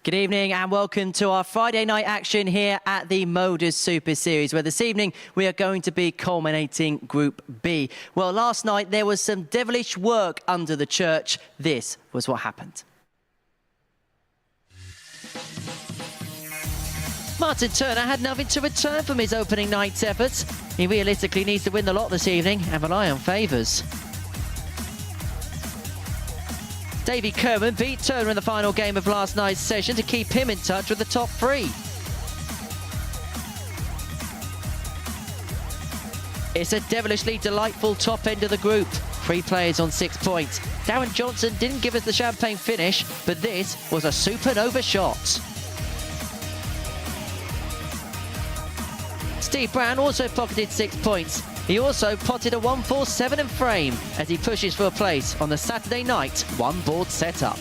Good evening and welcome to our Friday night action here at the MODUS Super Series, where this evening we are going to be culminating Group B. Well, last night there was some devilish work under the church. This was what happened. Martin Turner had nothing to return from his opening night's efforts. He realistically needs to win the lot this evening and rely on favours. Davey Kerwin beat Turner in the final game of last night's session to keep him in touch with the top three. It's a devilishly delightful top end of the group. 3 players on 6 points. Darren Johnson didn't give us the champagne finish, but this was a supernova shot. Steve Brown also pocketed 6 points. He also potted a 1-4-7 in frame as he pushes for a place on the Saturday night one-board setup.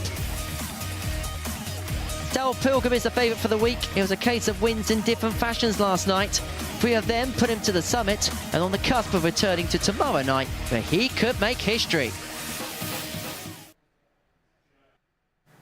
Pilgrim is the favourite for the week. It was a case of wins in different fashions last night. 3 of them put him to the summit and on the cusp of returning to tomorrow night, where he could make history.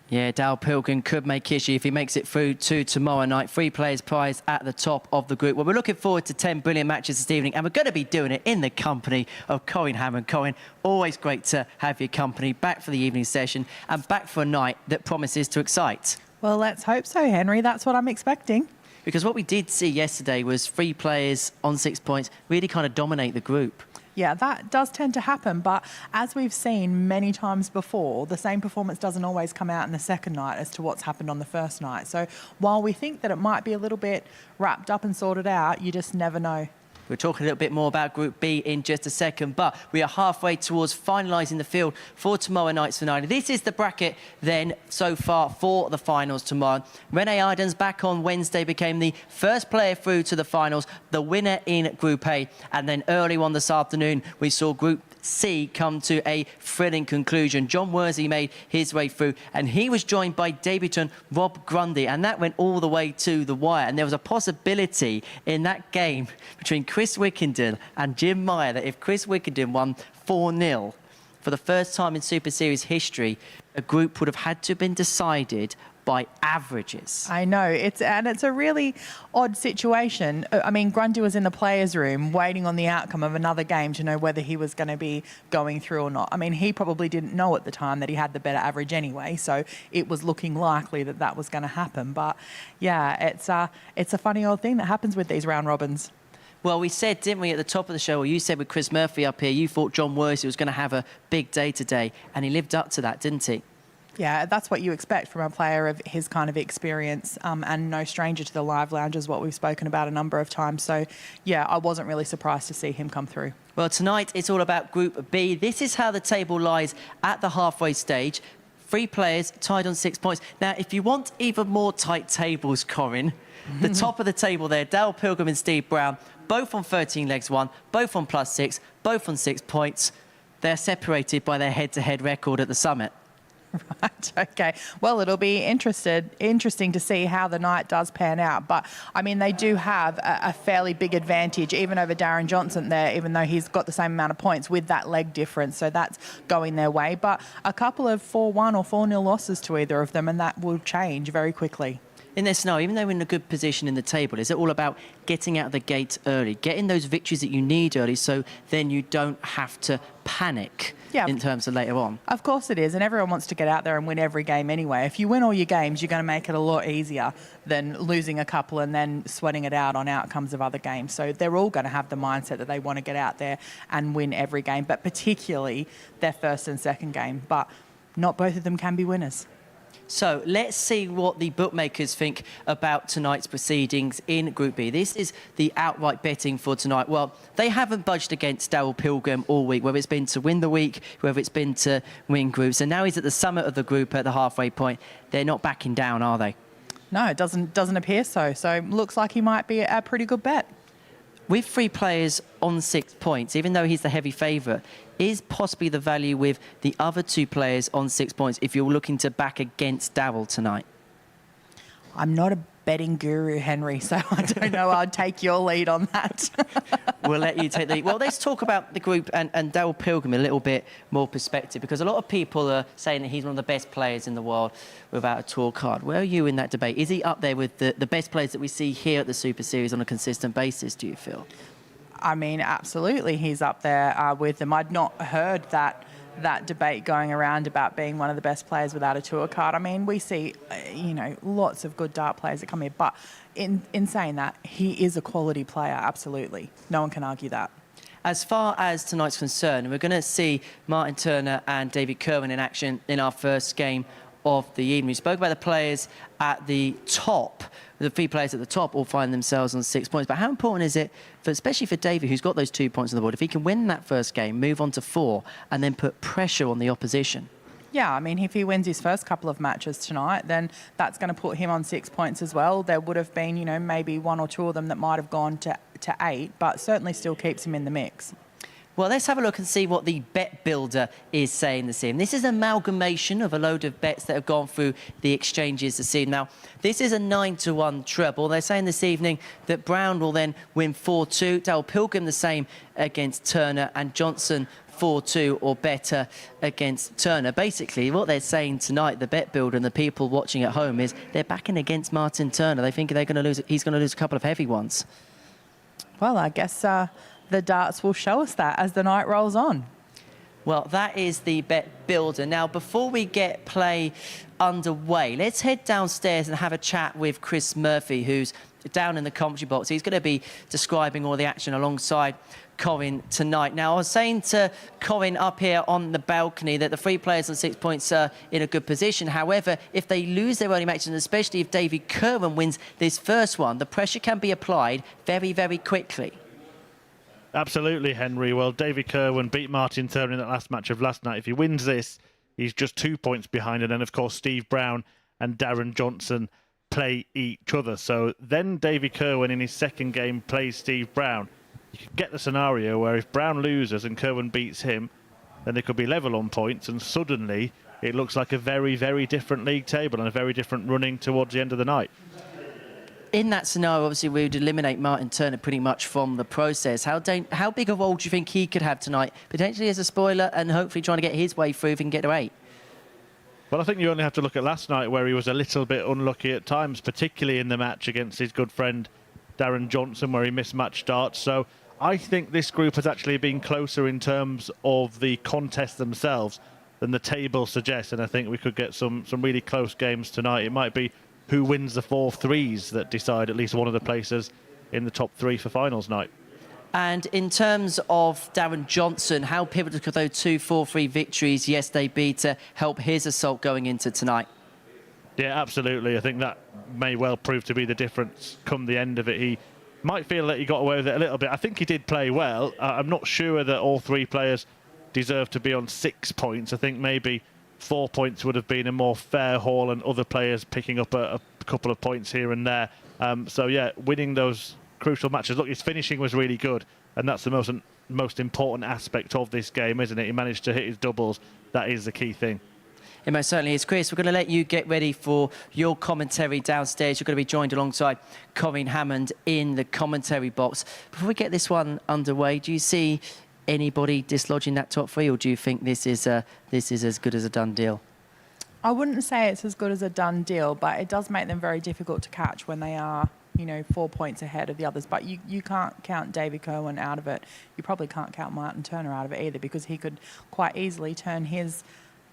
Yeah, Pilgrim could make history if he makes it through to tomorrow night. 3 players prized at the top of the group. Well, we're looking forward to 10 brilliant matches this evening, and we're going to be doing it in the company of Kerwin. Kerwin, always great to have your company back for the evening session and back for a night that promises to excite. Well, let's hope so, Henry. That's what I'm expecting. Because what we did see yesterday was 3 players on 6 points really kind of dominate the group. Yeah, that does tend to happen, but as we've seen many times before, the same performance doesn't always come out in the second night as to what's happened on the first night. So while we think that it might be a little bit wrapped up and sorted out, you just never know. We'll talk a little bit more about Group B in just a second, but we are halfway towards finalising the field for tomorrow night's finale. This is the bracket then so far for the finals tomorrow. Renee Idens back on Wednesday became the first player through to the finals, the winner in Group A. And then early on this afternoon, we saw Group C come to a thrilling conclusion. John Worsley made his way through and he was joined by debutant Rob Grundy, and that went all the way to the wire. And there was a possibility in that game between Chris Wickenden and Jim Meyer that if Chris Wickenden won 4-0 for the first time in Super Series history, a group would have had to have been decided by averages. I know, it's a really odd situation. I mean, Grundy was in the players' room waiting on the outcome of another game to know whether he was going to be going through or not. I mean, he probably didn't know at the time that he had the better average anyway, so it was looking likely that that was going to happen. But yeah, it's a funny old thing that happens with these round robins. Well, we said, didn't we, at the top of the show, or you said with Chris Murphy up here, you thought John Worsley was going to have a big day today, and he lived up to that, didn't he? Yeah, that's what you expect from a player of his kind of experience, and no stranger to the live lounge is what we've spoken about a number of times. So, yeah, I wasn't really surprised to see him come through. Well, tonight it's all about Group B. This is how the table lies at the halfway stage. 3 players tied on 6 points. Now, if you want even more tight tables, Kerwin, the top of the table there, Pilgrim and Steve Brown, both on 13 legs one, both on +6, both on 6 points. They're separated by their head-to-head record at the summit. Right, okay. Well, it'll be interesting to see how the night does pan out. But, I mean, they do have a fairly big advantage, even over Darren Johnson there, even though he's got the same amount of points with that leg difference. So that's going their way. But a couple of 4-1 or 4-0 losses to either of them, and that will change very quickly. In their scenario, even though we're in a good position in the table, is it all about getting out of the gate early, getting those victories that you need early so then you don't have to panic in terms of later on? Of course it is, and everyone wants to get out there and win every game anyway. If you win all your games, you're going to make it a lot easier than losing a couple and then sweating it out on outcomes of other games. So they're all going to have the mindset that they want to get out there and win every game, but particularly their first and second game. But not both of them can be winners. So let's see what the bookmakers think about tonight's proceedings in Group B. This is the outright betting for tonight. Well, they haven't budged against Pilgrim all week, whether it's been to win the week, whether it's been to win groups. And now he's at the summit of the group at the halfway point. They're not backing down, are they? No, it doesn't appear so. So looks like he might be a pretty good bet. With 3 players on 6 points, even though he's the heavy favourite, is possibly the value with the other 2 players on 6 points if you're looking to back against Darryl tonight? I'm not a betting guru, Henry, so I don't know. I'd take your lead on that. We'll let you take the lead. Well, let's talk about the group and Daryl Pilgrim a little bit more perspective, because a lot of people are saying that he's one of the best players in the world without a tour card. Where are you in that debate? Is he up there with the best players that we see here at the Super Series on a consistent basis, do you feel? I mean, absolutely, he's up there with them. I'd not heard that debate going around about being one of the best players without a tour card. I mean, we see, lots of good dart players that come here, but in saying that, he is a quality player, absolutely. No one can argue that. As far as tonight's concerned, we're going to see Martin Turner and David Kerwin in action in our first game of the evening. We spoke about the players at the top. The 3 players at the top all find themselves on 6 points. But how important is it, especially for David, who's got those 2 points on the board, if he can win that first game, move on to 4, and then put pressure on the opposition? Yeah, I mean, if he wins his first couple of matches tonight, then that's going to put him on 6 points as well. There would have been, maybe 1 or 2 of them that might have gone to 8, but certainly still keeps him in the mix. Well, let's have a look and see what the bet builder is saying this evening. This is an amalgamation of a load of bets that have gone through the exchanges this evening. Now, this is a 9-to-1 treble. They're saying this evening that Brown will then win 4-2. Daryl Pilgrim the same against Turner, and Johnson 4-2 or better against Turner. Basically, what they're saying tonight, the bet builder and the people watching at home, is they're backing against Martin Turner. They think they're going to lose. He's going to lose a couple of heavy ones. Well, I guess the darts will show us that as the night rolls on. Well, that is the bet builder. Now, before we get play underway, let's head downstairs and have a chat with Chris Murphy, who's down in the commentary box. He's going to be describing all the action alongside Kerwin tonight. Now, I was saying to Kerwin up here on the balcony that the 3 players on 6 points are in a good position. However, if they lose their early matches, and especially if David Kerwin wins this first one, the pressure can be applied very, very quickly. Absolutely, Henry. Well, David Kerwin beat Martin Turner in that last match of last night. If he wins this, he's just 2 points behind. And then, of course, Steve Brown and Darren Johnson play each other. So then David Kerwin in his second game plays Steve Brown. You could get the scenario where if Brown loses and Kerwin beats him, then they could be level on points, and suddenly it looks like a very, very different league table and a very different running towards the end of the night. In that scenario, obviously, we would eliminate Martin Turner pretty much from the process. How big a role do you think he could have tonight, potentially as a spoiler, and hopefully trying to get his way through if he can get to 8? Well, I think you only have to look at last night, where he was a little bit unlucky at times, particularly in the match against his good friend Darren Johnson, where he missed match starts. So I think this group has actually been closer in terms of the contests themselves than the table suggests, and I think we could get some really close games tonight. It might be who wins the 4 threes that decide at least one of the places in the top 3 for finals night. And in terms of Darren Johnson, how pivotal could those 2 4-3 victories yesterday be to help his assault going into tonight? Yeah, absolutely. I think that may well prove to be the difference come the end of it. He might feel that he got away with it a little bit. I think he did play well. I'm not sure that all 3 players deserve to be on 6 points. I think maybe 4 points would have been a more fair haul, and other players picking up a couple of points here and there. So, yeah, winning those crucial matches. Look, his finishing was really good, and that's the most important aspect of this game, isn't it? He managed to hit his doubles. That is the key thing. It most certainly is. Chris, we're going to let you get ready for your commentary downstairs. You're going to be joined alongside Kerwin Hammond in the commentary box. Before we get this one underway, do you see anybody dislodging that top 3, or do you think this is as good as a done deal? I wouldn't say it's as good as a done deal, but it does make them very difficult to catch when they are, 4 points ahead of the others. But you can't count David Kerwin out of it. You probably can't count Martin Turner out of it either, because he could quite easily turn his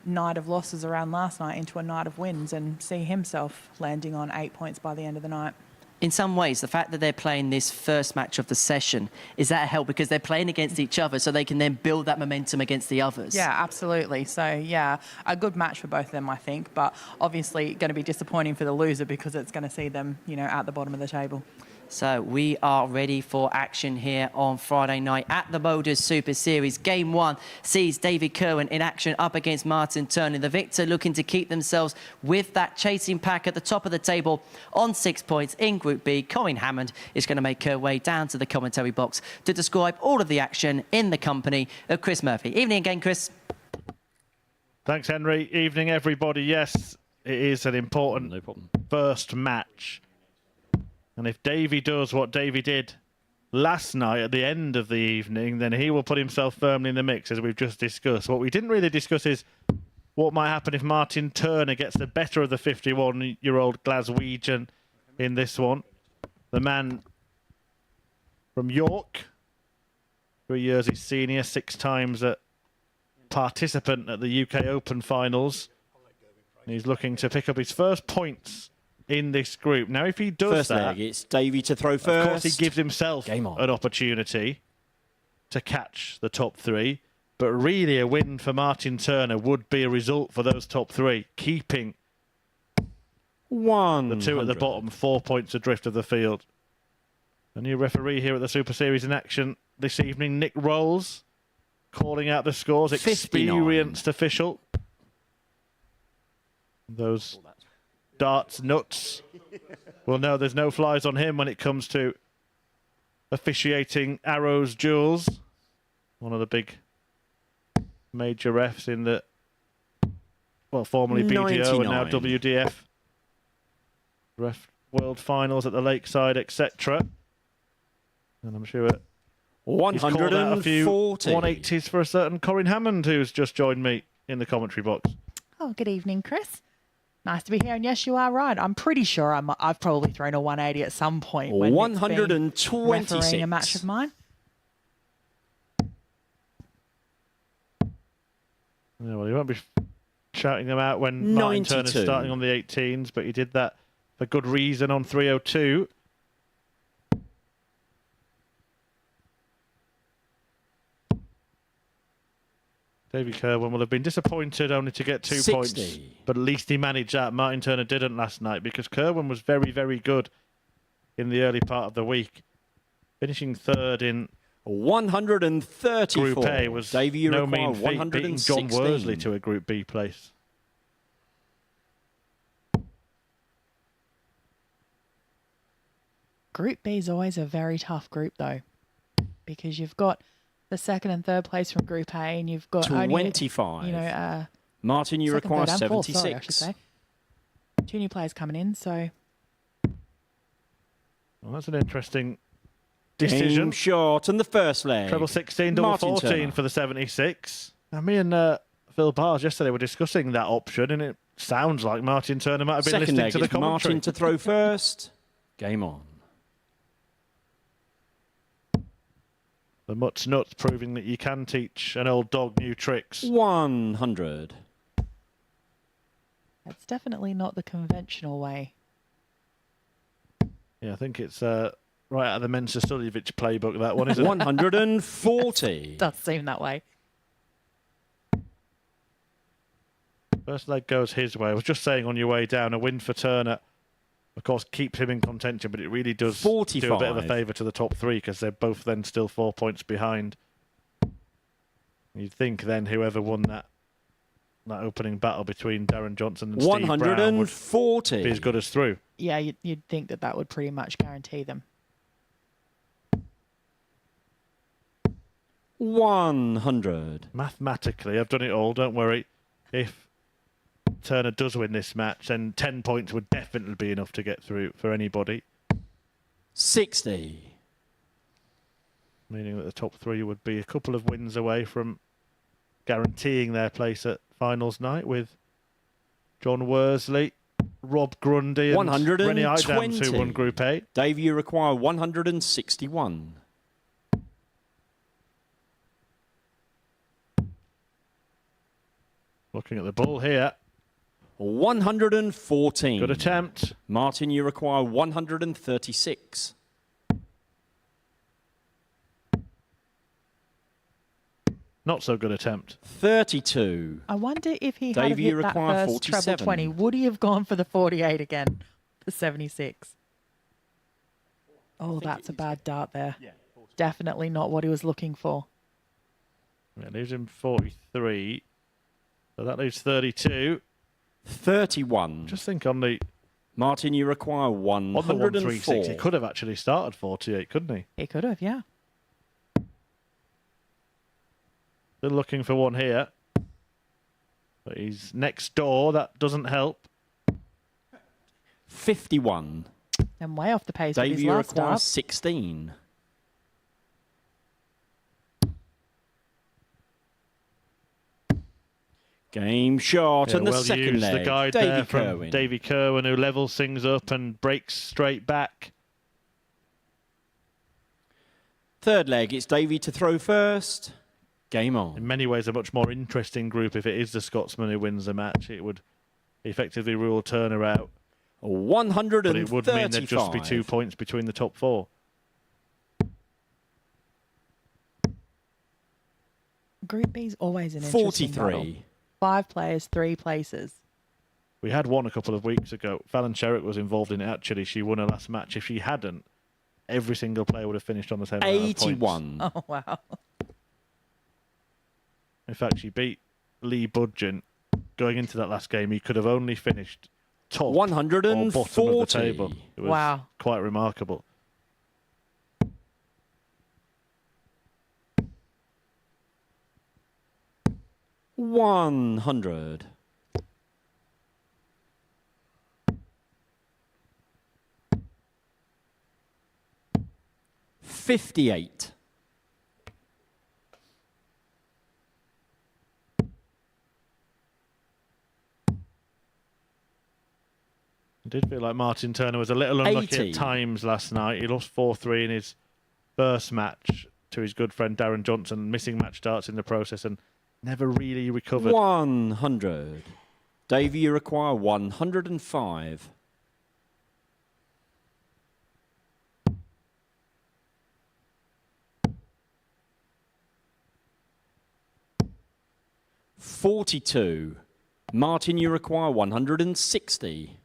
night of losses around last night into a night of wins and see himself landing on 8 points by the end of the night. In some ways, the fact that they're playing this first match of the session, is that a help? Because they're playing against each other, so they can then build that momentum against the others. Yeah, absolutely. So, yeah, a good match for both of them, I think, but obviously going to be disappointing for the loser, because it's going to see them, at the bottom of the table. So we are ready for action here on Friday night at the MODUS Super Series. Game 1 sees David Kerwin in action up against Martin Turner. The victor looking to keep themselves with that chasing pack at the top of the table on 6 points in Group B. Kerwin Hammond is going to make her way down to the commentary box to describe all of the action in the company of Chris Murphy. Evening again, Chris. Thanks, Henry. Evening, everybody. Yes, it is an important first match And if Davey does what Davey did last night at the end of the evening, then he will put himself firmly in the mix, as we've just discussed. What we didn't really discuss is what might happen if Martin Turner gets the better of the 51-year-old Glaswegian in this one. The man from York, 3 years his senior, 6 times a participant at the UK Open finals. And he's looking to pick up his first points in this group. Now, if he does First that, leg, it's Davey to throw first. of course he gives himself Game on. an opportunity to catch the top 3. But really, a win for Martin Turner would be a result for those top 3, keeping the 2 at the bottom 4 points adrift of the field. A new referee here at the Super Series in action this evening, Nick Rolls, calling out the scores. 59. Experienced official. Those darts nuts will know there's no flies on him when it comes to officiating Arrows duels. One of the big major refs in the, well, formerly BDO and now 99. WDF. Ref World Finals at the Lakeside, etc. And I'm sure he's called out a few 140. 180s for a certain Corinne Hammond, who's just joined me in the commentary box. Oh, good evening, Chris. Nice to be here. And yes, you are right. I'm pretty sure I've probably thrown a 180 at some point when Nick's been 126. refereeing a match of mine. Yeah, well, he won't be shouting them out when Martin Turner's 92. starting on the 18s, but he did that for good reason on 302. David Kerwin will have been disappointed only to get 2 points, 60. but at least he managed that. Martin Turner didn't last night, because Kerwin was very, very good in the early part of the week. Finishing third in 134. Group A was Davey, you no require mean feat, beating John 116. Worsley to a Group B place. Group B is always a very tough group, though, because you've got the second and third place from Group A, and you've got 25. only, Martin, you second, require third, and fourth, 76. sorry, I should say. 2 new players coming in, so Well, that's an interesting decision. Game short on the first leg. Treble 16, double Martin 14 Turner. for the 76. Now, me and Phil Bars yesterday were discussing that option, and it sounds like Martin Turner might have been Second listening leg, to the it's commentary. Martin to throw first. Game on. The Mutt's Nuts proving that you can teach an old dog new tricks. 100. that's definitely not the conventional way. Yeah, I think it's right out of the Mensa Suljevic playbook, that one, isn't it? 140. Does seem that way. First leg goes his way. I was just saying on your way down, a win for Turner, of course, keeps him in contention, but it really does do a bit of a 45. favour to the top 3, because they're both then still 4 points behind. You'd think then whoever won that opening battle between Darren Johnson and Steve Brown would 140. be as good as through. Yeah, you'd think that would pretty much guarantee them. 100. Mathematically, I've done it all, don't worry. If Turner does win this match, then 10 points would definitely be enough to get through for anybody. 60. Meaning that the top 3 would be a couple of wins away from guaranteeing their place at finals night, with John Worsley, Rob Grundy and Rennie Idams, who won 120. Group A. Dave, you require 161. Looking at the ball here. 114. Good attempt. Martin, you require 136. Not so good attempt. 32. I wonder if he Dave, had you hit that require first treble 47. 20, would he have gone for the 48 again? The 76. Oh, that's a bad dart there. Definitely not what he was looking for. Yeah, leaves him 43. So that leaves 32. 31. Just think on the Martin, you require on the 136, 104. he could have actually started 48, couldn't he? He could have, yeah. Still looking for one here. But he's next door. That doesn't help. 51. And way off the pace with his Davey, you last require start. 16. Game shot Yeah, and the well second used, leg. the guide Davey there from Kerwin. Davey Kerwin, who levels things up and breaks straight back. Third leg, it's Davey to throw first. Game In on. many ways, a much more interesting group if it is the Scotsman who wins the match. It would effectively rule Turner out, but it would mean there'd just be 2 135. points between the top four. Group B's always an interesting battle. 43. 5 players, 3 places. We had one a couple of weeks ago. Fallon Sherrick was involved in it, actually. She won her last match. If she hadn't, every single player would have finished on the same amount of points. 81. Oh, wow. In fact, she beat Lee Budgeon. Going into that last game, he could have only finished top or bottom of the 140. table. It was Wow. quite remarkable. $100. $58. It did feel like Martin Turner was a little unlucky 80. at times last night. He lost 4-3 in his first match to his good friend Darren Johnson, missing match starts in the process and never really recovered. 100. Davey, you require 105. $42. Martin, you require 160.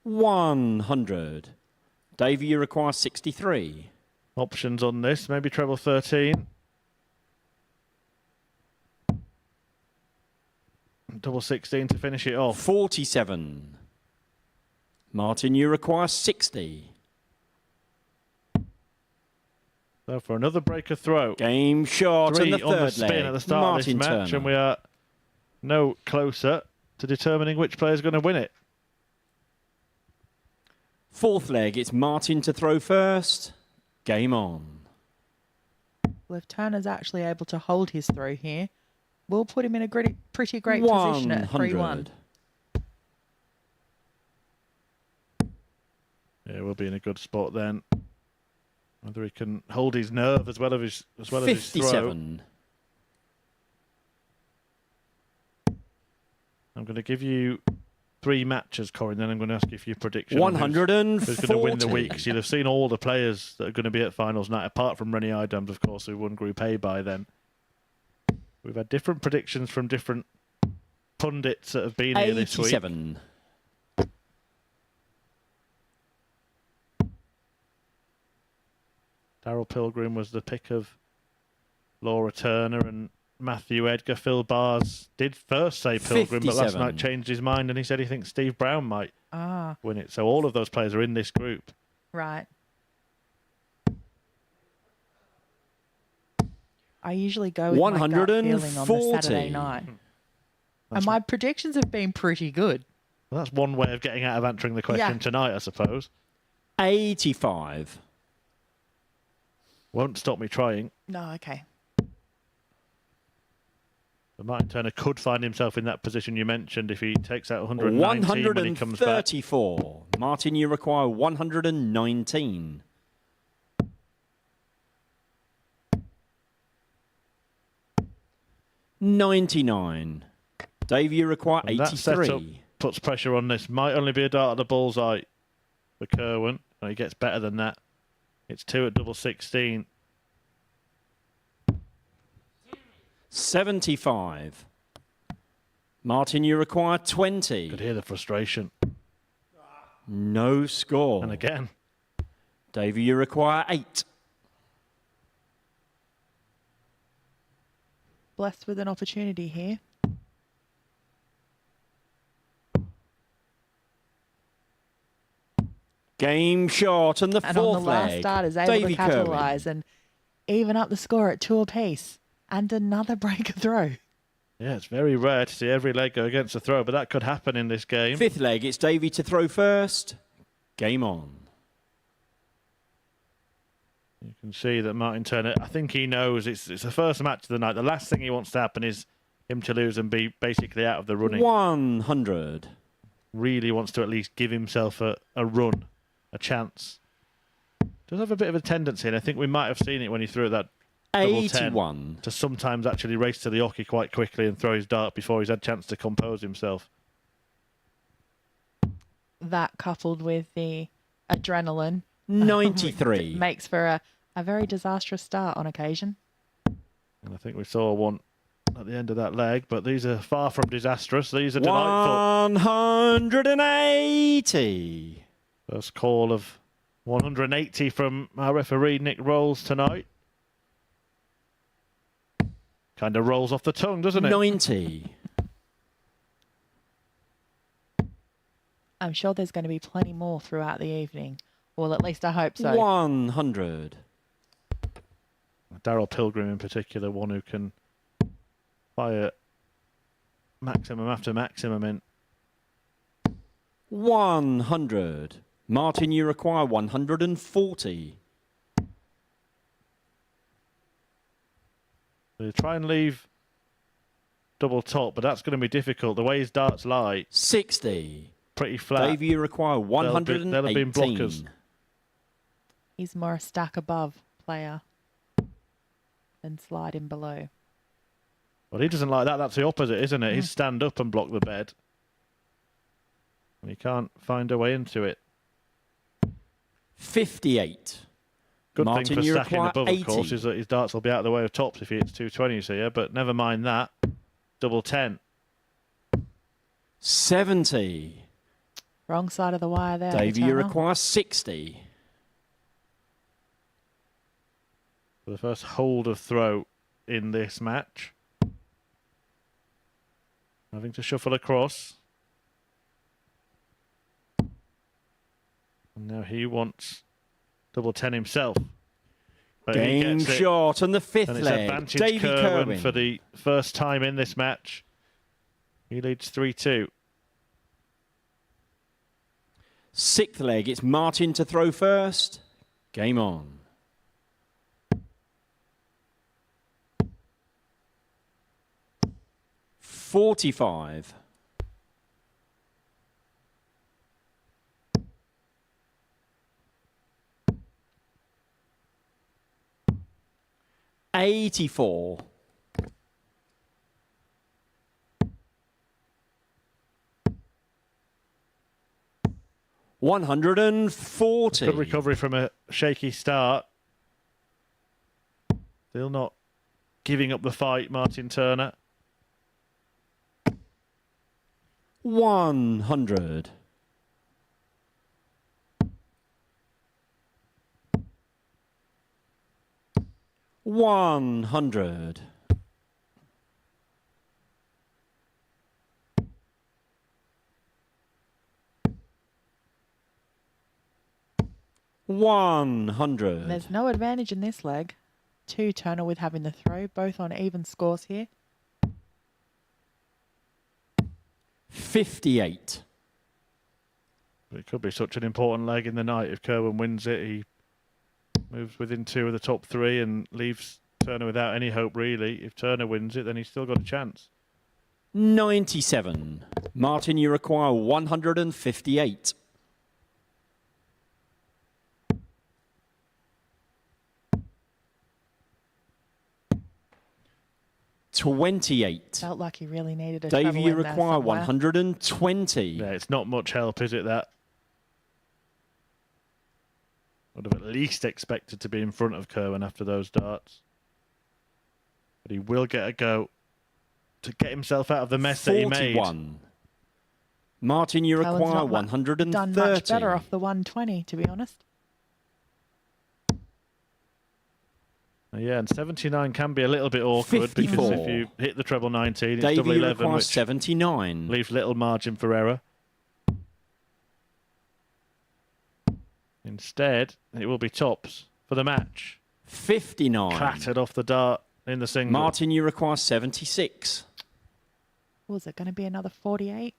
$100. Davey, you require 63. Options on this, maybe treble 13. Double 16 to finish it off. 47. Martin, you require 60. So for another breaker throw. Game shot Three and the on the third spin leg. at the start Martin of this match, Turner. and we are no closer to determining which player is going to win it. Fourth leg, it's Martin to throw first. Game on. Well, if Turner's actually able to hold his throw here, we'll put him in a pretty great position at 3-1. Yeah, we'll be in a good spot then. Whether he can hold his nerve as well as his throw. 57. I'm going to give you 3 matches, Corin, then I'm going to ask you for your prediction. 140. Who's going to win the week? 'Cause you'll have seen all the players that are going to be at finals night, apart from Rennie Idams, of course, who won Group A by then. We've had different predictions from different pundits that have been here this week. 87. Darryl Pilgrim was the pick of Laura Turner and Matthew Edgar. Phil Bars did first say Pilgrim, but last 57. night changed his mind and he said he thinks Steve Brown might win it. So all of those players are in this group. Right. I usually go with my gut feeling on the 140. Saturday night. And my predictions have been pretty good. Well, that's one way of getting out of answering the question Yeah. tonight, I suppose. 85. Won't stop me trying. No, okay. But Martin Turner could find himself in that position you mentioned if he takes out 119 when he comes back. 134. Martin, you require 119. $99. Dave, you require And that setup 83. puts pressure on this. Might only be a dart at the bullseye for Kerwin. And he gets better than that. It's 2 at double 16. 75. Martin, you require 20. Could hear the frustration. No score. And again. Davey, you require 8. Blessed with an opportunity here. Game shot and the And fourth on the last leg. start is able Davey to capitalise and even up the score at 2 apiece. And another breaker throw. Yeah, it's very rare to see every leg go against a throw, but that could happen in this game. Fifth leg, it's Davey to throw first. Game on. You can see that Martin Turner, I think he knows it's the first match of the night. The last thing he wants to happen is him to lose and be basically out of the running. 100. Really wants to at least give himself a run, a chance. Does have a bit of a tendency, and I think we might have seen it when he threw that double 10, 81. to sometimes actually race to the hockey quite quickly and throw his dart before he's had a chance to compose himself. That coupled with the adrenaline 93. makes for a very disastrous start on occasion. And I think we saw one at the end of that leg, but these are far from disastrous. These are delightful. 180. First call of 180 from our referee, Nick Rolls, tonight. Kind of rolls off the tongue, doesn't it? 90. I'm sure there's going to be plenty more throughout the evening. Well, at least I hope so. 100. Darryl Pilgrim in particular, one who can fire maximum after maximum in. 100. Martin, you require 140. They try and leave double top, but that's going to be difficult. The way his darts lie, 60. pretty flat. Dave, you require 118. They'll have been blockers. He's more a stack above player than sliding below. Well, he doesn't like that. That's the opposite, isn't it? He's stand up and block the bed. And he can't find a way into it. 58. Good Martin, thing for you stacking require above, 80. of course, is that his darts will be out of the way of tops if he hits 220s here, but never mind that. Double 10. 70. Wrong side of the wire there. Dave, you Eternal. require 60. For the first hold of throw in this match. Having to shuffle across. And now he wants double 10 himself. But he Game gets it. shot on the fifth And it's leg. advantage Davey Kerwin Kerwin. for the first time in this match. He leads 3-2. Sixth leg, it's Martin to throw first. Game on. 45. $84. $140. Good recovery from a shaky start. Still not giving up the fight, Martin Turner. 100. $100. $100. There's no advantage in this leg. 2 Turner with having the throw, both on even scores here. 58. It could be such an important leg in the night. If Kerwin wins it, he moves within 2 of the top 3 and leaves Turner without any hope, really. If Turner wins it, then he's still got a chance. 97. Martin, you require 158. $28. Felt like he really needed a Dave, treble you in there require somewhere. 120. Yeah, it's not much help, is it, that? Would have at least expected to be in front of Kerwin after those darts. But he will get a go to get himself out of the mess that he made. 41. Martin, you Kerwin's require not 130. done much better off the 120, to be honest. Yeah, and 79 can be a little bit awkward 54. because if you hit the treble 19, it's Dave, double you 11, require which 79. leaves little margin for error. Instead, it will be tops for the match. 59. Clattered off the dart in the single. Martin, you require 76. Was it going to be another 48?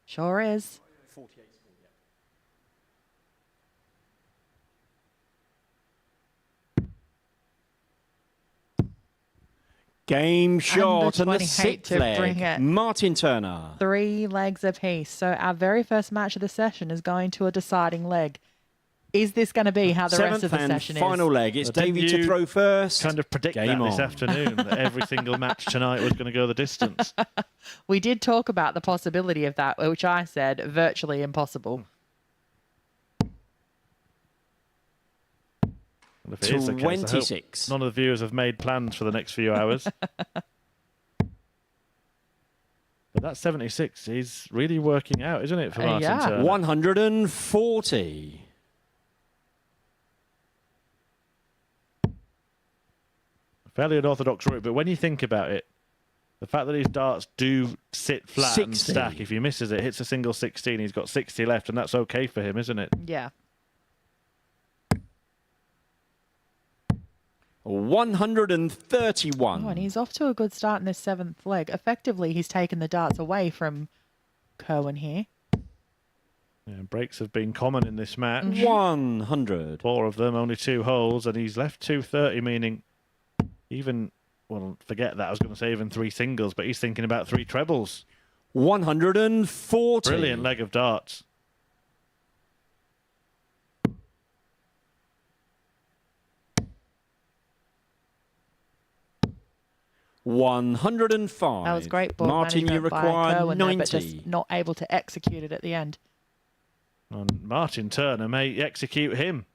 Sure is. 48. Game shot and the 28 sixth to bring leg. it. Martin Turner. 3 legs apiece. So our very first match of the session is going to a deciding leg. Is this going to be how the rest of the session is? Final leg. It's Davey to throw first. Kind of predict that this afternoon, that every single match tonight was going to go the distance. We did talk about the possibility of that, which I said virtually impossible. Well, if it is the case, I hope 26. none of the viewers have made plans for the next few hours. But that 76 is really working out, isn't it, for Martin yeah. Turner? 140. Fairly unorthodox route, but when you think about it, the fact that his darts do sit flat 60. and stack, if he misses it, hits a single 16, he's got 60 left, and that's okay for him, isn't it? Yeah. 131. Oh, and he's off to a good start in this 7th leg. Effectively, he's taken the darts away from Kerwin here. Yeah, breaks have been common in this match. 100. 4 of them, only 2 holes, and he's left 230, meaning even, well, forget that, I was going to say even 3 singles, but he's thinking about 3 trebles. 140. Brilliant leg of darts. $105. That was great ball Martin, you management by require Kerwin there, 90. but just not able to execute it at the end. And Martin Turner may execute him.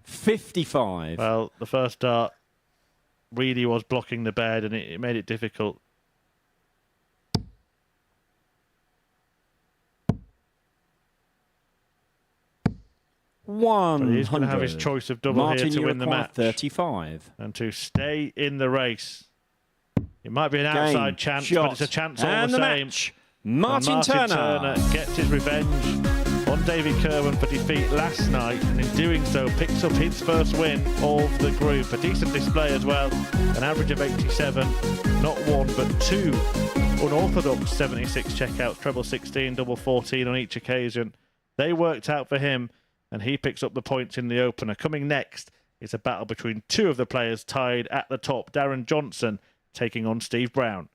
55. Well, the first dart really was blocking the bed, and it made it difficult. But he's going to have his choice of double Martin, here to win the match. 35. And to stay in the race. It might be an outside chance, shot. but it's a chance all And the the same. match. And Martin Turner. gets his revenge on David Kerwin for defeat last night, and in doing so picks up his first win of the group. A decent display as well, an average of 87, not 1 but 2 unorthodox 76 checkouts, treble 16, double 14 on each occasion. They worked out for him, and he picks up the points in the opener. Coming next is a battle between 2 of the players tied at the top. Darren Johnson taking on Steve Brown.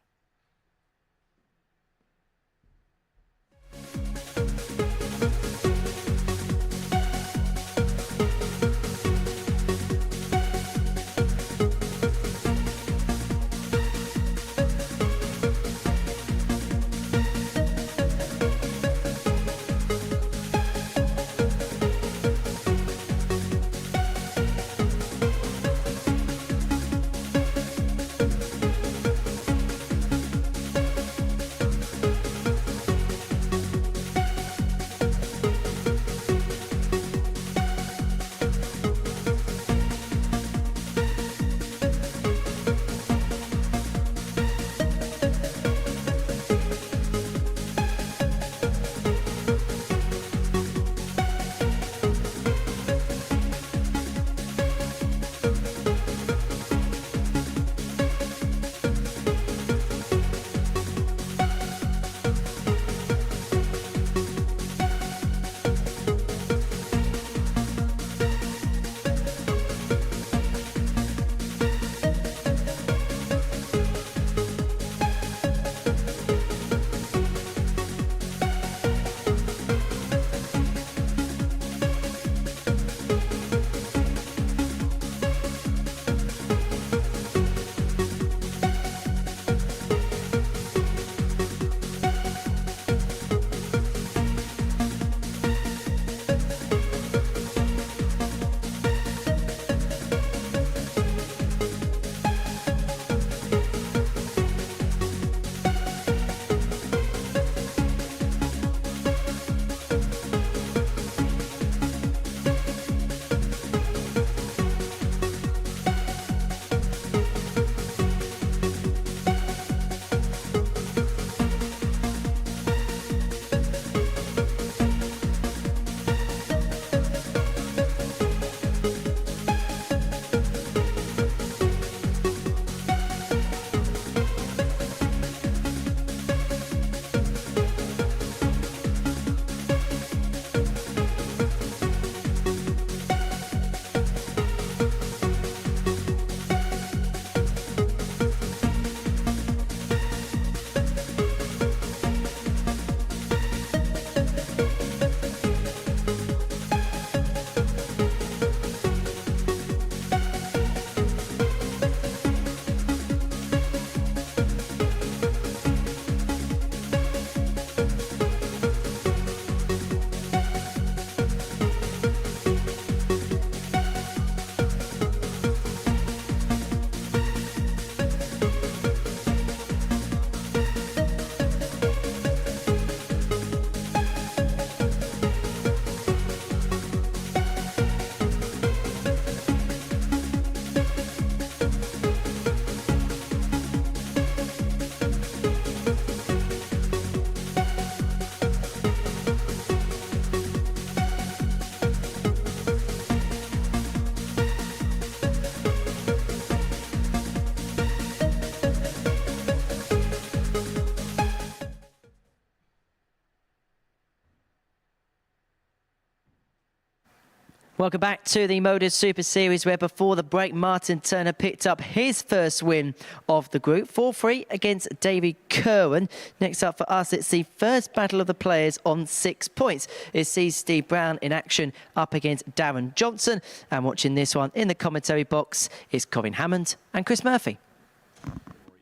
Welcome back to the MODUS Super Series, where before the break, Martin Turner picked up his first win of the group, 4-3 against Davy Kerwin. Next up for us, it's the first battle of the players on 6 points. It sees Steve Brown in action up against Darren Johnson. And watching this one in the commentary box is Kerwin Hammond and Chris Murphy.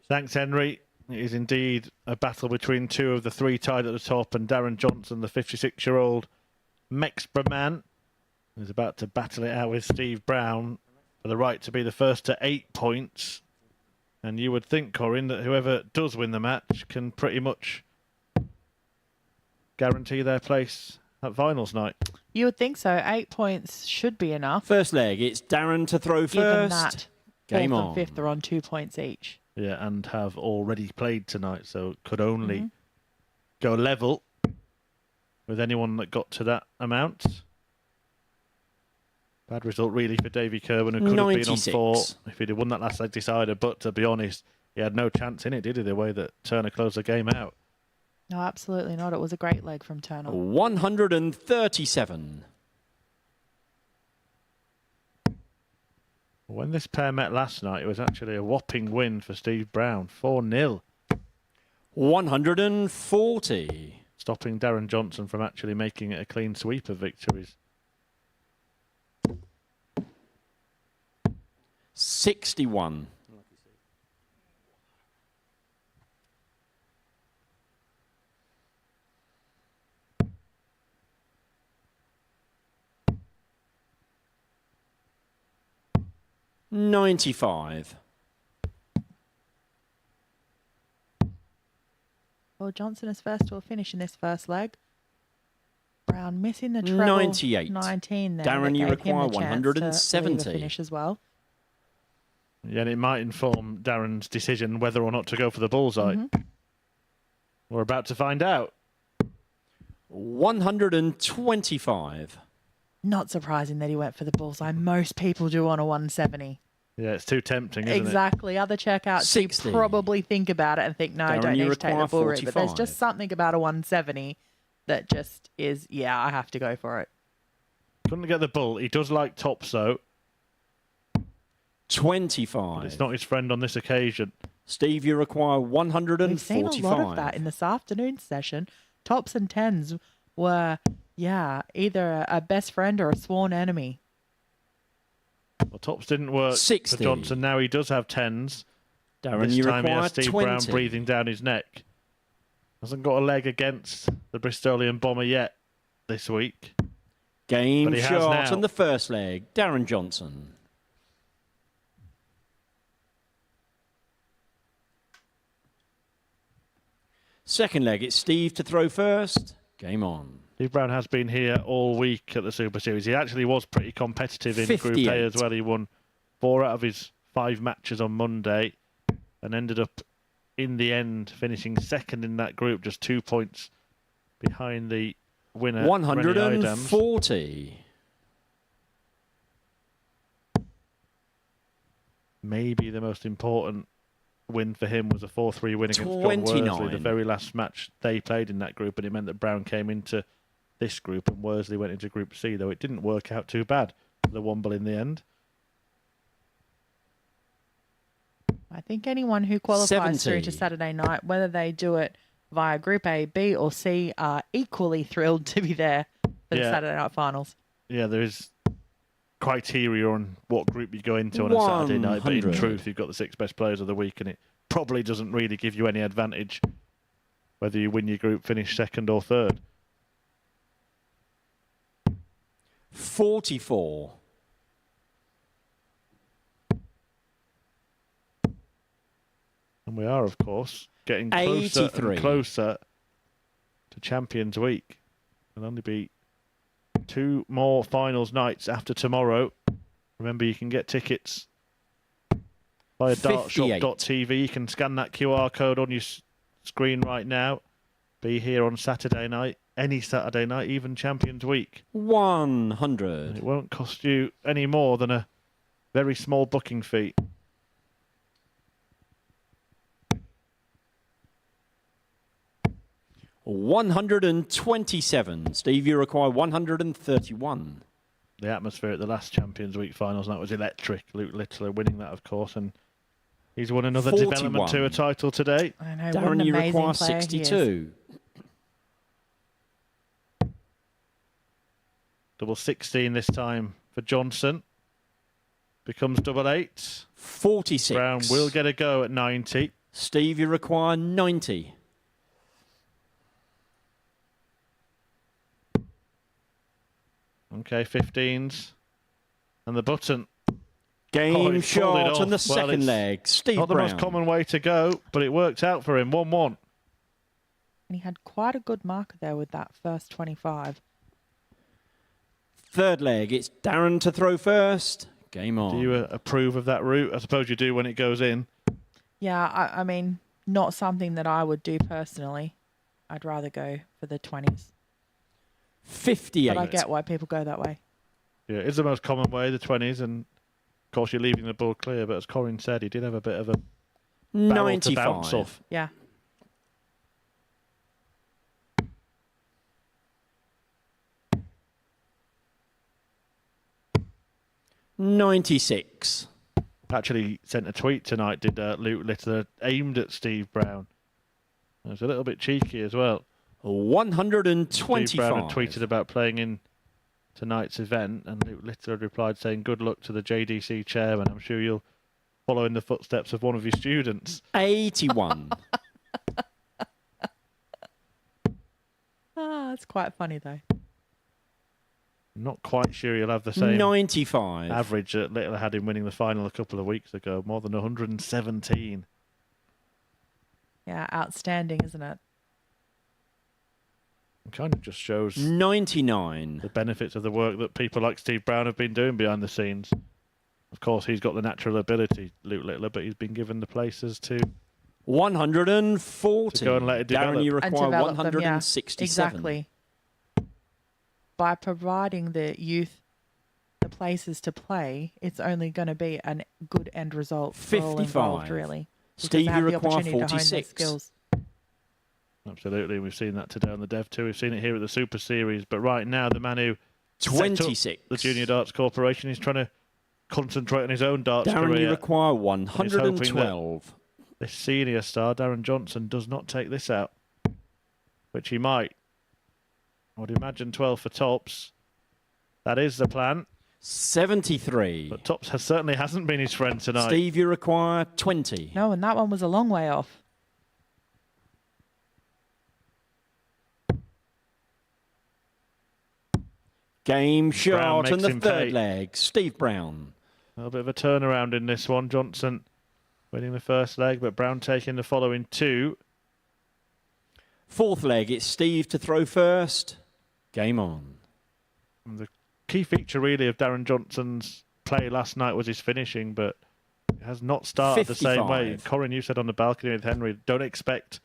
Thanks, Henry. It is indeed a battle between two of the three tied at the top, and Darren Johnson, the 56-year-old Mexborough man, is about to battle it out with Steve Brown for the right to be the first to 8 points. And you would think, Corinne, that whoever does win the match can pretty much guarantee their place at finals night. You would think so. 8 points should be enough. First leg, it's Darren to throw Given first. that Game fourth on. and fifth are on 2 points each. Yeah, and have already played tonight, so could only go level with anyone that got to that amount. Bad result, really, for Davy Kerwin, who could have been on 4 if he'd have won that last leg decider. But to be honest, he had no chance in it, did he, the way that Turner closed the game out? No, absolutely not. It was a great leg from Turner. 137. When this pair met last night, it was actually a whopping win for Steve Brown, 4-0. 140. Stopping Darren Johnson from actually making it a clean sweep of victories. 61. $95. Well, Johnson is first to a finish in this first leg. Brown missing the treble. 98. 19 there. Darren, that you gave him require the chance to 170. leave a finish as well. Yeah, and it might inform Darren's decision whether or not to go for the bullseye. We're about to find out. 125. Not surprising that he went for the bullseye. Most people do on a 170. Yeah, it's too tempting, isn't Exactly. Other checkouts, 60. you probably think about it and think, no, I Darren, don't you need to take the require bull route. But there's 45. just something about a 170 that just is, yeah, I have to go for it. it? Couldn't get the bull. He does like tops, though. 25. But it's not his friend on this occasion. Steve, you require 145. We've seen a lot of that in this afternoon session. Tops and tens were, yeah, either a best friend or a sworn enemy. Well, tops didn't work 60. for Johnson. Now he does have tens. Darren, This you time he require has Steve 20. Brown breathing down his neck. Hasn't got a leg against the Bristolian bomber yet this week. Game But he has shot now. on the first leg. Darren Johnson. Second leg, it's Steve to throw first. Game on. Steve Brown has been here all week at the Super Series. He actually was pretty competitive in Group A 58. as well. He won 4 out of his 5 matches on Monday and ended up, in the end, finishing second in that group, just 2 points behind the winner, Rennie Idams. 140. Maybe the most important win for him was a 4-3 win against John 29. Worsley, the very last match they played in that group, and it meant that Brown came into this group and Worsley went into Group C, though it didn't work out too bad for the Womble in the end. I think anyone who qualifies 70. through to Saturday night, whether they do it via Group A, B or C, are equally thrilled to be there for the Saturday night finals. Yeah, there is criteria on what group you go into on a Saturday night, but in 100. truth, you've got the 6 best players of the week, and it probably doesn't really give you any advantage whether you win your group, finish second or third. 44. And we are, of course, getting closer 83. and closer to Champions Week. There'll only be 2 more finals nights after tomorrow. Remember, you can get tickets via 58. dartshop.tv. You can scan that QR code on your screen right now. Be here on Saturday night, any Saturday night, even Champions Week. 100. It won't cost you any more than a very small booking fee. $127. Steve, you require 131. the atmosphere at the last Champions Week finals, and that was electric. Luke Littler winning that, of course, and he's won another 41. development tour title today. I know. What Darren, an you amazing require player he is. 62. Double 16 this time for Johnson. Becomes double 8. 46. Brown will get a go at 90. Steve, you require 90. Okay, 15s. And the button. Game Oh, he's pulled it shot on the off. Well, second it's leg. Steve Not the Brown. most common way to go, but it worked out for him. 1-1. And he had quite a good marker there with that first 25. Third leg, it's Darren to throw first. Game on. Do you approve of that route? I suppose you do when it goes in. Yeah, I mean, not something that I would do personally. I'd rather go for the 20s. 58. But I get why people go that way. Yeah, it's the most common way, the 20s, and of course you're leaving the ball clear, but as Corrin said, he did have a bit of a barrel to bounce 95. off. Yeah. $96. Actually sent a tweet tonight, did Luke Littler, aimed at Steve Brown. It was a little bit cheeky as well. 125. Steve Brown had tweeted about playing in tonight's event, and Luke Littler had replied saying, "Good luck to the JDC chairman. I'm sure you'll follow in the footsteps of one of your students." 81. That's quite funny, though. I'm not quite sure you'll have the same 95. average that Littler had in winning the final a couple of weeks ago, more than 117. Yeah, outstanding, isn't it? It kind of just shows 99. the benefits of the work that people like Steve Brown have been doing behind the scenes. Of course, he's got the natural ability, Luke Littler, but he's been given the places to 140. To go and let it develop. Darren, you And require develop them, yeah. 167. Exactly. By providing the youth the places to play, it's only going to be a good end result for all 55. involved, really. Because Steve, they have you the require opportunity to hone their 46. skills. Absolutely, we've seen that today on the Dev 2. We've seen it here at the Super Series. But right now, the man who set up 26. the Junior Darts Corporation is trying to concentrate on his own darts Darren, career. you require hoping 112. This senior star, Darren Johnson, does not take this out, which he might. I would imagine 12 for tops. That is the plan. 73. But tops certainly hasn't been his friend tonight. Steve, you require 20. No, and that one was a long way off. Game shot makes and the him third pay. leg. Steve Brown. A little bit of a turnaround in this one. Johnson winning the first leg, but Brown taking the following two. Fourth leg, it's Steve to throw first. Game on. And the key feature really of Darren Johnson's play last night was his finishing, but it has not started the same way. 55. Corrin, you said on the balcony with Henry, don't expect,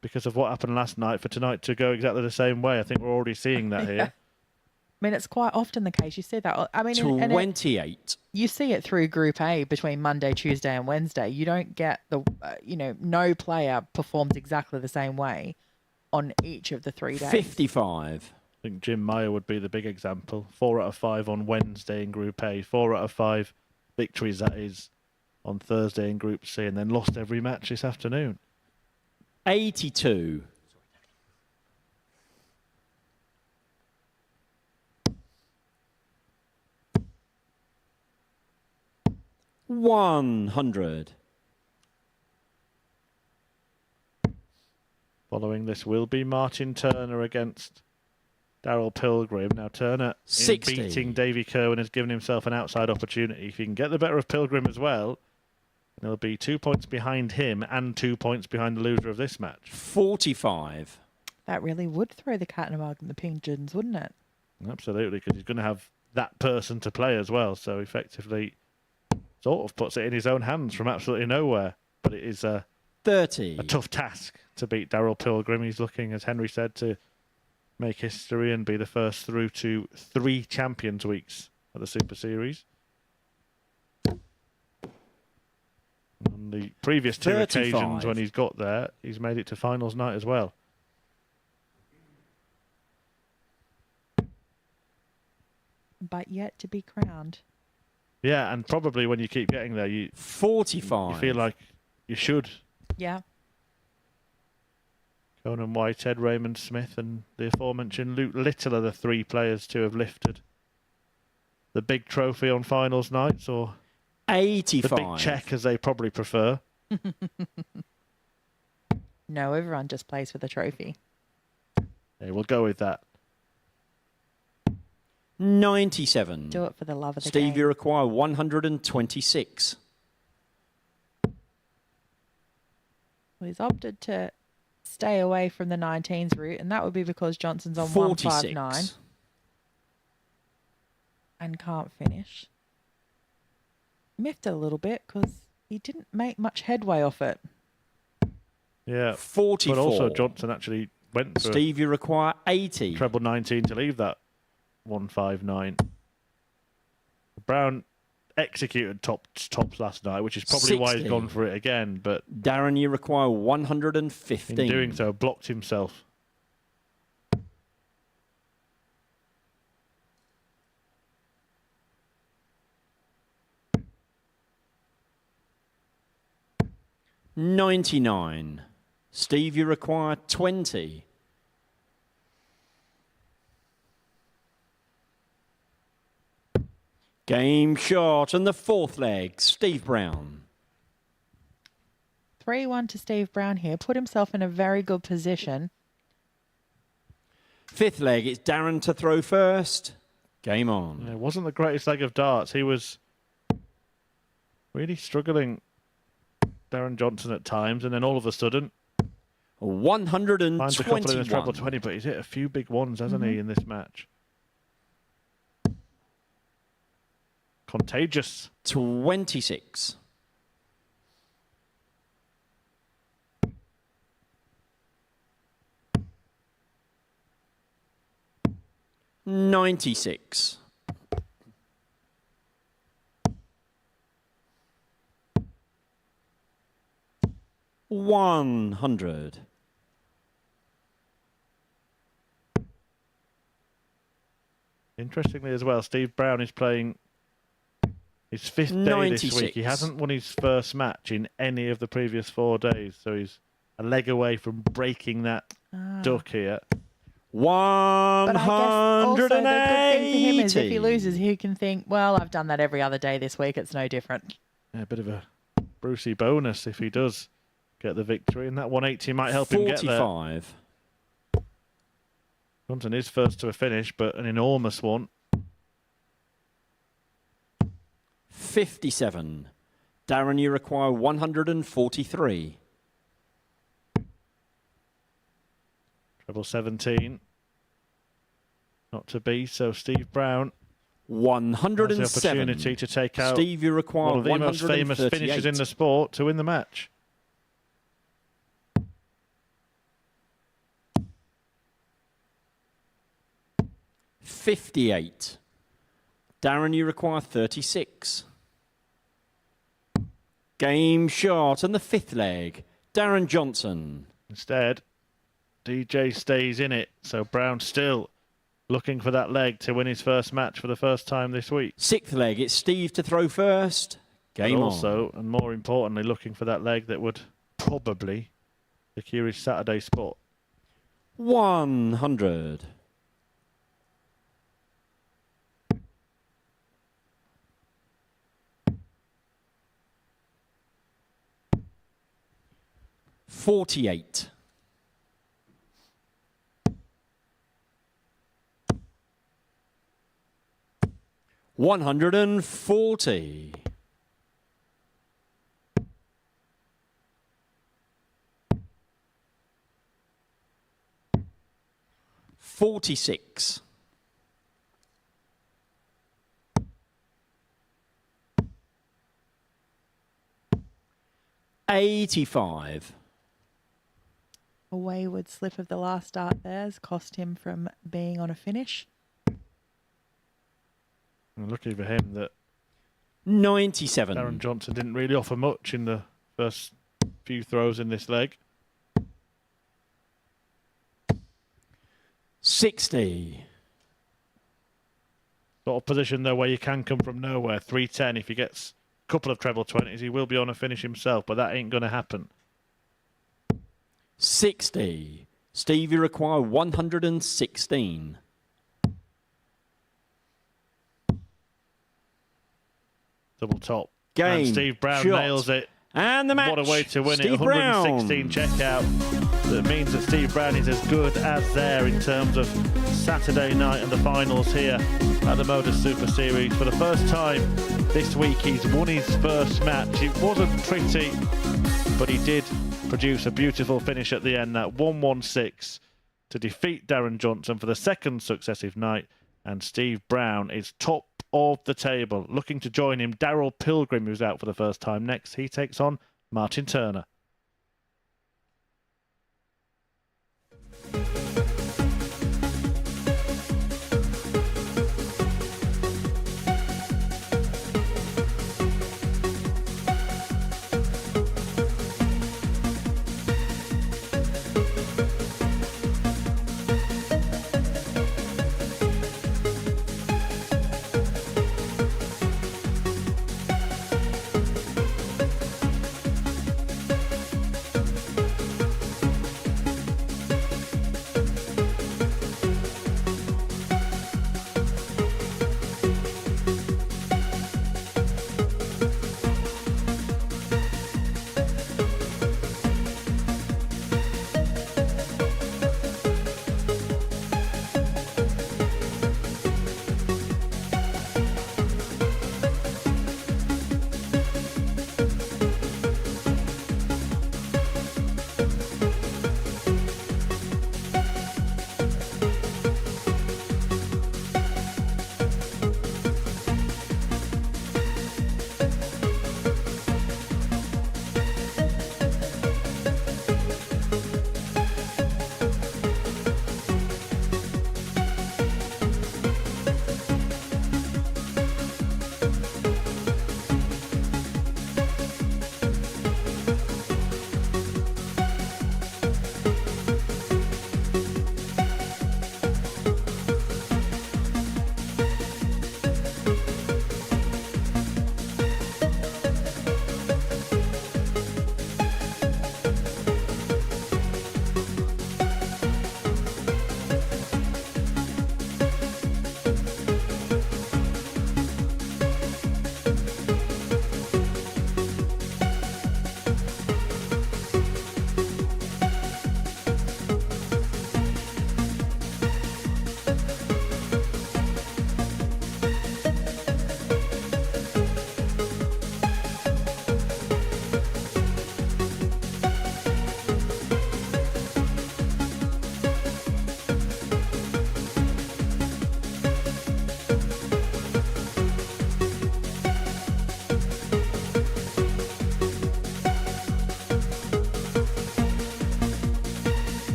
because of what happened last night, for tonight to go exactly the same way. I think we're already seeing that here. I mean, it's quite often the case. You see that. I mean, and 28. you see it through Group A between Monday, Tuesday, and Wednesday. You don't get the, no player performs exactly the same way on each of the 3 days. 55. I think Jim Meyer would be the big example. 4 out of 5 on Wednesday in Group A. 4 out of 5 victories, that is, on Thursday in Group C, and then lost every match this afternoon. 82. $100. Following this will be Martin Turner against Daryl Pilgrim. Now Turner, in 60. beating Davy Kerwin, has given himself an outside opportunity. If he can get the better of Pilgrim as well, he'll be 2 points behind him and 2 points behind the loser of this match. 45. That really would throw the cat in the bag in the pigeons, wouldn't it? Absolutely, because he's going to have that person to play as well. So effectively, sort of puts it in his own hands from absolutely nowhere. But it is a 30. tough task to beat Daryl Pilgrim. He's looking, as Henry said, to make history and be the first through to 3 Champions Weeks at the Super Series. On the previous 2 35. occasions when he's got there, he's made it to finals night as well. but yet to be crowned. Yeah, and probably when you keep getting there, you 45. you feel like you should. Yeah. Conan Whitehead, Raymond Smith, and the aforementioned Luke Little are the 3 players to have lifted the big trophy on finals nights, or 85. the big check, as they probably prefer. No, everyone just plays for the trophy. Yeah, we'll go with that. 97. Do it for the love of the Steve, game. you require 126. Well, he's opted to stay away from the 19s route, and that would be because Johnson's on 46. 159 and can't finish. Miffed it a little bit because he didn't make much headway off it. Yeah, 44. but also Johnson actually went for Steve, you require 80. treble 19 to leave that 159. Brown executed tops last night, which is probably why 60. he's gone for it again, but Darren, you require 115. in doing so, blocked himself. $99. Steve, you require 20. Game shot and the 4th leg, Steve Brown. 3-1 to Steve Brown here. Put himself in a very good position. 5th leg, it's Darren to throw first. Game on. It wasn't the greatest leg of darts. He was really struggling, Darren Johnson, at times, and then all of a sudden finds a couple in his treble 121. 20, but he's hit a few big ones, hasn't he, in this match? Contagious. 26. $96. $100. Interestingly as well, Steve Brown is playing his 5th day this week. He 96. hasn't won his first match in any of the previous 4 days, so he's a leg away from breaking that duck here. But I guess also the good thing for him is if he 180. loses, he can think, well, I've done that every other day this week. It's no different. Yeah, a bit of a Brucey bonus if he does get the victory, and that 180 might help him get there. 45. Johnson is first to a finish, but an enormous one. 57. Darren, you require 143. Treble 17. Not to be, so Steve Brown has the 107. opportunity to take out Steve, you require one of the most famous finishers in the sport to win the match. $58. Darren, you require 36. Game shot and the 5th leg. Darren Johnson. Instead, DJ stays in it, so Brown still looking for that leg to win his first match for the first time this week. 6th leg, it's Steve to throw first. But Game also, on. and more importantly, looking for that leg that would probably secure his Saturday spot. 100. $48. $140. $46. $85. A wayward slip of the last start there has cost him from being on a finish. And lucky for him that 97. Darren Johnson didn't really offer much in the first few throws in this leg. 60. sort of position though where you can come from nowhere. 310. If he gets a couple of treble 20s, he will be on a finish himself, but that ain't going to happen. 60. Steve, you require 116. Double top. Game. And Steve Brown shot. nails it. And the match. What a way to win Steve it. 116 checkout. That means that Steve Brown is as good as there in terms of Saturday night and the finals here at the MODUS Super Series. For the first time this week, he's won his first match. It wasn't pretty, but he did produce a beautiful finish at the end. That 116 to defeat Darren Johnson for the second successive night. And Steve Brown is top of the table. Looking to join him, Daryl Pilgrim, who's out for the first time. Next, he takes on Martin Turner.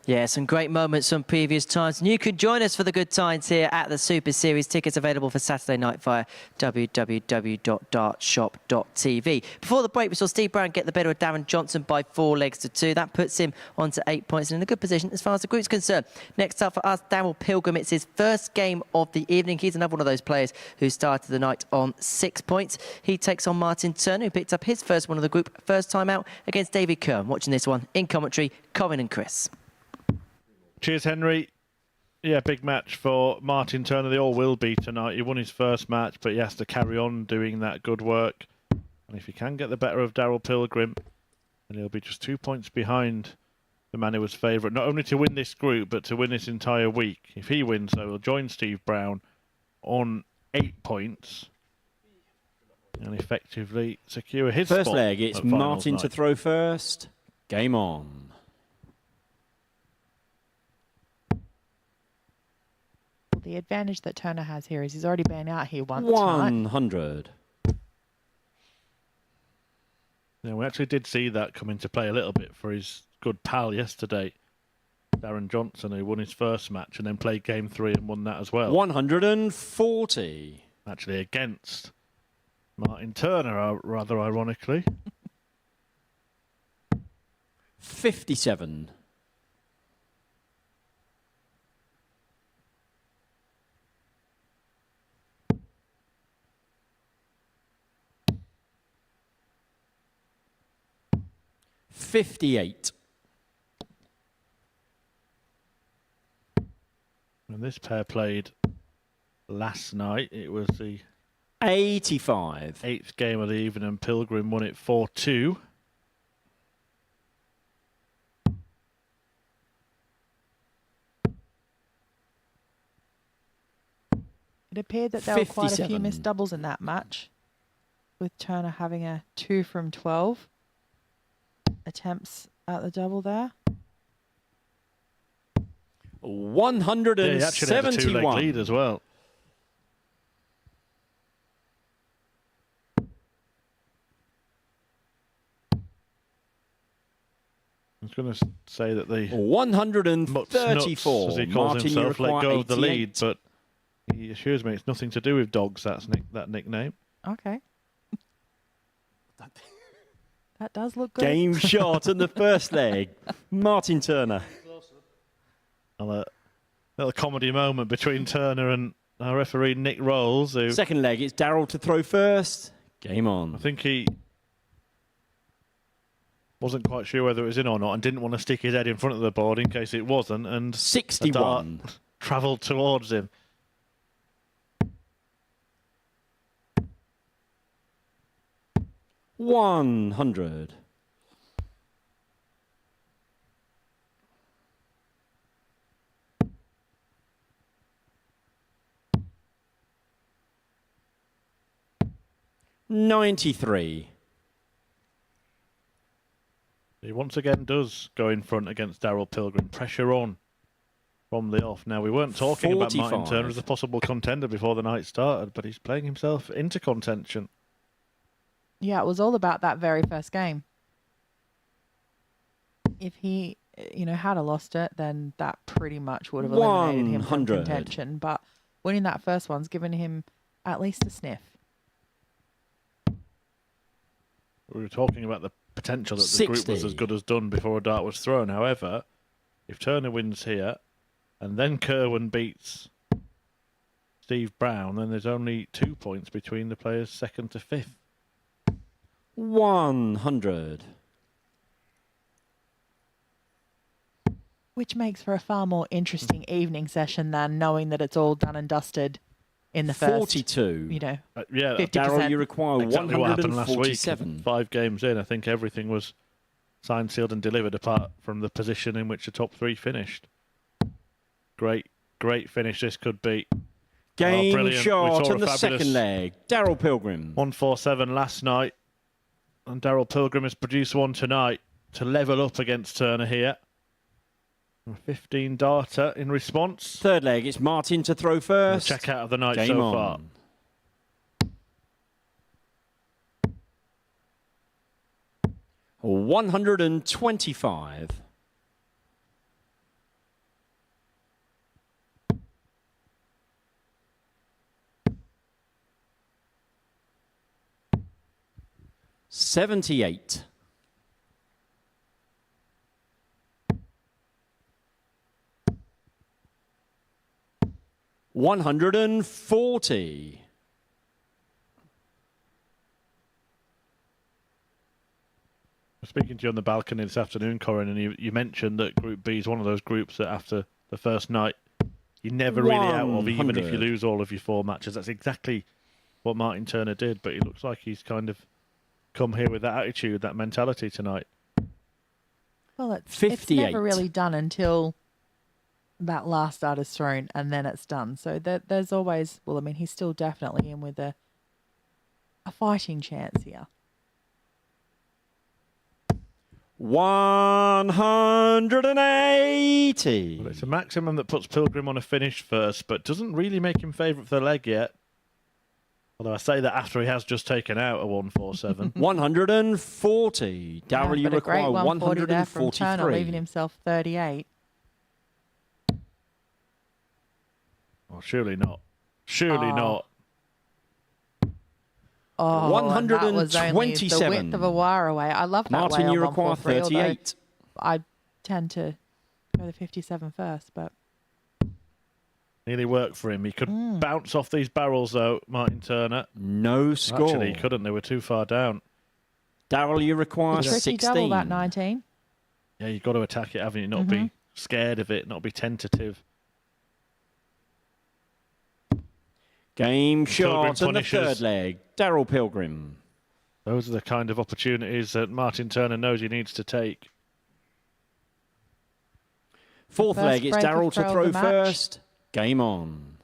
Yeah, some great moments from previous times. And you can join us for the good times here at the Super Series. Tickets available for Saturday night via www.dartshop.tv. Before the break, we saw Steve Brown get the better of Darren Johnson by 4 legs to 2. That puts him onto 8 points and in a good position as far as the group's concerned. Next up for us, Daryl Pilgrim. It's his first game of the evening. He's another one of those players who started the night on 6 points. He takes on Martin Turner, who picked up his first one of the group, first time out against David Kerwin. Watching this one in commentary, Kerwin and Chris. Cheers, Henry. Yeah, big match for Martin Turner. They all will be tonight. He won his first match, but he has to carry on doing that good work. And if he can get the better of Daryl Pilgrim, then he'll be just 2 points behind the man who was favourite, not only to win this group, but to win this entire week. If he wins, though, he'll join Steve Brown on 8 points and effectively secure his First spot leg, it's at finals Martin to night. throw first. Game on. The advantage that Turner has here is he's already been out here once tonight. 100. Yeah, we actually did see that come into play a little bit for his good pal yesterday, Darren Johnson, who won his first match and then played game 3 and won that as well. 140. Actually against Martin Turner, rather ironically. 57. 58. And this pair played last night. It was the 85. 8th game of the evening and Pilgrim won it 4-2. It appeared that there were quite a few 57. missed doubles in that match, with Turner having a 2 from 12 attempts at the double there. 171. Yeah, he actually had a 2-leg lead as well. I was going to say that the 134. as he calls Martin, himself, let go of the lead, 88. but he assures me it's nothing to do with dogs. That's that nickname. Okay. That does look good. Game shot in the first leg. Martin Turner. A little comedy moment between Turner and our referee Nick Rolls, who Second leg, it's Daryl to throw first. Game on. I think he wasn't quite sure whether it was in or not and didn't want to stick his head in front of the board in case it wasn't, and 61. travelled towards him. $100. $93. He once again does go in front against Daryl Pilgrim. Pressure on from the off. Now, we weren't talking about Martin 45. Turner as a possible contender before the night started, but he's playing himself into contention. Yeah, it was all about that very first game. If he, had lost it, then that pretty much would have eliminated him from 100. contention. But winning that first one's given him at least a sniff. We were talking about the potential that the 60. group was as good as done before a dart was thrown. However, if Turner wins here and then Kerwin beats Steve Brown, then there's only 2 points between the players second to fifth. 100. Which makes for a far more interesting evening session than knowing that it's all done and dusted in the first, 42. Yeah, 50%. Daryl, you require exactly what happened last week. 147. 5 games in, I think everything was signed, sealed and delivered apart from the position in which the top 3 finished. Great finish this could be. Game brilliant. We shot saw on a the fabulous second leg. Daryl Pilgrim. 147 last night. And Daryl Pilgrim has produced one tonight to level up against Turner here. A 15 darter in response. Third leg, it's Martin to throw first. The check out of the night Game so on. far. $125. 78. $140. Speaking to you on the balcony this afternoon, Corin, and you mentioned that Group B is one of those groups that after the first night, you're never really out of, even if you 100. lose all of your 4 matches. That's exactly what Martin Turner did, but he looks like he's kind of come here with that attitude, that mentality tonight. Well, it's 58. never really done until that last dart is thrown and then it's done. So there's always, well, I mean, he's still definitely in with a fighting chance here. 180. Well, it's a maximum that puts Pilgrim on a finish first, but doesn't really make him favourite for the leg yet. Although I say that after he has just taken out a 147. 140. Darryl, you but a great require 140 there from Turner, 143. leaving himself 38. Well, surely not. Surely not. Oh, and that was only the 127. width of a wire away. I love that Martin, way on you require 143, although 38. I tend to go the 57 first, but Nearly worked for him. He could bounce off these barrels, though, Martin Turner. No score. Actually, he couldn't. They were too far down. Darryl, you require tricky 16. double that 19. Yeah, you've got to attack it, haven't you? Not be scared of it, not be tentative. Game Pilgrim shot and the punishes. third leg. Darryl Pilgrim. Those are the kind of opportunities that Martin Turner knows he needs to take. Fourth First leg, it's break of Darryl to throw of throw the match. first. Game on.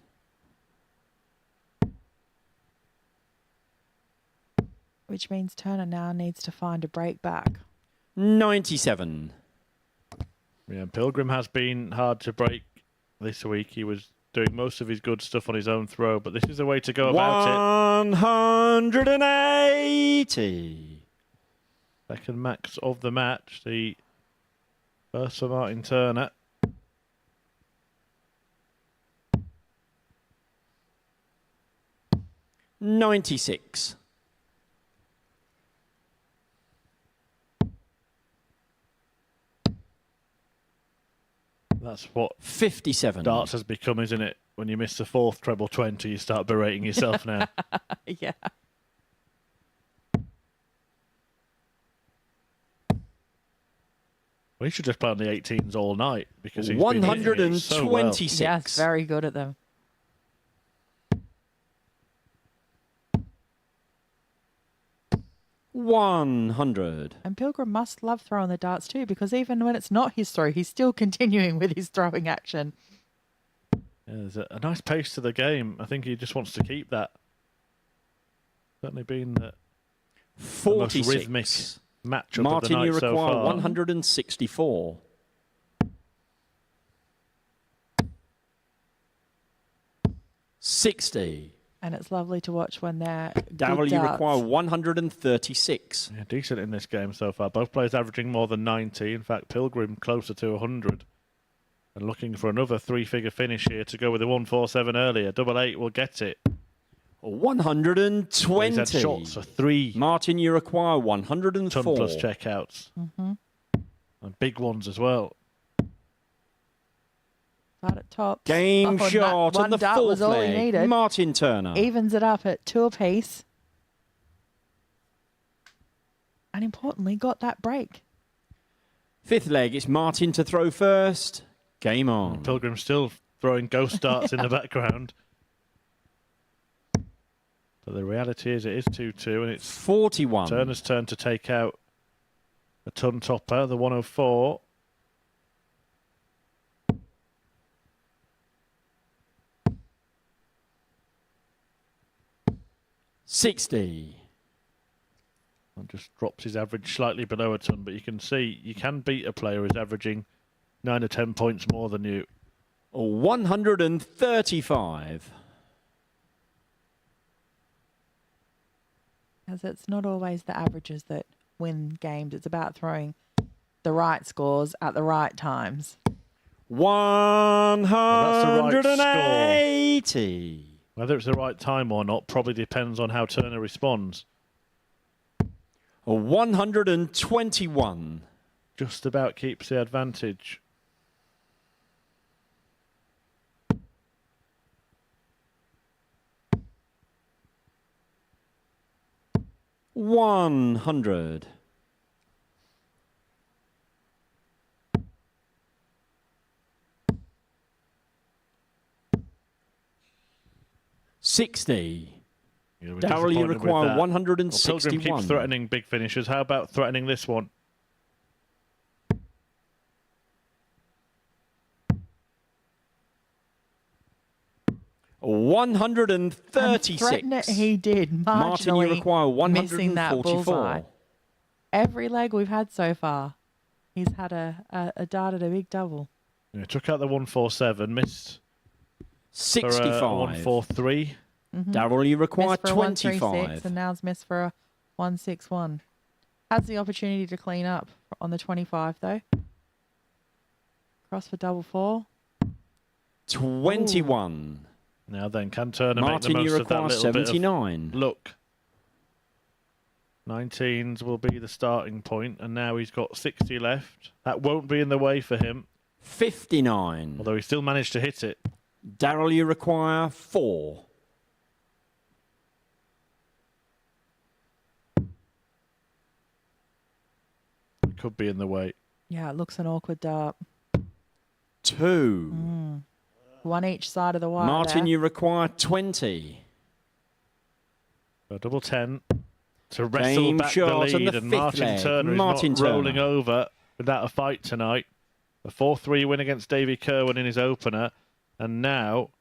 Which means Turner now needs to find a break back. 97. Yeah, Pilgrim has been hard to break this week. He was doing most of his good stuff on his own throw, but this is the way to go about it. 180. Second max of the match. The first for Martin Turner. $96. That's what 57. darts has become, isn't it? When you miss the fourth treble 20, you start berating yourself now. Yeah. Well, he should just play on the 18s all night because he's been hitting it so well. 126. Yes, very good at them. $100. And Pilgrim must love throwing the darts too, because even when it's not his throw, he's still continuing with his throwing action. Yeah, there's a nice pace to the game. I think he just wants to keep that. Certainly been the most 46. rhythmic matchup Martin, of the you night so require far. 164. $60. And it's lovely to watch when they're Darryl, good you darts. require 136. Yeah, decent in this game so far. Both players averaging more than 90. In fact, Pilgrim closer to 100. And looking for another three-figure finish here to go with the 147 earlier. Double 8 will get it. 120. He's had shots for 3 Martin, you require 104. ton plus checkouts. And big ones as well. Right at top. Game and that shot one and the dart fourth was all he leg. needed. Martin Turner. Evens it up at 2 apiece. And importantly, got that break. Fifth leg, it's Martin to throw first. Game on. Pilgrim still throwing ghost darts in the background. But the reality is it is 2-2 and it's 41. Turner's turn to take out a ton topper, the 104. $60. And just drops his average slightly below a ton, but you can see you can beat a player who's averaging 9 or 10 points more than you. 135. Because it's not always the averages that win games. It's about throwing the right scores at the right times. 180. Whether it's the right time or not probably depends on how Turner responds. A 121. Just about keeps the advantage. $100. $60. You'll be Darryl, you disappointed with require that. 161. Pilgrim keeps threatening big finishes. How about threatening this one? $136. Threaten it, he did. Martin, you require missing that bullseye. 144. Every leg we've had so far, he's had a dart at a big double. Yeah, took out the 147, missed for 65. 143. Darryl, you require Missed for a 136 25. and now it's missed for a 161. Has the opportunity to clean up on the 25 though. Cross for double four. 21. Now then, can Turner Martin, make you the most of that require little bit 79. of luck? 19s will be the starting point, and now he's got 60 left. That won't be in the way for him, 59. although he still managed to hit it. Darryl, you require 4. It could be in the way. Yeah, it looks an awkward dart. 2. One each side of the wire. Martin, there. you require 20. A double 10 to wrestle Game back the shot on lead, the and fifth Martin leg. Turner Martin is not rolling Turner. over without a fight tonight. A 4-3 win against Davy Kerwin in his opener, and now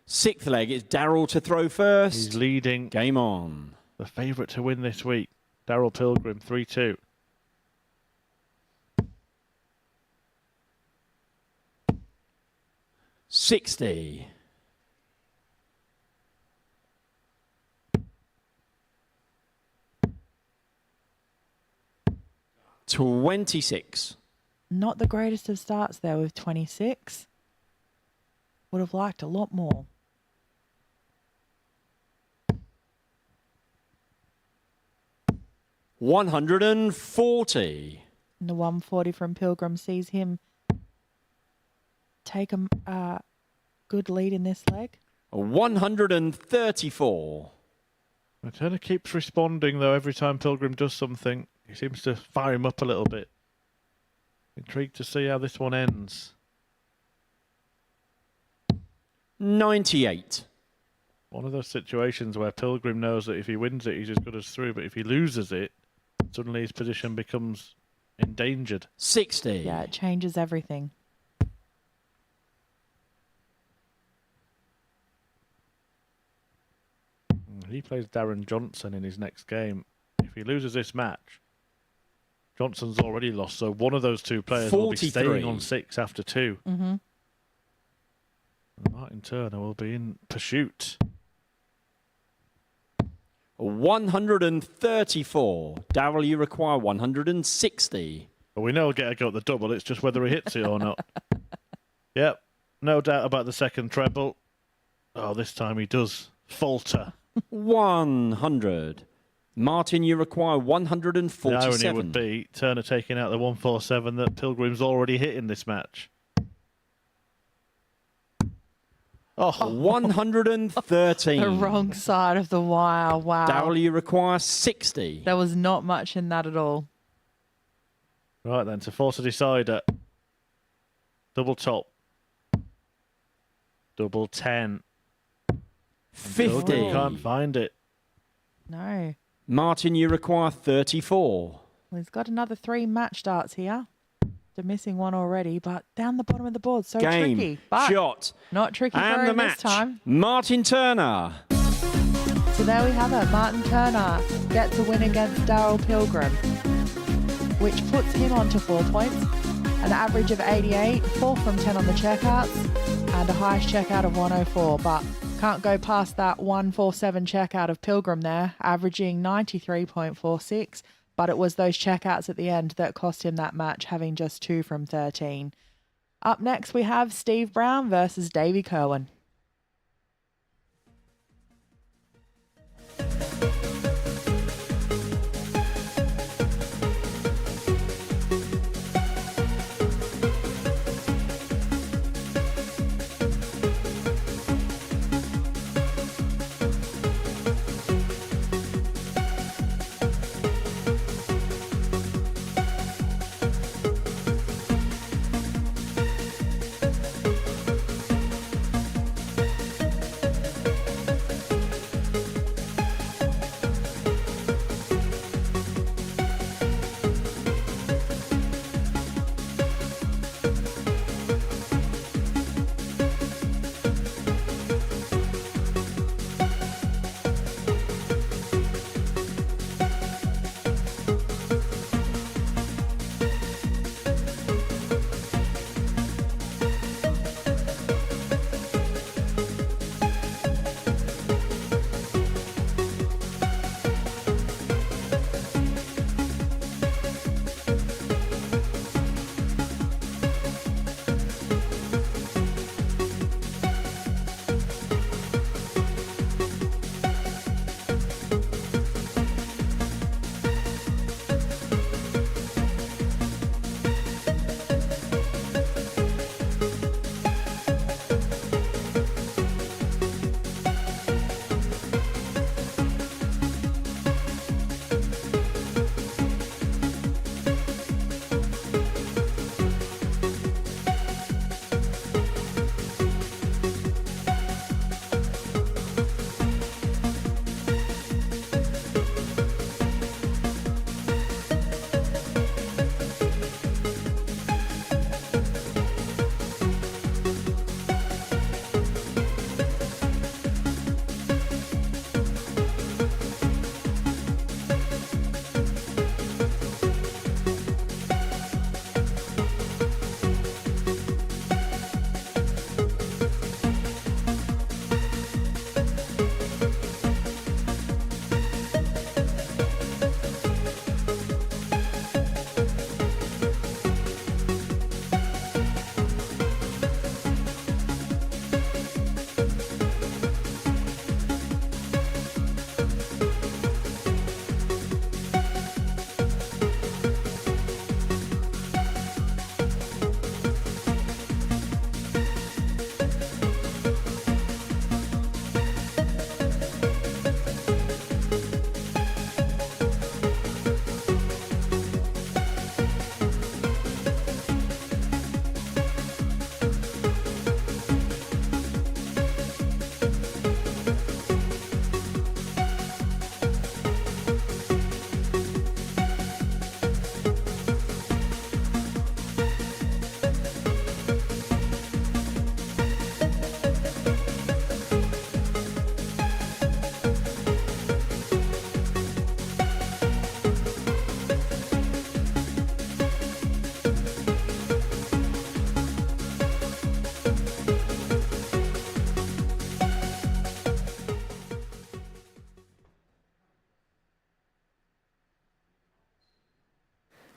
6th leg, it's Darryl to throw first. he's leading Game on. the favourite to win this week, Darryl Pilgrim, 3-2. $60. $26. Not the greatest of starts there with 26. Would have liked a lot more. $140. And the 140 from Pilgrim sees him take a good lead in this leg. $134. Turner keeps responding, though, every time Pilgrim does something. He seems to fire him up a little bit. Intrigued to see how this one ends. 98. One of those situations where Pilgrim knows that if he wins it, he's as good as through, but if he loses it, suddenly his position becomes endangered. 60. Yeah, it changes everything. He plays Darren Johnson in his next game. If he loses this match, Johnson's already lost, so one of those two players will be 43. staying on 6 after 2. Mm-hmm. And Martin Turner will be in pursuit. 134. Darryl, you require 160. But we know he'll get a go at the double, it's just whether he hits it or not. Yep, no doubt about the second treble. Oh, this time he does falter. 100. Martin, you require The 147. irony would be Turner taking out the 147 that Pilgrim's already hit in this match. Oh, 113. The wrong side of the wire. Wow. Darryl, you require 60. There was not much in that at all. right then, to force a decider. Double top. Double 10. 50. Pilgrim can't find it. No. Martin, you require 34. Well, he's got another 3 match darts here. They're missing one already, but down the bottom of the board, so Game, tricky. But shot, not tricky for and the him match. this time. Martin Turner. So there we have it. Martin Turner gets a win against Darryl Pilgrim, which puts him on to 4 points, an average of 88, 4 from 10 on the checkouts, and a highest checkout of 104. But can't go past that 147 checkout of Pilgrim there, averaging 93.46. But it was those checkouts at the end that cost him that match, having just 2 from 13. Up next, we have Steve Brown versus Davy Kerwin.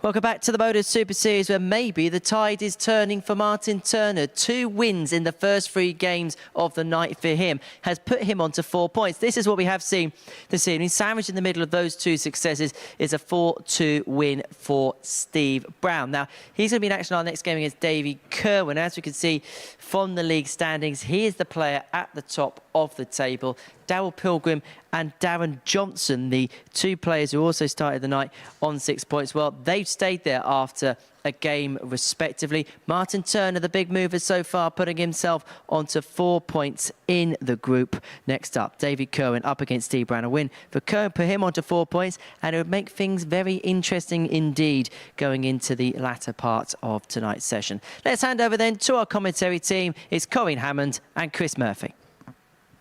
Welcome back to the MODUS Super Series, where maybe the tide is turning for Martin Turner. 2 wins in the first 3 games of the night for him has put him onto 4 points. This is what we have seen this evening. Sandwiched in the middle of those 2 successes is a 4-2 win for Steve Brown. Now, he's going to be in action our next game against Davy Kerwin. As we can see from the league standings, he is the player at the top of the table. Daryl Pilgrim and Darren Johnson, the 2 players who also started the night on 6 points. Well, they've stayed there after a game respectively. Martin Turner, the big mover so far, putting himself onto 4 points in the group. Next up, David Kerwin up against Steve Brown. A win for Kerwin put him onto 4 points, and it would make things very interesting indeed going into the latter part of tonight's session. Let's hand over then to our commentary team. It's Colin Hammond and Chris Murphy.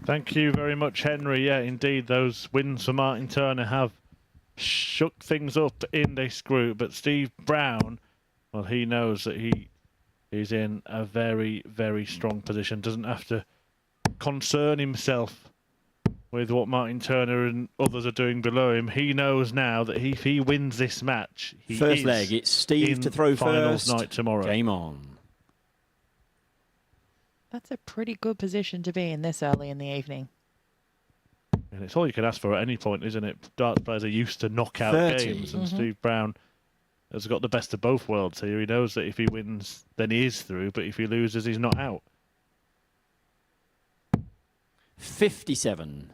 Thank you very much, Henry. Yeah, indeed, those wins for Martin Turner have shook things up in this group. But Steve Brown, well, he knows that he is in a very, very strong position. Doesn't have to concern himself with what Martin Turner and others are doing below him. He knows now that if he wins this match, he First is leg, it's Steve in to throw finals first. night tomorrow. Game on. That's a pretty good position to be in this early in the evening. And it's all you can ask for at any point, isn't it? Darts players are used to knockout 30. games, and Steve Brown has got the best of both worlds here. He knows that if he wins, then he is through, but if he loses, he's not out. 57.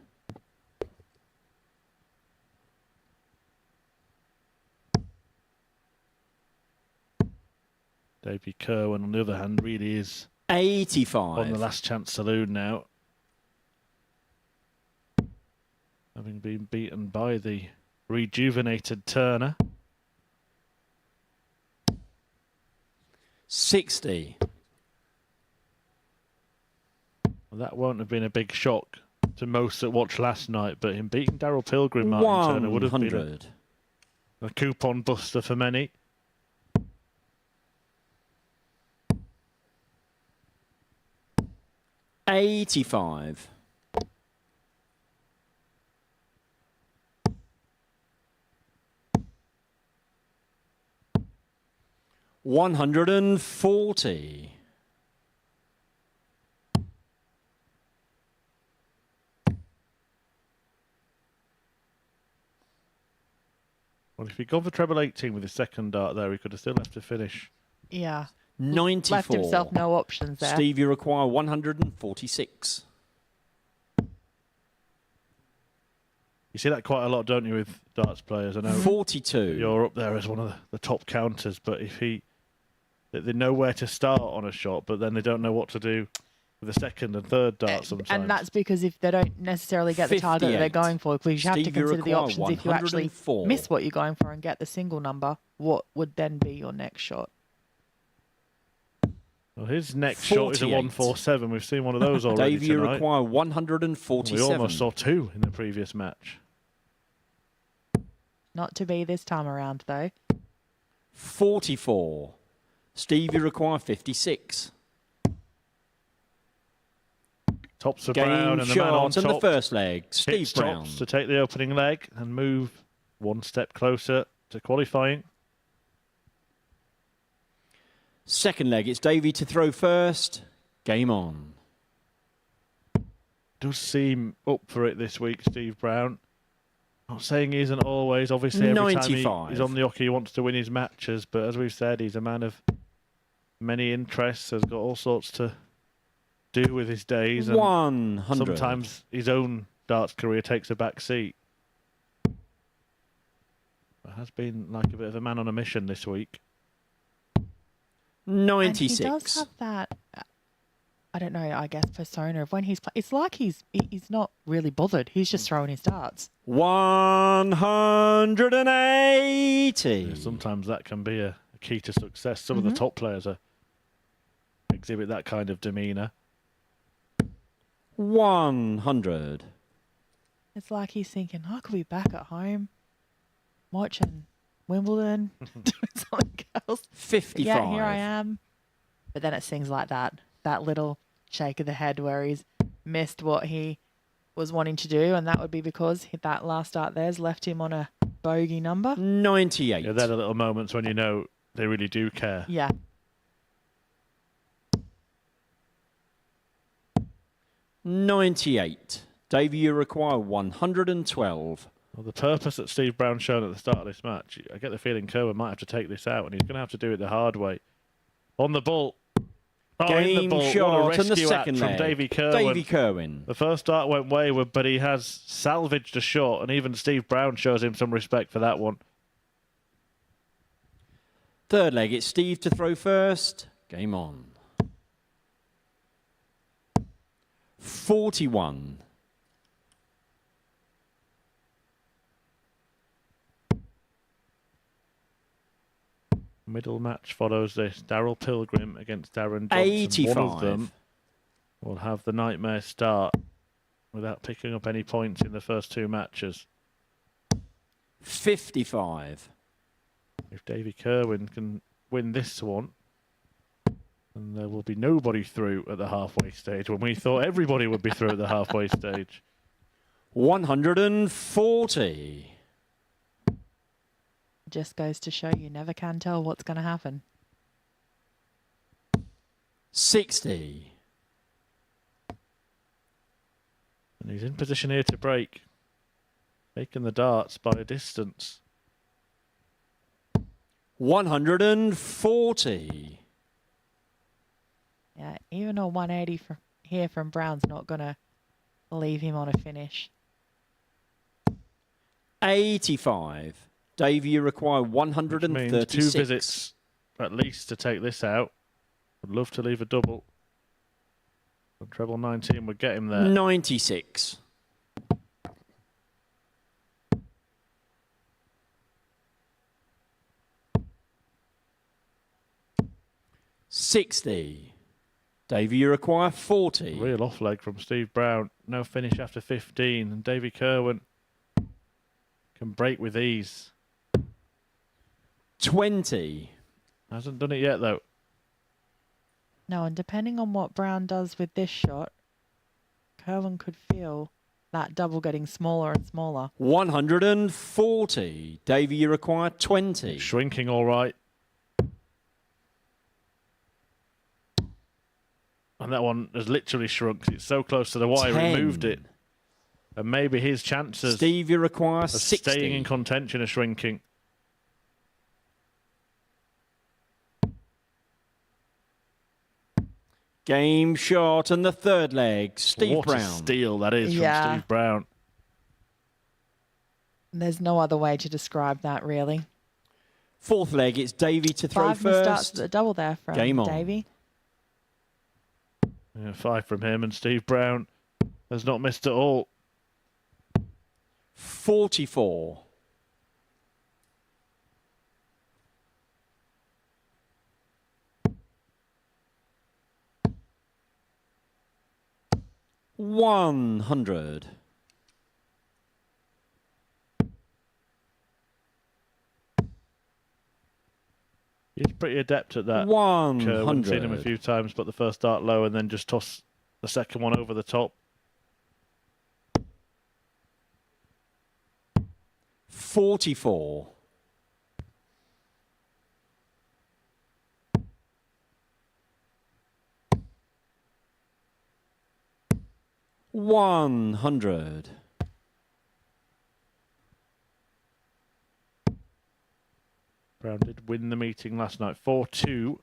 Davey Kerwin, on the other hand, really is 85. on the last chance saloon now. Having been beaten by the rejuvenated Turner. 60. Well, that won't have been a big shock to most that watched last night, but in beating Daryl Pilgrim, Martin Turner would have been 100. a coupon buster for many. 85. 140. Well, if he'd gone for treble 18 with his second dart there, he could have still left to finish. Yeah. 94. Left himself no options there. Steve, you require 146. You see that quite a lot, don't you, with darts players? I know 42. you're up there as one of the top counters, but if they know where to start on a shot, but then they don't know what to do with the second and third dart sometimes. And that's because if they don't necessarily get the target that they're 58. going for, because you have to Steve, you consider the require options. If you actually 104. miss what you're going for and get the single number, what would then be your next shot? Well, his next shot is a 48. 147. We've seen one of those already Dave, you tonight. require We 147. almost saw 2 in the previous match. Not to be this time around, though. 44. Steve, you require 56. Tops for Game Brown and the man on shot top. and the first leg. Steve Hits Brown. tops to take the opening leg and move one step closer to qualifying. Second leg, it's Davey to throw first. Game on. Does seem up for it this week, Steve Brown. Not saying he isn't always. Obviously, every 95. time he's on the hockey, he wants to win his matches. But as we've said, he's a man of many interests. Has got all sorts to do with his days. And 100. sometimes his own darts career takes a back seat. It has been like a bit of a man on a mission this week. 96. And he does have that, I don't know, I guess, persona of when he's it's like he's not really bothered. He's just throwing his darts. 180. Sometimes that can be a key to success. Some of the top players exhibit that kind of demeanour. 100. It's like he's thinking, I could be back at home watching Wimbledon, doing something else. 55. Yeah, here I am. But then it's things like that little shake of the head where he's missed what he was wanting to do, and that would be because that last start there's left him on a bogey number. 98. Yeah, they're the little moments when you know they really do care. Yeah. 98. Davey, you require 112. Well, the purpose that Steve Brown showed at the start of this match, I get the feeling Kerwin might have to take this out, and he's going to have to do it the hard way. On the ball. Oh, in Game the ball. shot What a and the rescue second act from leg. Davey Kerwin. Davey Kerwin. The first start went wayward, but he has salvaged a shot, and even Steve Brown shows him some respect for that one. Third leg, it's Steve to throw first. Game on. 41. Middle match follows this. Daryl Pilgrim against Darren Johnson. 85. One of them will have the nightmare start without picking up any points in the first two matches. 55. If Davey Kerwin can win this one, then there will be nobody through at the halfway stage when we thought everybody would be through at the halfway stage. 140. Just goes to show you never can tell what's going to happen. 60. And he's in position here to break. Taking the darts by a distance. 140. Yeah, even a 180 here from Brown's not going to leave him on a finish. 85. Davey, you require Which 136. means 2 visits at least to take this out. Would love to leave a double. But treble 19 would get him there. 96. 60. Davey, you require 40. Real off leg from Steve Brown. No finish after 15. And Davey Kerwin can break with ease. 20. Hasn't done it yet, though. No, and depending on what Brown does with this shot, Kerwin could feel that double getting smaller and smaller. 140. Davey, you require 20. It's shrinking all right. And that one has literally shrunk. It's so close to the wire, 10. he moved it. And maybe his chances Steve, you require of 60. staying in contention are shrinking. Game shot and the third leg. Steve What Brown. a steal that is Yeah. from Steve Brown. There's no other way to describe that, really. Fourth leg, it's Davey to throw 5 missed starts first. with a double there from Game on. Davey. Yeah, 5 from him, and Steve Brown has not missed at all. 44. 100. He's pretty adept at that. 100. We've seen him a few times, but the first dart low and then just toss the second one over the top. 44. 100. Brown did win the meeting last night, 4-2.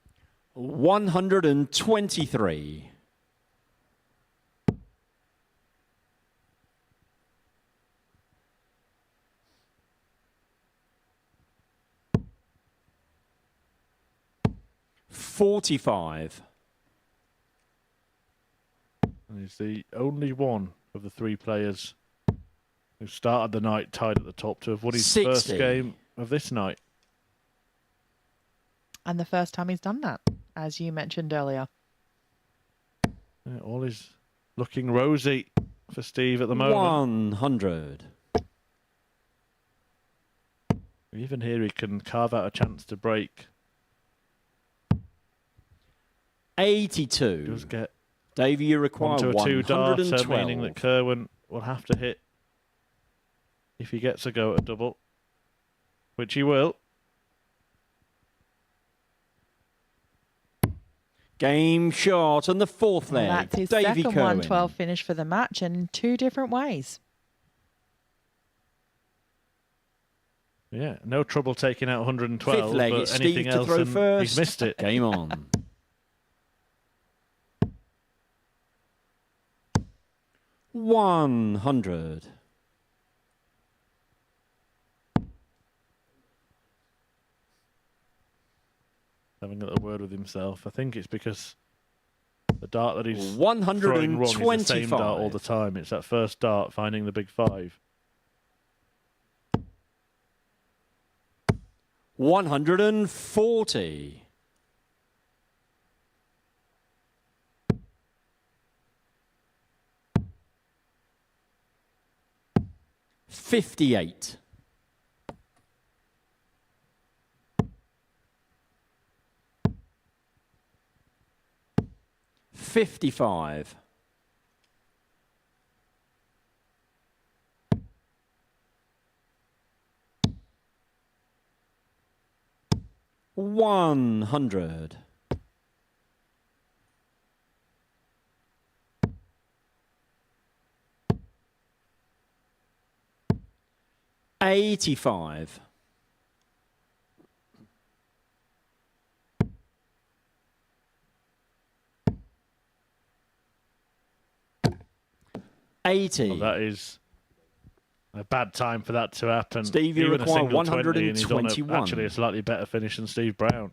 123. 45. And he's the only one of the 3 players who started the night tied at the top to have won his 60. first game of this night. And the first time he's done that, as you mentioned earlier. Yeah, all is looking rosy for Steve at the moment. 100. Even here he can carve out a chance to break. 82. Does get Davey, you require onto a 2-darter, 112. meaning that Kerwin will have to hit if he gets a go at a double. which he will. Game shot on the fourth leg. Well, that's his Davy second Kerwin. 112 finish for the match in 2 different ways. Yeah, no trouble taking out 112. Fifth leg, but it's anything Steve to else throw and first. he's missed it. Game on. $100. Having a little word with himself. I think it's because the dart that he's throwing wrong is the same dart all the time. It's that first dart finding the big 5. 140. $58. $55. $100. $85. $80. Well, that is a bad time for that to happen. Steve, you Even a require single 20 and he's on 121. actually a slightly better finish than Steve Brown.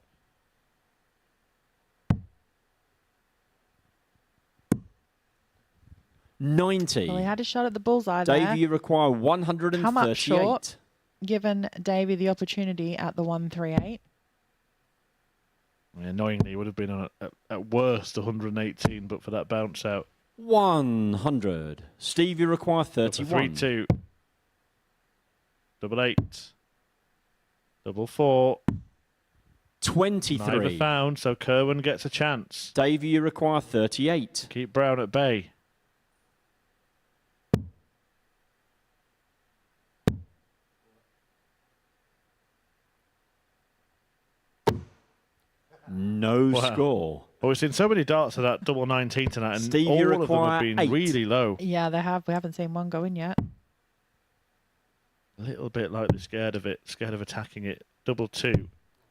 $90. Well, he had a shot at the bullseye there. Davey, you require 138. Come up short. Given Davey the opportunity at the 138. Annoyingly, it would have been on at worst 118, but for that bounce out. 100. Steve, you require 31. 3-2. Double 8. Double 4. 23. Neither found, so Kerwin gets a chance. Davey, you require 38. Keep Brown at bay. No score. Well, we've seen so many darts of that double 19 tonight, and Steve, all you of them have require been 8. really low. Yeah, they have. We haven't seen one go in yet. A little bit like they're scared of it, scared of attacking it. Double 2.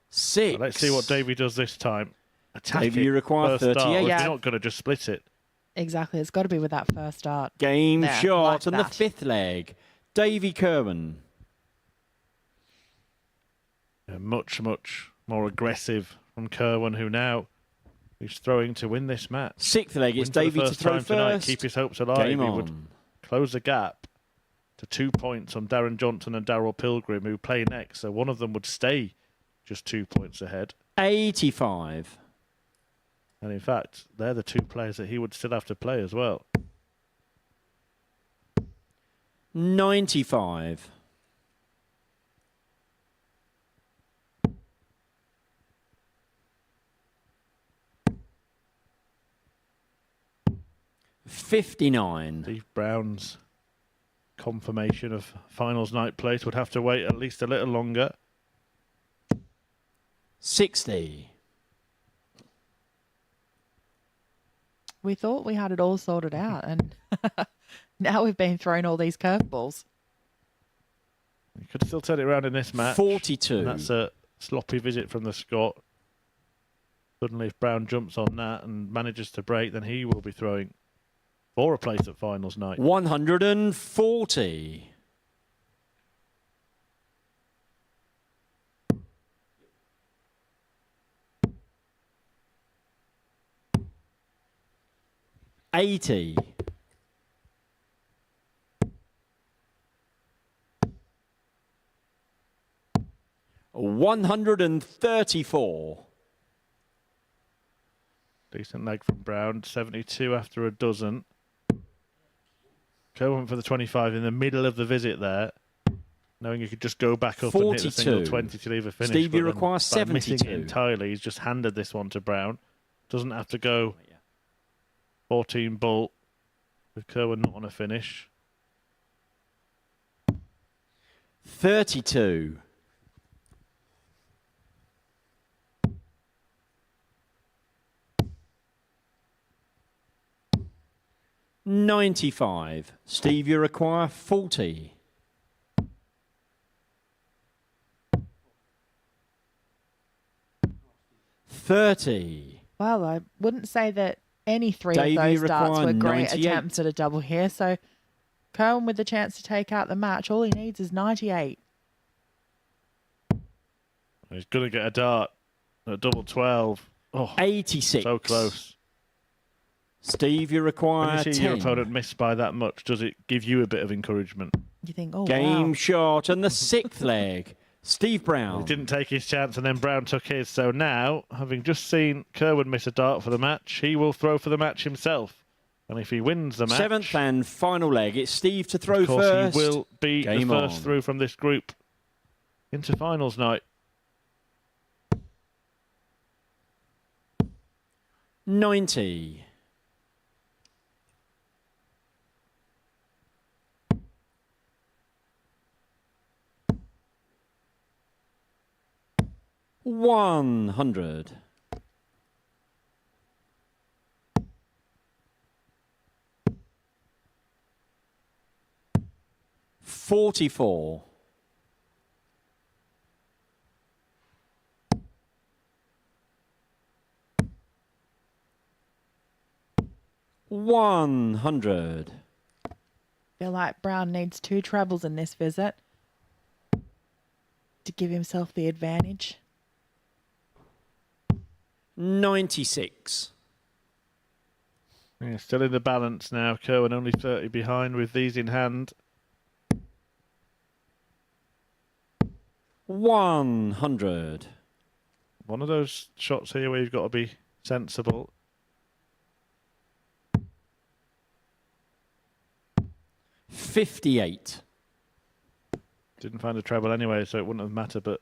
6. Let's see what Davey does this time. Attack Davey, it. you require First dart. 38. If Yeah. you're not going to just split it. Exactly. It's got to be with that first start. Game There, shot like on the that. 5th leg. Davey Kerwin. Yeah, much, much more aggressive from Kerwin, who now is throwing to win this match. 6th leg, it's Win for the Davey to first throw time tonight, first. keep his hopes alive. Game He on. would close the gap to 2 points on Darren Johnson and Darrell Pilgrim, who play next. So one of them would stay just 2 points ahead. 85. And in fact, they're the 2 players that he would still have to play as well. 95. $59. Steve Brown's confirmation of finals night place would have to wait at least a little longer. 60. We thought we had it all sorted out, and now we've been thrown all these curveballs. He could still turn it around in this match. 42. And that's a sloppy visit from the Scot. Suddenly, if Brown jumps on that and manages to break, then he will be throwing for a place at finals night. 140. $80. $134. Decent leg from Brown. 72 after a dozen. Kerwin for the 25 in the middle of the visit there. Knowing you could just go back up and hit a single 42. 20 to leave a finish. Steve, but you then require by missing it 72. entirely. He's just handed this one to Brown. Doesn't have to go 14 ball with Kerwin not on a finish. 32. 95. Steve, you require 40. $30. Well, I wouldn't say that any three Davey of those darts required were great 98. attempts at a double here. So Kerwin with the chance to take out the match. All he needs is 98. He's going to get a dart at double 12. Oh, 86. so close. Steve, you When require you see 10. your opponent miss by that much, does it give you a bit of encouragement? You think, oh, Game wow. shot and the 6th leg. Steve Brown. He didn't take his chance and then Brown took his. So now, having just seen Kerwin miss a dart for the match, he will throw for the match himself. And if he wins the match... 7th and final leg. It's Steve to throw of course, first. he will be Game the first on. through from this group into finals night. 90. $100. 44. 100. Feel like Brown needs 2 trebles in this visit to give himself the advantage. 96. Yeah, still in the balance now. Kerwin only 30 behind with these in hand. 100. One of those shots here where you've got to be sensible. 58. Didn't find a treble anyway, so it wouldn't have mattered, but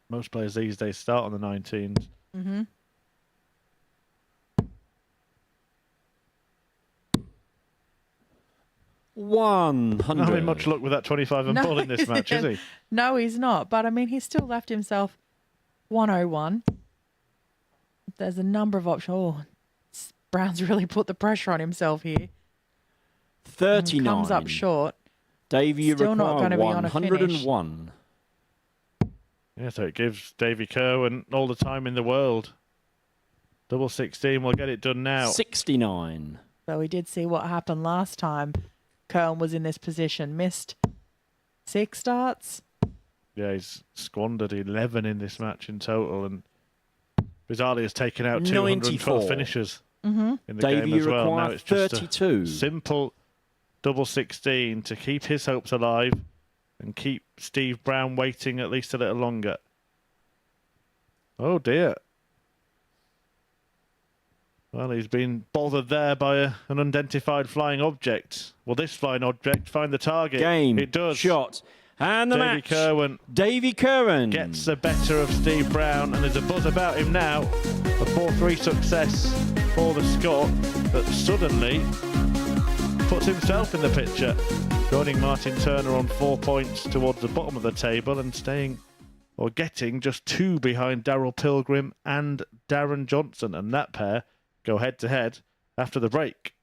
most players these days start on the 19s. Mm-hmm. $100. Not having much luck with that 25 and pull in this match, is he? No, he's not. But, I mean, he's still left himself 101. There's a number of options. Oh, Brown's really put the pressure on himself here. 39. Comes up short. Davey, you Still not require gonna be on a finish. 101. Yeah, so it gives Davy Kerwin all the time in the world. Double 16 will get it done now. 69. So we did see what happened last time Kerwin was in this position. Missed 6 starts. Yeah, he's squandered 11 in this match in total, and bizarrely has taken out 212 94. finishes Mm-hmm. in the Davey, game as you well. require Now it's just 32. a simple double 16 to keep his hopes alive and keep Steve Brown waiting at least a little longer. Oh dear. Well, he's been bothered there by an unidentified flying object. Will this flying object find the target? Game. It does. Shot. And the Davy match. Kerwin Davy Kerwin gets the better of Steve Brown, and there's a buzz about him now. A 4-3 success for the Scot that suddenly puts himself in the picture, joining Martin Turner on 4 points towards the bottom of the table and staying or getting just 2 behind Daryl Pilgrim and Darren Johnson, and that pair go head to head after the break.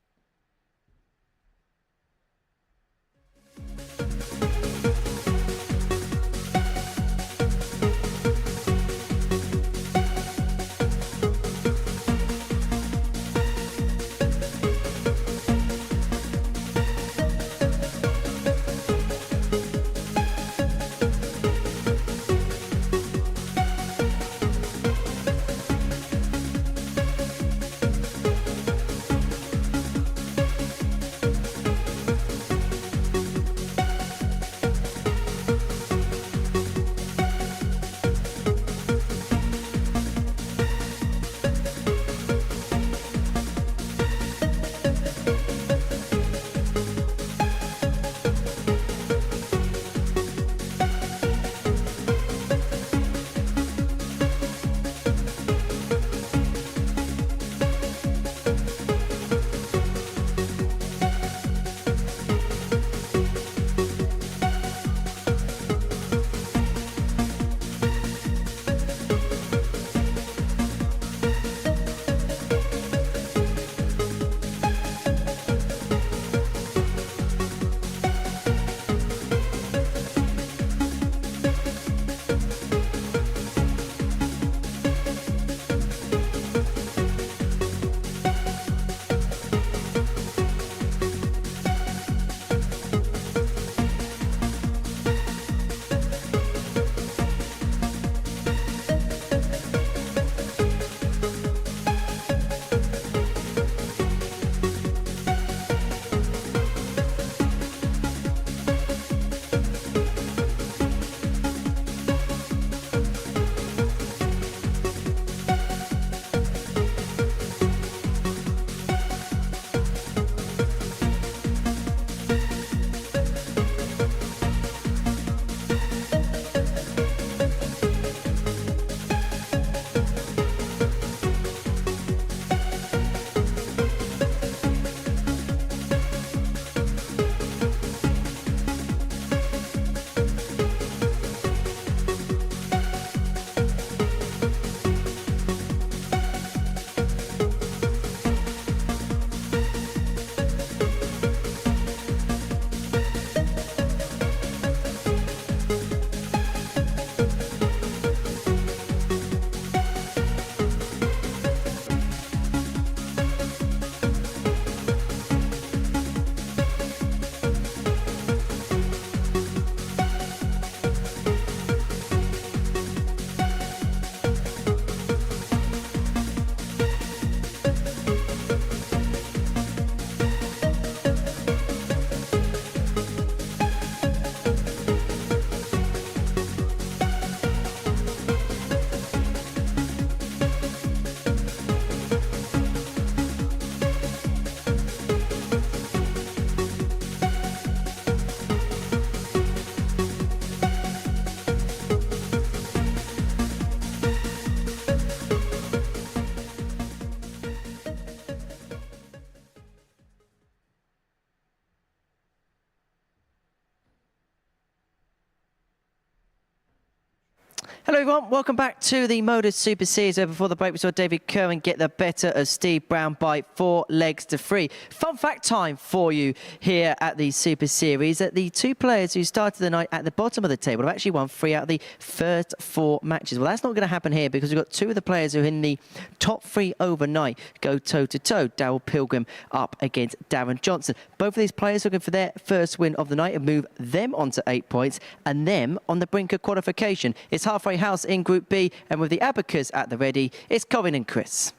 Hello everyone, welcome back to the MODUS Super Series. Before the break we saw David Kerwin get the better of Steve Brown by 4 legs to 3. Fun fact time for you here at the Super Series, that the 2 players who started the night at the bottom of the table have actually won 3 out of the first 4 matches. Well, that's not going to happen here because we've got 2 of the players who are in the top 3 overnight go toe-to-toe. Daryl Pilgrim up against Darren Johnson. Both of these players looking for their first win of the night and move them on to 8 points and them on the brink of qualification. It's halfway house in Group B, and with the abacus at the ready, it's Kerwin and Chris.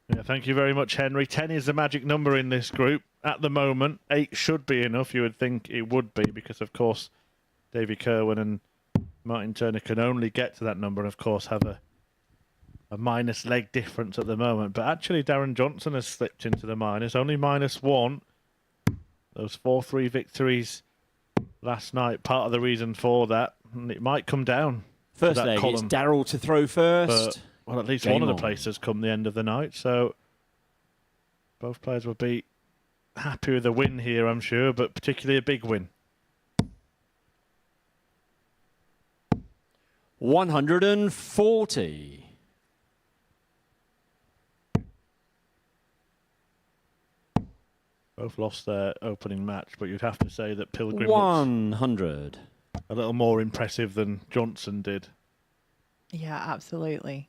Yeah, thank you very much, Henry. 10 is the magic number in this group. At the moment, 8 should be enough. You would think it would be because, of course, David Kerwin and Martin Turner can only get to that number and, of course, have a minus leg difference at the moment. But actually, Darren Johnson has slipped into the minus, only -1. Those 4-3 victories last night, part of the reason for that. And it might come down. First leg, it's Daryl to throw first. But, well, at least Game one of the on. places come the end of the night. So both players will be happy with a win here, I'm sure, but particularly a big win. 140. Both lost their opening match, but you'd have to say that Pilgrim looks 100. a little more impressive than Johnson did. Yeah, absolutely.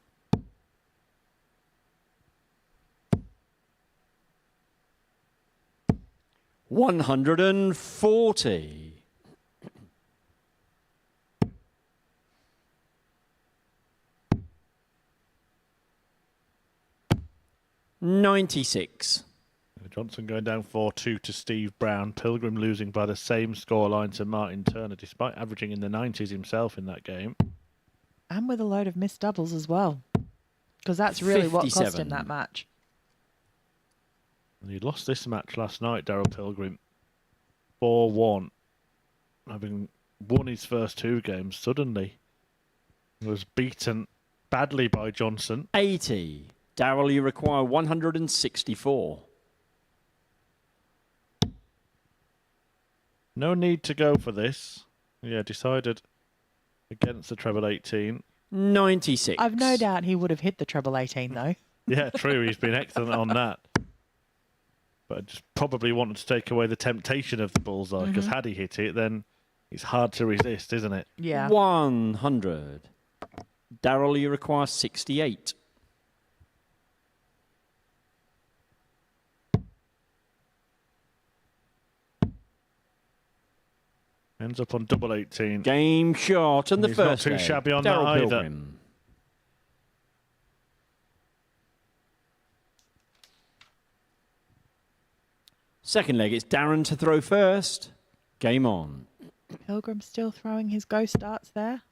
140. 96. Johnson going down 4-2 to Steve Brown. Pilgrim losing by the same scoreline to Martin Turner, despite averaging in the 90s himself in that game. And with a load of missed doubles as well. Because that's really what cost 57. him that match. And he lost this match last night, Daryl Pilgrim. 4-1. Having won his first 2 games, suddenly he was beaten badly by Johnson. 80. Daryl, you require 164. No need to go for this. Yeah, decided against the treble 18. 96. I've no doubt he would have hit the treble 18 though. Yeah, true. He's been excellent on that. But I just probably wanted to take away the temptation of the bullseye, because had he hit it, then it's hard to resist, isn't it? Yeah. 100. Daryl, you require 68. Ends up on double 18. Game shot and the He's not first too leg. shabby on Daryl that either. Pilgrim. Second leg, it's Darren to throw first. Game on. Pilgrim still throwing his ghost darts there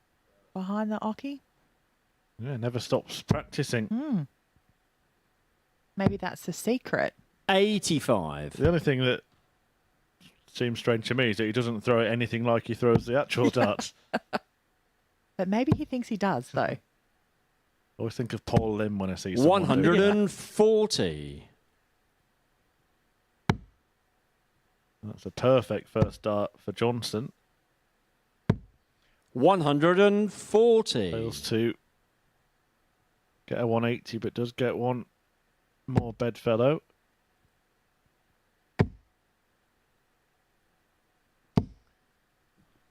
behind the Oki. Yeah, never stops practicing. Maybe that's the secret. 85. The only thing that seems strange to me is that he doesn't throw it anything like he throws the actual darts. But maybe he thinks he does though. I always think of Paul Lim when I see someone do it. 140. That's a perfect first dart for Johnson. 140. Fails to get a 180, but does get one more bedfellow.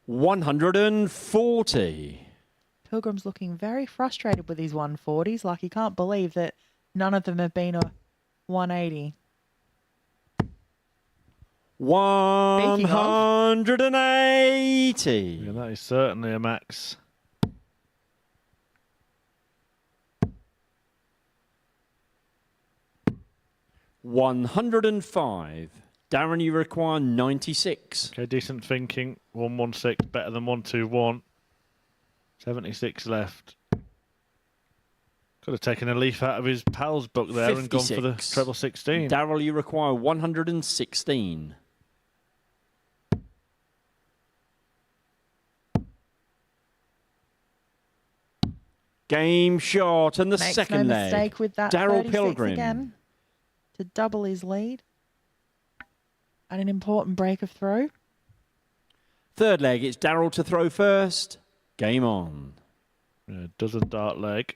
140. Pilgrim's looking very frustrated with his 140s, like he can't believe that none of them have been a 180. 180. Yeah, that is certainly a max. $105. Darren, you require 96. Okay, decent thinking. 116, better than 121. 76 left. Could have taken a leaf out of his pal's book there and gone for the 56. treble 16. Darryl, you require 116. Game shot and the Makes second no leg. mistake with that Daryl 36 Pilgrim. again to double his lead. And an important break of throw. Third leg, it's Daryl to throw first. Game on. Dozen dart leg.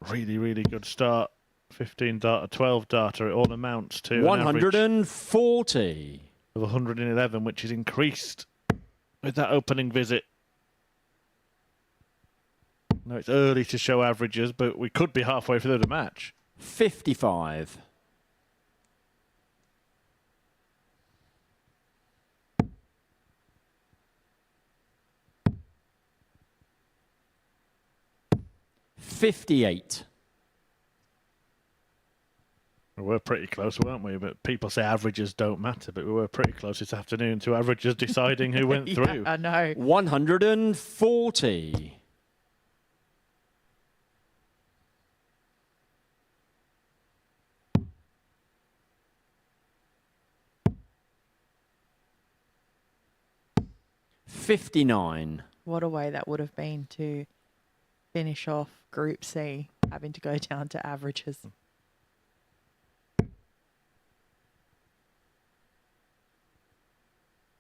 Really, really good start. 15 darter, 12 darter. It all amounts to 140. Of 111, which is increased with that opening visit. No, it's early to show averages, but we could be halfway through the match. 55. $58. We were pretty close, weren't we? But people say averages don't matter, but we were pretty close this afternoon to averages deciding who went through. I know. 140. $59. What a way that would have been to finish off Group C, having to go down to averages.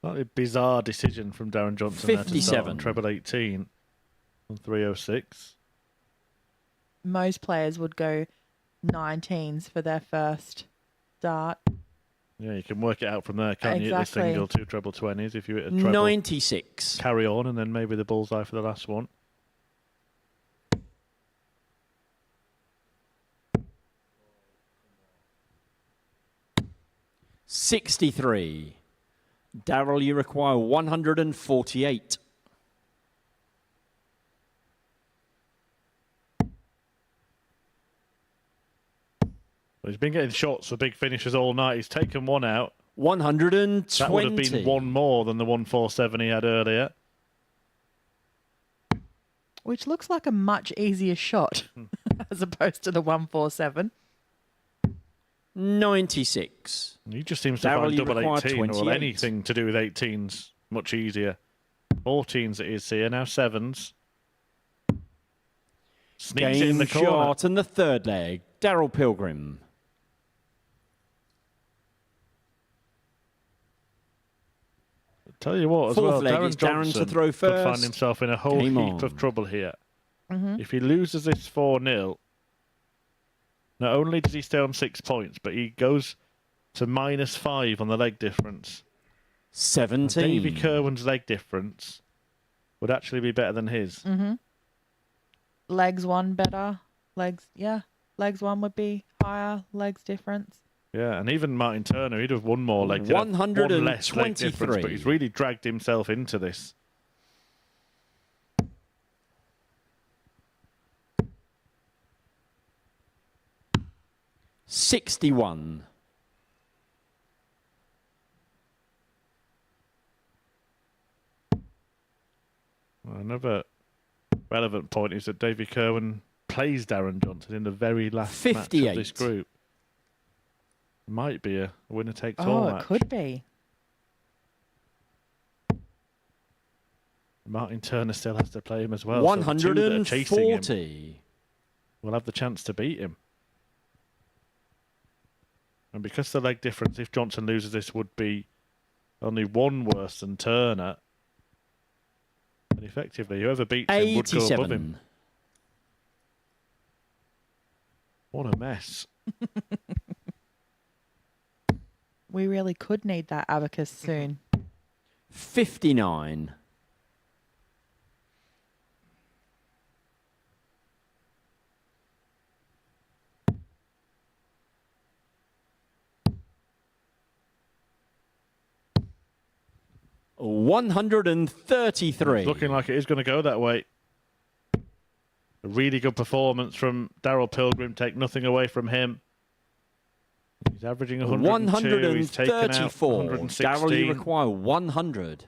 Slightly bizarre decision from Darren Johnson there to start on 57. treble 18 on 306. Most players would go 19s for their first start. Yeah, you can work it out from there, can't you? Hit the Exactly. single, 2 treble 20s. If you hit a treble, 96. carry on, and then maybe the bullseye for the last one. $63. Daryl, you require 148. Well, he's been getting shots for big finishes all night. He's taken one out. 120. That would have been one more than the 147 he had earlier. Which looks like a much easier shot as opposed to the 147. 96. He just seems to Daryl, find you double require 18 or 28. anything to do with 18s much easier. 14s it is here, now 7s. Sneaks it in Game the corner. shot and the third leg. Daryl Pilgrim. Tell you what, as Fourth well, leg, Darren it's Darren to Johnson throw could find first. himself in a whole Game heap of on. trouble here. Mm-hmm. If he loses this 4-0, not only does he stay on 6 points, but he goes to -5 on the leg difference. 17. Davy Kerwin's leg difference would actually be better than his. Mm-hmm. Legs one better. Legs one would be higher. Legs difference. Yeah, and even Martin Turner, he'd have one more leg. He'd have one less leg difference, but 123. he's really dragged himself into this. $61. Well, another relevant point is that Davy Kerwin plays Darren Johnson in the very last match of 58. this group. Might be a winner-takes-all Oh, match. it could be. Martin Turner still has to play him as well. So the two that are chasing him 140. will have the chance to beat him. And because the leg difference, if Johnson loses this, would be only one worse than Turner, and effectively, whoever beats him would go above him. 87. What a mess. We really could need that abacus soon. 59. $133. It's looking like it is going to go that way. A really good performance from Daryl Pilgrim. Take nothing away from him. He's averaging 102. He's taken out 134. 116. Daryl, you require 100.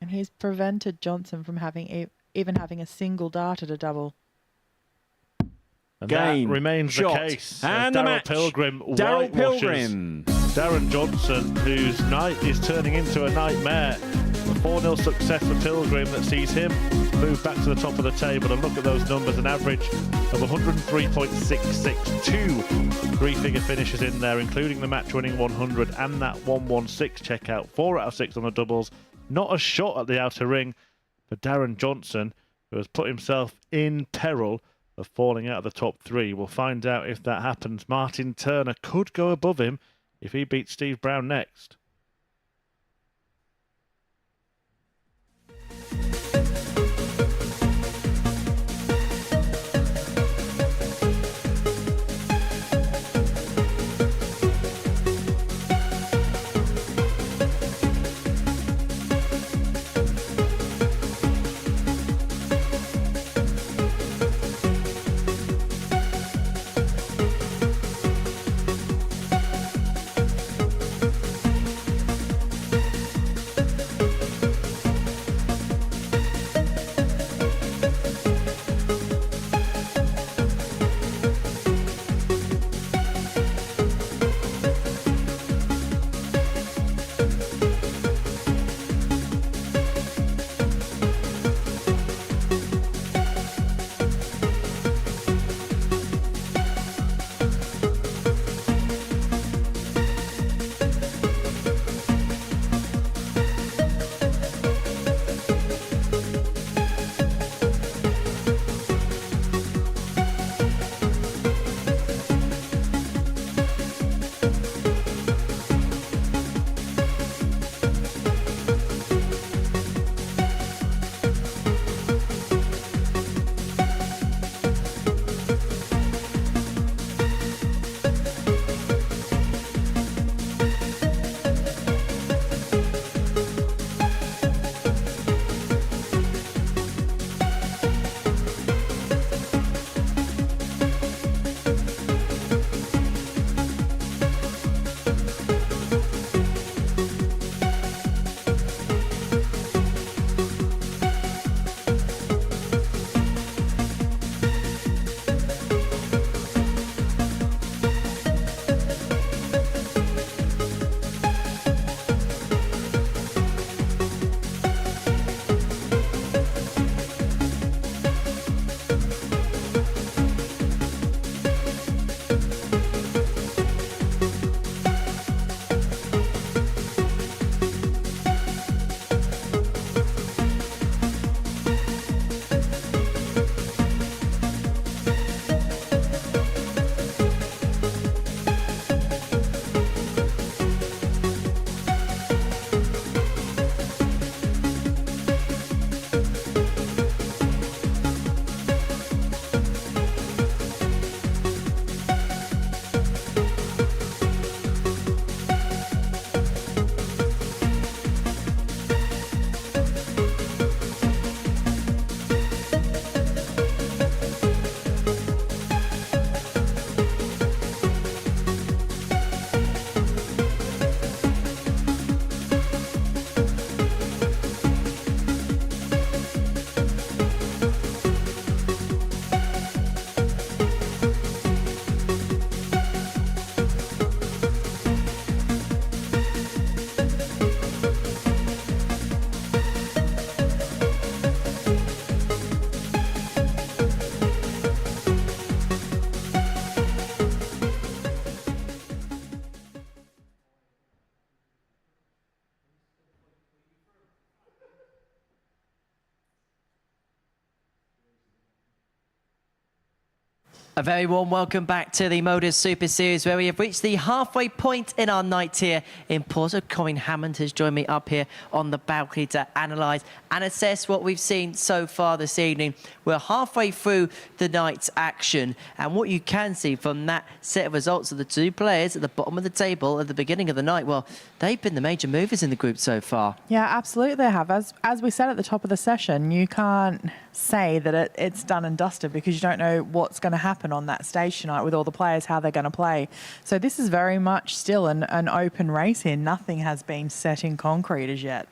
And he's prevented Johnson from having even having a single dart at a double. And Game, that remains shot, the case. and the Daryl match. Pilgrim Daryl whitewashes Pilgrim. Darren Johnson, whose night is turning into a nightmare. A 4-0 success for Pilgrim that sees him move back to the top of the table. And look at those numbers, an average of 103.66. 2 three-figure finishes in there, including the match-winning 100 and that 116 checkout. 4 out of 6 on the doubles. Not a shot at the outer ring. for Darren Johnson, who has put himself in peril of falling out of the top 3. We'll find out if that happens. Martin Turner could go above him if he beats Steve Brown next. A very warm welcome back to the MODUS Super Series, where we have reached the halfway point in our night here in Porto. Kerwin Hammond has joined me up here on the balcony to analyse and assess what we've seen so far this evening. We're halfway through the night's action, and what you can see from that set of results of the two players at the bottom of the table at the beginning of the night, well, they've been the major movers in the group so far. Yeah, absolutely they have. As we said at the top of the session, you can't say that it's done and dusted because you don't know what's going to happen on that stage tonight with all the players, how they're going to play. So this is very much still an open race here. Nothing has been set in concrete as yet.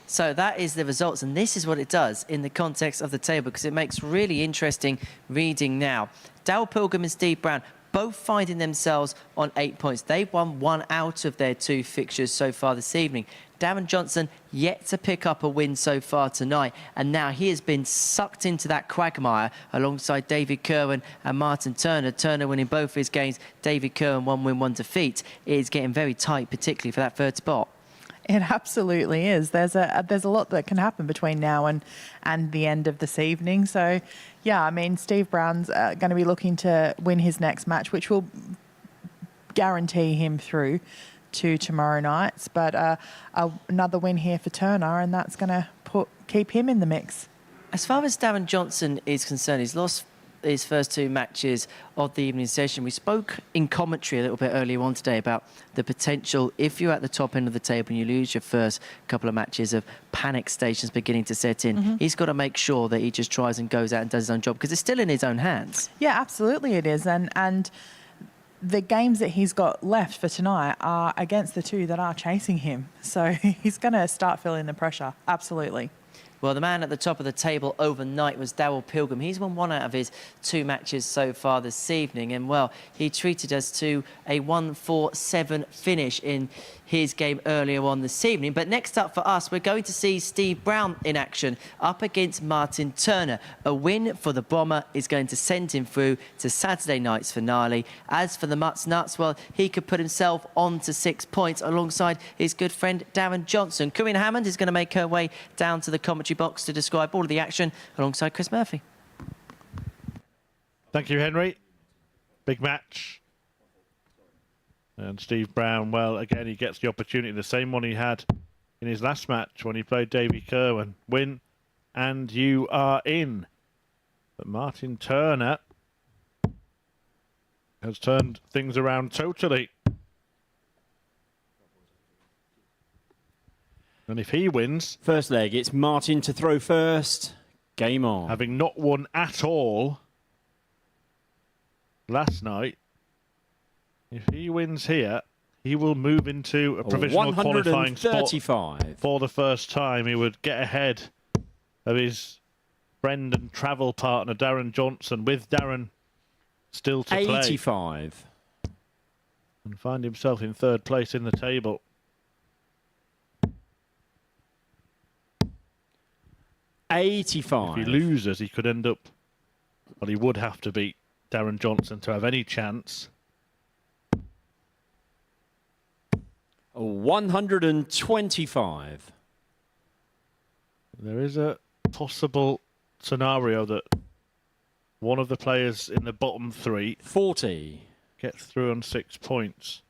So that is the results, and this is what it does in the context of the table, because it makes really interesting reading now. Darryl Pilgrim and Steve Brown both finding themselves on 8 points. They've won 1 out of their 2 fixtures so far this evening. Darren Johnson yet to pick up a win so far tonight, and now he has been sucked into that quagmire alongside David Kerwin and Martin Turner. Turner winning both his games, David Kerwin 1 win, 1 defeat. It is getting very tight, particularly for that third spot. It absolutely is. There's a lot that can happen between now and the end of this evening. So, yeah, I mean, Steve Brown's going to be looking to win his next match, which will guarantee him through to tomorrow night's. But another win here for Turner, and that's going to keep him in the mix. As far as Darren Johnson is concerned, he's lost his first 2 matches of the evening session. We spoke in commentary a little bit earlier on today about the potential, if you're at the top end of the table and you lose your first couple of matches, of panic stations beginning to set in. He's got to make sure that he just tries and goes out and does his own job, because it's still in his own hands. Yeah, absolutely it is. And the games that he's got left for tonight are against the 2 that are chasing him. So he's going to start feeling the pressure. Absolutely. Well, the man at the top of the table overnight was Darryl Pilgrim. He's won 1 out of his 2 matches so far this evening. And, well, he treated us to a 1-4-7 finish in his game earlier on this evening. But next up for us, we're going to see Steve Brown in action up against Martin Turner. A win for the Bomber is going to send him through to Saturday night's finale. As for the Mutts Nuts, well, he could put himself on to 6 points alongside his good friend Darren Johnson. Kerwin Hammond is going to make her way down to the commentary box to describe all of the action alongside Chris Murphy. Thank you, Henry. Big match. And Steve Brown, well, again, he gets the opportunity, the same one he had in his last match when he played Davy Kerwin. Win, and you are in. But Martin Turner has turned things around totally. And if he wins... First leg, it's Martin to throw first. Game on. Having not won at all last night, if he wins here, he will move into a provisional qualifying spot for the first time. He would get ahead of his friend and travel partner, Darren Johnson, with Darren still to play. 85. And find himself in 3rd place in the table. If he loses, he could end up... Well, he would have to beat Darren Johnson to have any chance. 125. There is a possible scenario that one of the players in the bottom 3 40 gets through on 6 points.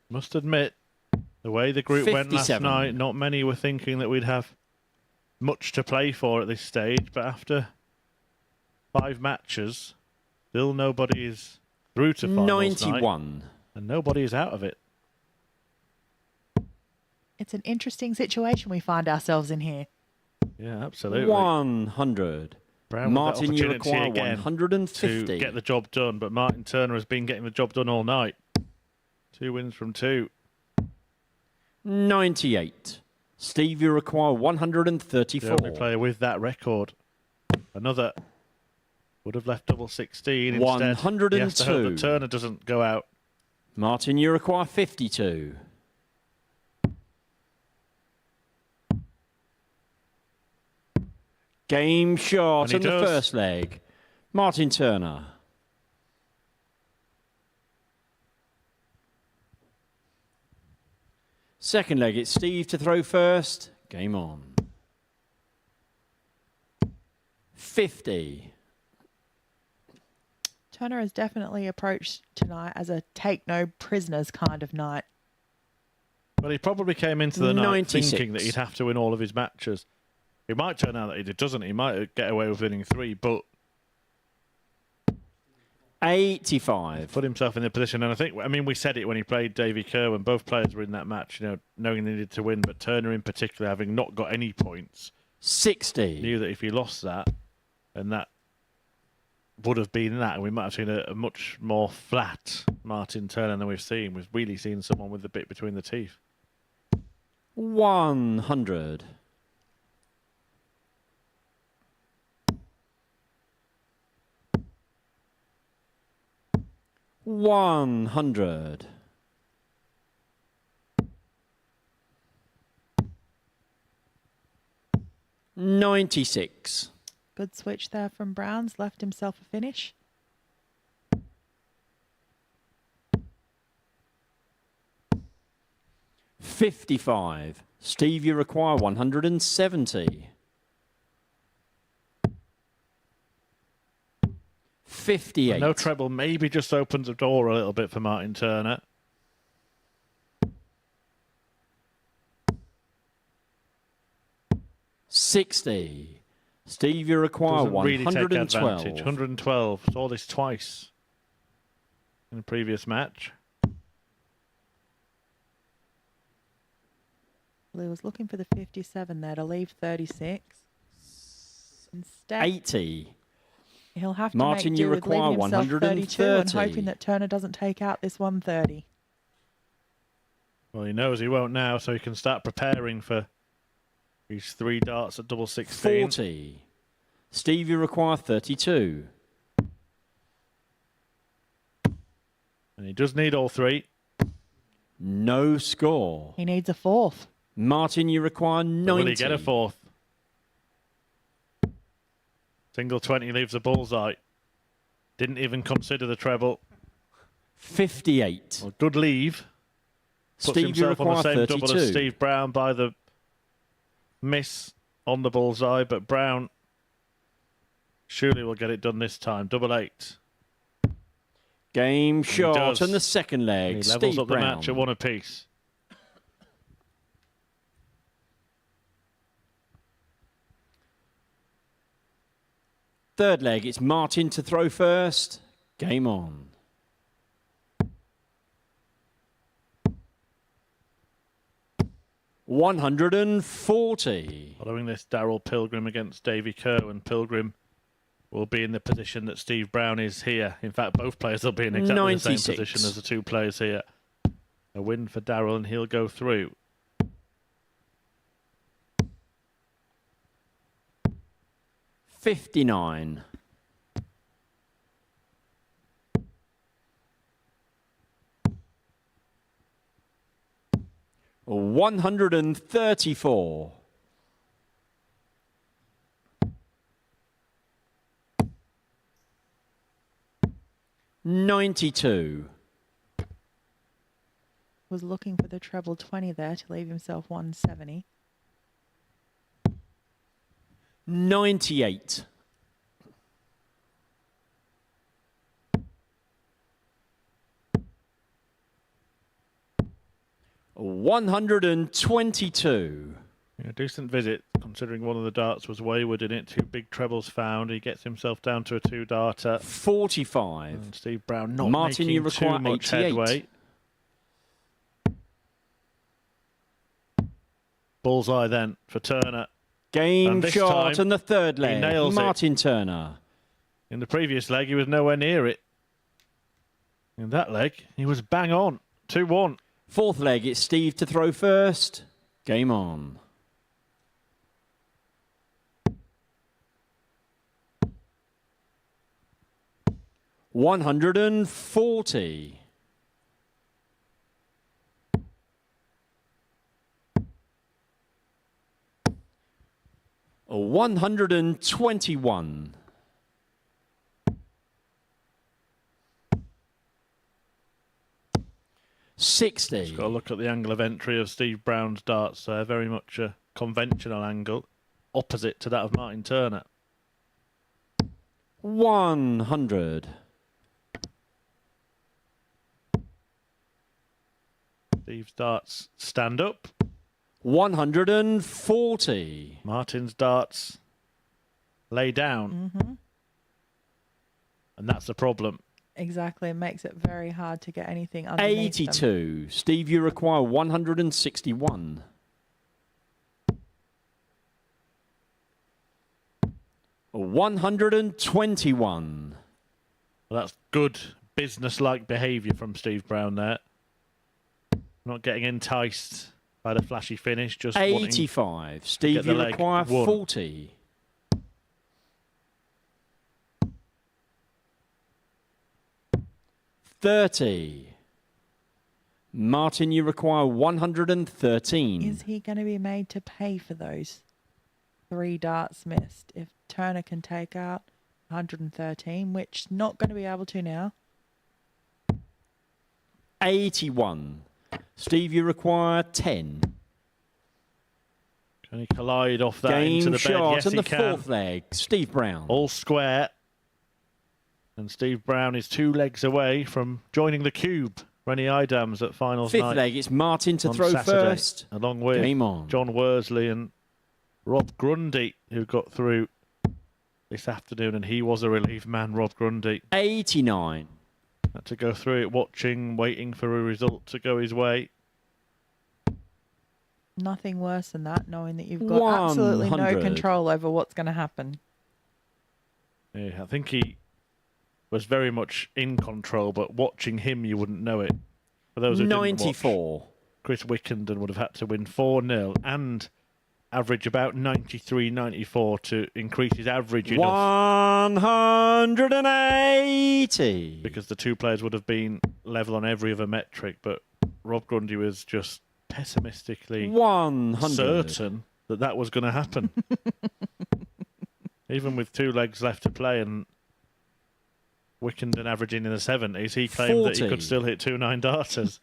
Must admit, the way the group 57. went last night, not many were thinking that we'd have much to play for at this stage, but after 5 matches, still nobody is through to finals 91. night, and nobody is out of it. It's an interesting situation we find ourselves in here. Yeah, absolutely. 100. Brown Martin, you opportunity require again 150 to get the job done, but Martin Turner has been getting the job done all night. 2 wins from 2. 98. Steve, you require 134. The only player with that record. Another would have left double 16 instead. 102. He has to hope that Turner doesn't go out. Martin, you require 52. A game shot in the first leg. Martin Turner. Second leg, it's Steve to throw first. Game on. 50. Turner has definitely approached tonight as a take no prisoners kind of night. Well, he probably came into the night 96. thinking that he'd have to win all of his matches. It might turn out that he doesn't. He might get away with winning 3, but 85. put himself in the position. And I mean, we said it when he played Davy Kerwin. Both players were in that match, knowing they needed to win. But Turner in particular, having not got any points, 60. knew that if he lost that, and that would have been that, and we might have seen a much more flat Martin Turner than we've seen. We've really seen someone with the bit between the teeth. 100. 100. 96. Good switch there from Browns. Left himself a finish. 55. Steve, you require 170. 58. No treble maybe just opens the door a little bit for Martin Turner. $60. Steve, you require Doesn't really take 112. advantage. 112. Saw this twice in the previous match. Well, he was looking for the 57 there to leave 36. Instead, 80. he'll have to Martin, make you do with require leaving himself 32 and 130. hoping that Turner doesn't take out this 130. Well, he knows he won't now, so he can start preparing for these 3 darts at double 16. 40. Steve, you require 32. And he does need all 3. No score. He needs a 4th. Martin, you require 90. Will he get a 4th? Single 20 leaves a bullseye. Didn't even consider the treble. 58. Well, good leave. Puts Steve, you himself on the require same 32. double as Steve Brown by the miss on the bullseye, but Brown surely will get it done this time. Double 8. Game shot does. and the second leg. He levels Steve up the Brown. match at 1 apiece. Third leg, it's Martin to throw first. Game on. $140. Following this, Darrell Pilgrim against Davy Kerwin. Pilgrim will be in the position that Steve Brown is here. In fact, both players will be in exactly 96. the same position as the 2 players here. A win for Darrell and he'll go through. 59. $134. $92. Was looking for the treble 20 there to leave himself 170. 98. $122. A decent visit, considering one of the darts was wayward in it. 2 big trebles found. He gets himself down to a 2-darter. 45. And Steve Brown not Martin, making you require too much 88. headway. Bullseye then for Turner. Game And this shot time, and the third leg. nails it. Martin Turner. In the previous leg, he was nowhere near it. In that leg, he was bang on. 2-1. Fourth leg, it's Steve to throw first. Game on. $140. $121. $60. Got to look at the angle of entry of Steve Brown's darts there. Very much a conventional angle, opposite to that of Martin Turner. 100. Steve's darts stand up. 140. Martin's darts lay down. Mm-hmm. And that's the problem. Exactly. It makes it very hard to get anything underneath them. 82. Steve, you require 161. $121. Well, that's good business-like behaviour from Steve Brown there. Not getting enticed by the flashy finish, just 85. Steve, get the you leg require won. 40. $30. Martin, you require 113. Is he going to be made to pay for those 3 darts missed? If Turner can take out 113, which not going to be able to now. 81. Steve, you require 10. Can he collide off that Game into the bed? shot Yes, and he the can. fourth leg. Steve Brown. All square. And Steve Brown is 2 legs away from joining the cube. Rennie Idams at finals Fifth night. leg, it's Martin to on throw Saturday, first. along with Game on. John Worsley and Rob Grundy, who got through this afternoon, and he was a relief man, Rob Grundy. 89. Had to go through it, watching, waiting for a result to go his way. Nothing worse than that, knowing that you've got absolutely no 100. control over what's going to happen. Yeah, I think he was very much in control, but watching him, you wouldn't know it. For those who didn't watch, 94. Chris Wickenden would have had to win 4-0 and average about 93, 94 to increase his average enough. 180. Because the two players would have been level on every other metric, but Rob Grundy was just pessimistically 100. certain that that was going to happen. Even with 2 legs left to play and Wickenden averaging in the 70s, he claimed that he 40. could still hit 2 9-darters.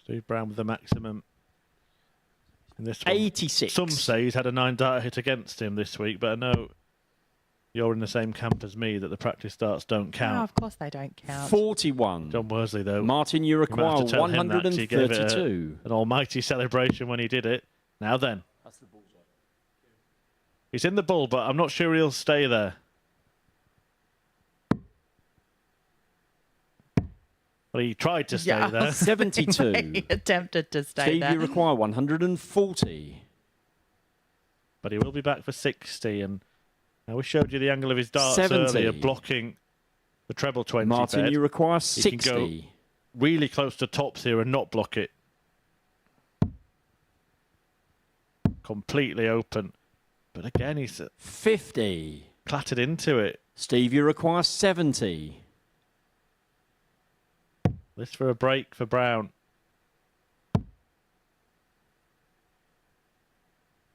Steve Brown with the maximum in this one. 86. Some say he's had a 9-darter hit against him this week, but I know you're in the same camp as me that the practice starts don't No, count. of course they don't count. 41. John Worsley, though, Martin, you you might require have to tell him that, 'cause he gave it 132. an almighty celebration when he did it. Now then. He's in the bull, but I'm not sure he'll stay there. Well, he tried to stay there. 72. He attempted to stay Steve, there. you require 140. But he will be back for 60. And now we showed you the angle of his darts 70. earlier, blocking the treble 20 Martin, bed. you require He can 60. go really close to tops here and not block it. Completely open. But again, he's 50. clattered into it. Steve, you require 70. This for a break for Brown.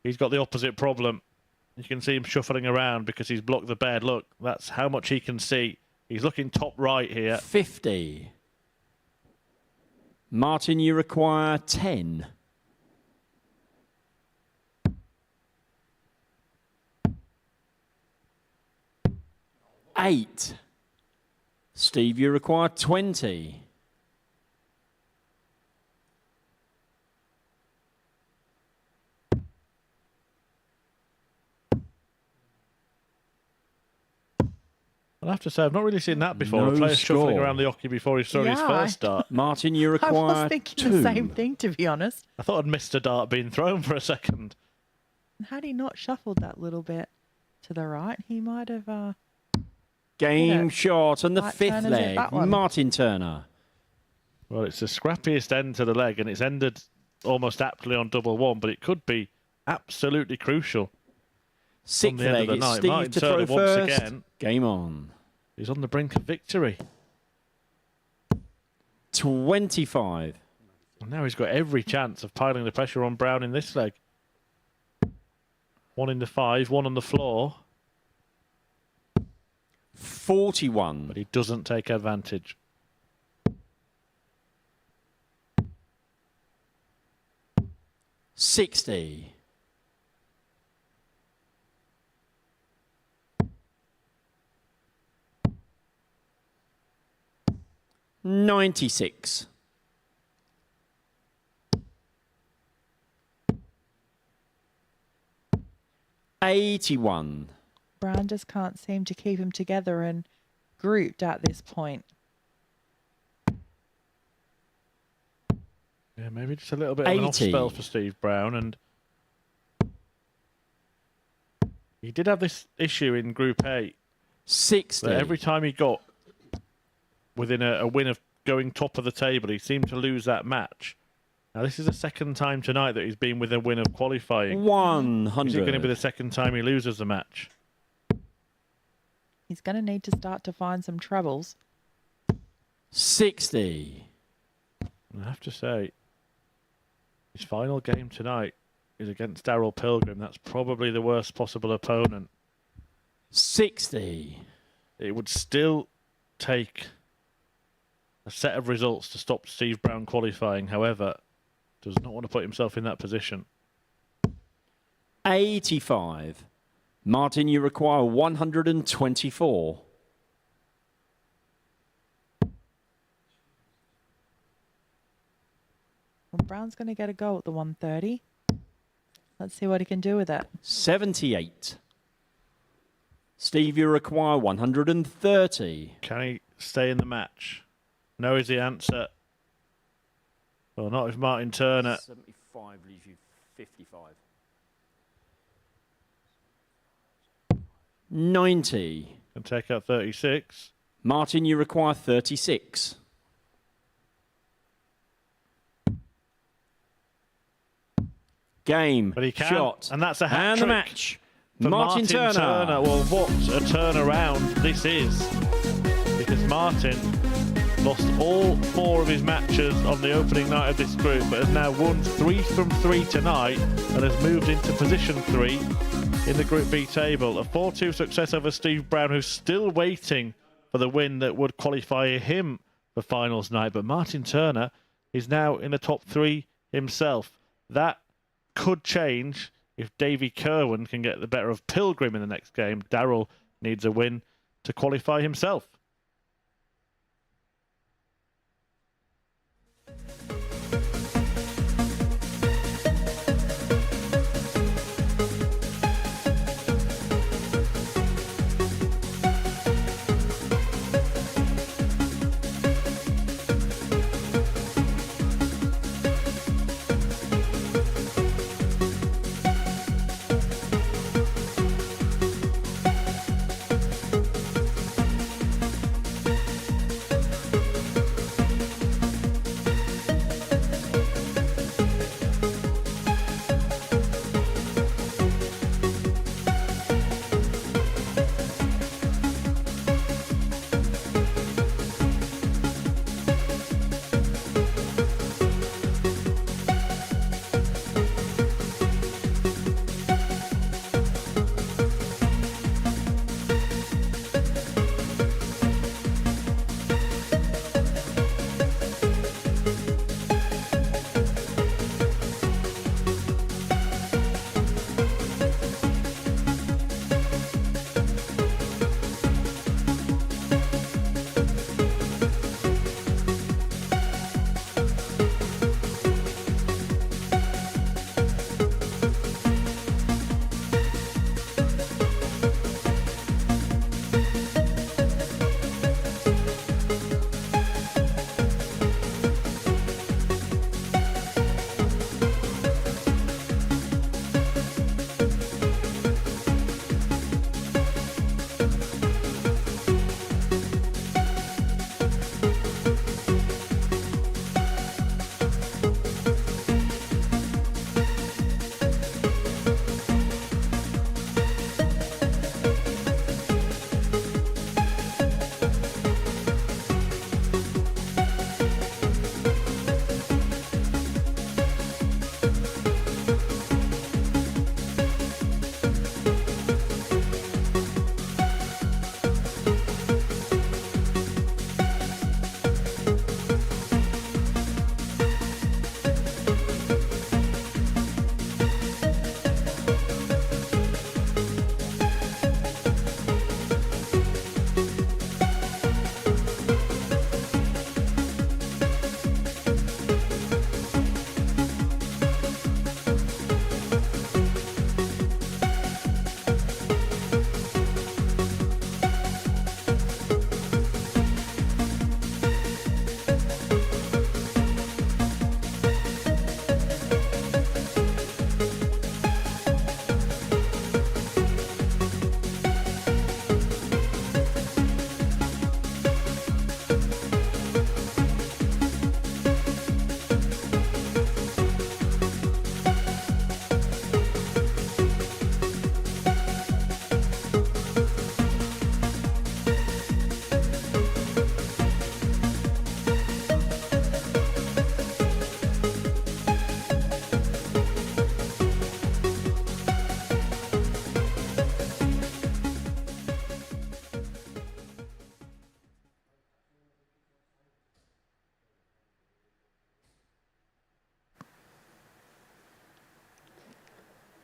He's got the opposite problem. You can see him shuffling around because he's blocked the bed. Look, that's how much he can see. He's looking top right here. 50. Martin, you require 10. Eight. Steve, you require 20. I'll have to say, I've not really seen that before. No A player shuffling score. around the hockey before he saw his Yeah, first start. Martin, you I require was thinking 2. the same thing, to be honest. I thought I'd missed a dart being thrown for a second. Had he not shuffled that little bit to the right, he might have... Game Yeah. shot and the Right, fifth Turner's hit leg. that one. Martin Turner. Well, it's the scrappiest end to the leg, and it's ended almost aptly on double one, but it could be absolutely crucial. Sixth the end of leg. the It's night. Steve Martin to Turner throw once first. again. Game on. He's on the brink of victory. 25. And now he's got every chance of piling the pressure on Brown in this leg. 1 in the 5, 1 on the floor, 41. but he doesn't take advantage. $60. $96. $81. Brown just can't seem to keep him together and grouped at this point. Yeah, maybe just a little bit of an off 80. spell for Steve Brown, and he did have this issue in Group A. 60. That every time he got within a win of going top of the table, he seemed to lose that match. Now, this is the second time tonight that he's been within a win of qualifying. 100. Is it going to be the second time he loses the match? He's going to need to start to find some troubles. 60. I have to say, his final game tonight, is against Daryl Pilgrim. That's probably the worst possible opponent. 60. It would still take a set of results to stop Steve Brown qualifying. However, does not want to put himself in that position. 85. Martin, you require 124. Well, Brown's going to get a go at the 130. Let's see what he can do with it. 78. Steve, you require 130. Can he stay in the match? No is the answer. Well, not if Martin Turner. 75 leaves you 55. 90. Can take out 36. Martin, you require 36. Game. But he can. Shot. And that's a hat And trick the match. for Martin Turner. Well, what a turnaround this is. Because Martin lost all 4 of his matches on the opening night of this group, but has now won 3 from 3 tonight and has moved into position 3 in the Group B table. A 4-2 success over Steve Brown, who's still waiting for the win that would qualify him for finals night. But Martin Turner is now in the top 3 himself. That could change if Davy Kerwin can get the better of Pilgrim in the next game. Daryl needs a win to qualify himself.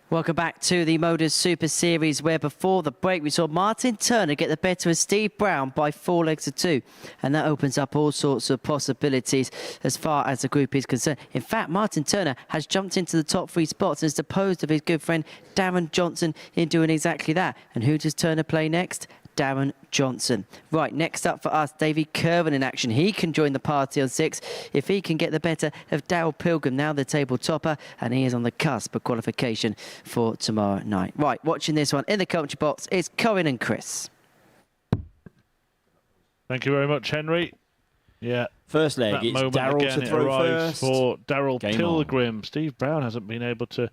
Welcome back to the MODUS Super Series, where before the break we saw Martin Turner get the better of Steve Brown by 4 legs to 2. And that opens up all sorts of possibilities as far as the group is concerned. In fact, Martin Turner has jumped into the top 3 spots and has deposed of his good friend Darren Johnson in doing exactly that. And who does Turner play next? Darren Johnson. Right, next up for us, Davy Kerwin in action. He can join the party on 6 if he can get the better of Daryl Pilgrim, now the table topper, and he is on the cusp of qualification for tomorrow night. Right, watching this one in the commentary box is Kerwin and Chris. Thank you very much, Henry. Yeah. First leg, it's Daryl to throw first. For Daryl Game Pilgrim. on. Steve Brown hasn't been able to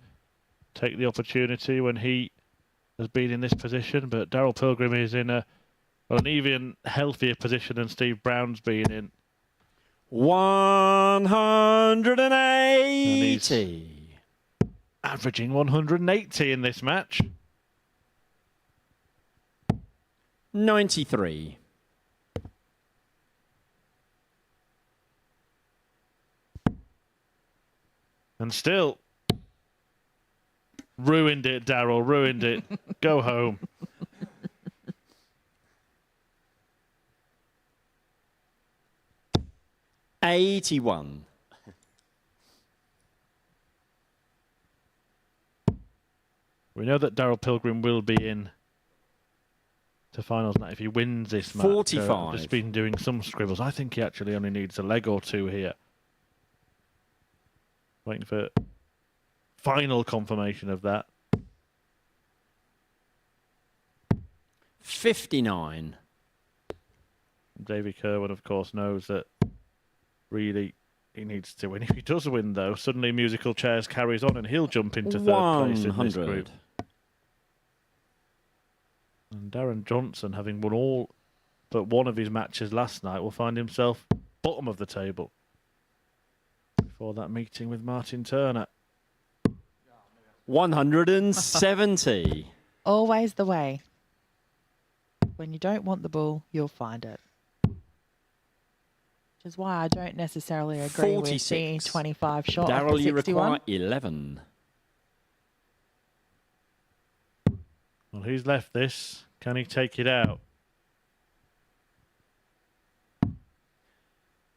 take the opportunity when he has been in this position, but Daryl Pilgrim is in an even healthier position than Steve Brown's been in. 180. Averaging 180 in this match. 93. And still ruined it, Daryl, ruined it. Go home. $81. We know that Daryl Pilgrim will be in to finals now if he wins this match. 45. I've just been doing some scribbles. I think he actually only needs a leg or two here. Waiting for final confirmation of that. 59. Davy Kerwin, of course, knows that really he needs to win. If he does win, though, suddenly Musical Chairs carries on and he'll jump into third place in this group. And Darren Johnson, having won all but one of his matches last night, will find himself bottom of the table before that meeting with Martin Turner. 170. Always the way. When you don't want the bull, you'll find it. Which is why I don't necessarily agree 46. with the 25 shot. Daryl, you 61. require 11. Well, he's left this. Can he take it out?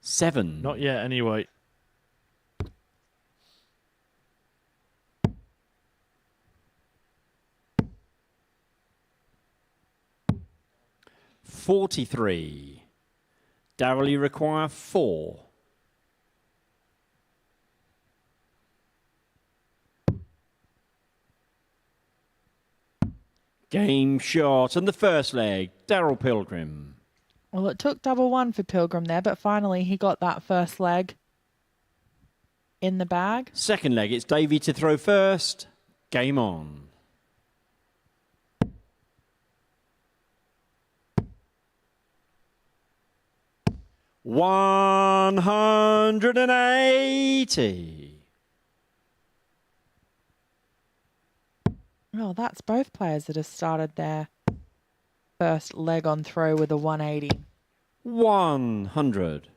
7. Not yet, anyway. $43. Daryl, you require 4. Game shot and the first leg, Daryl Pilgrim. Well, it took double one for Pilgrim there, but finally he got that first leg in the bag. Second leg, it's Davy to throw first. Game on. $180. Oh, that's both players that have started their first leg on throw with a 180. 100.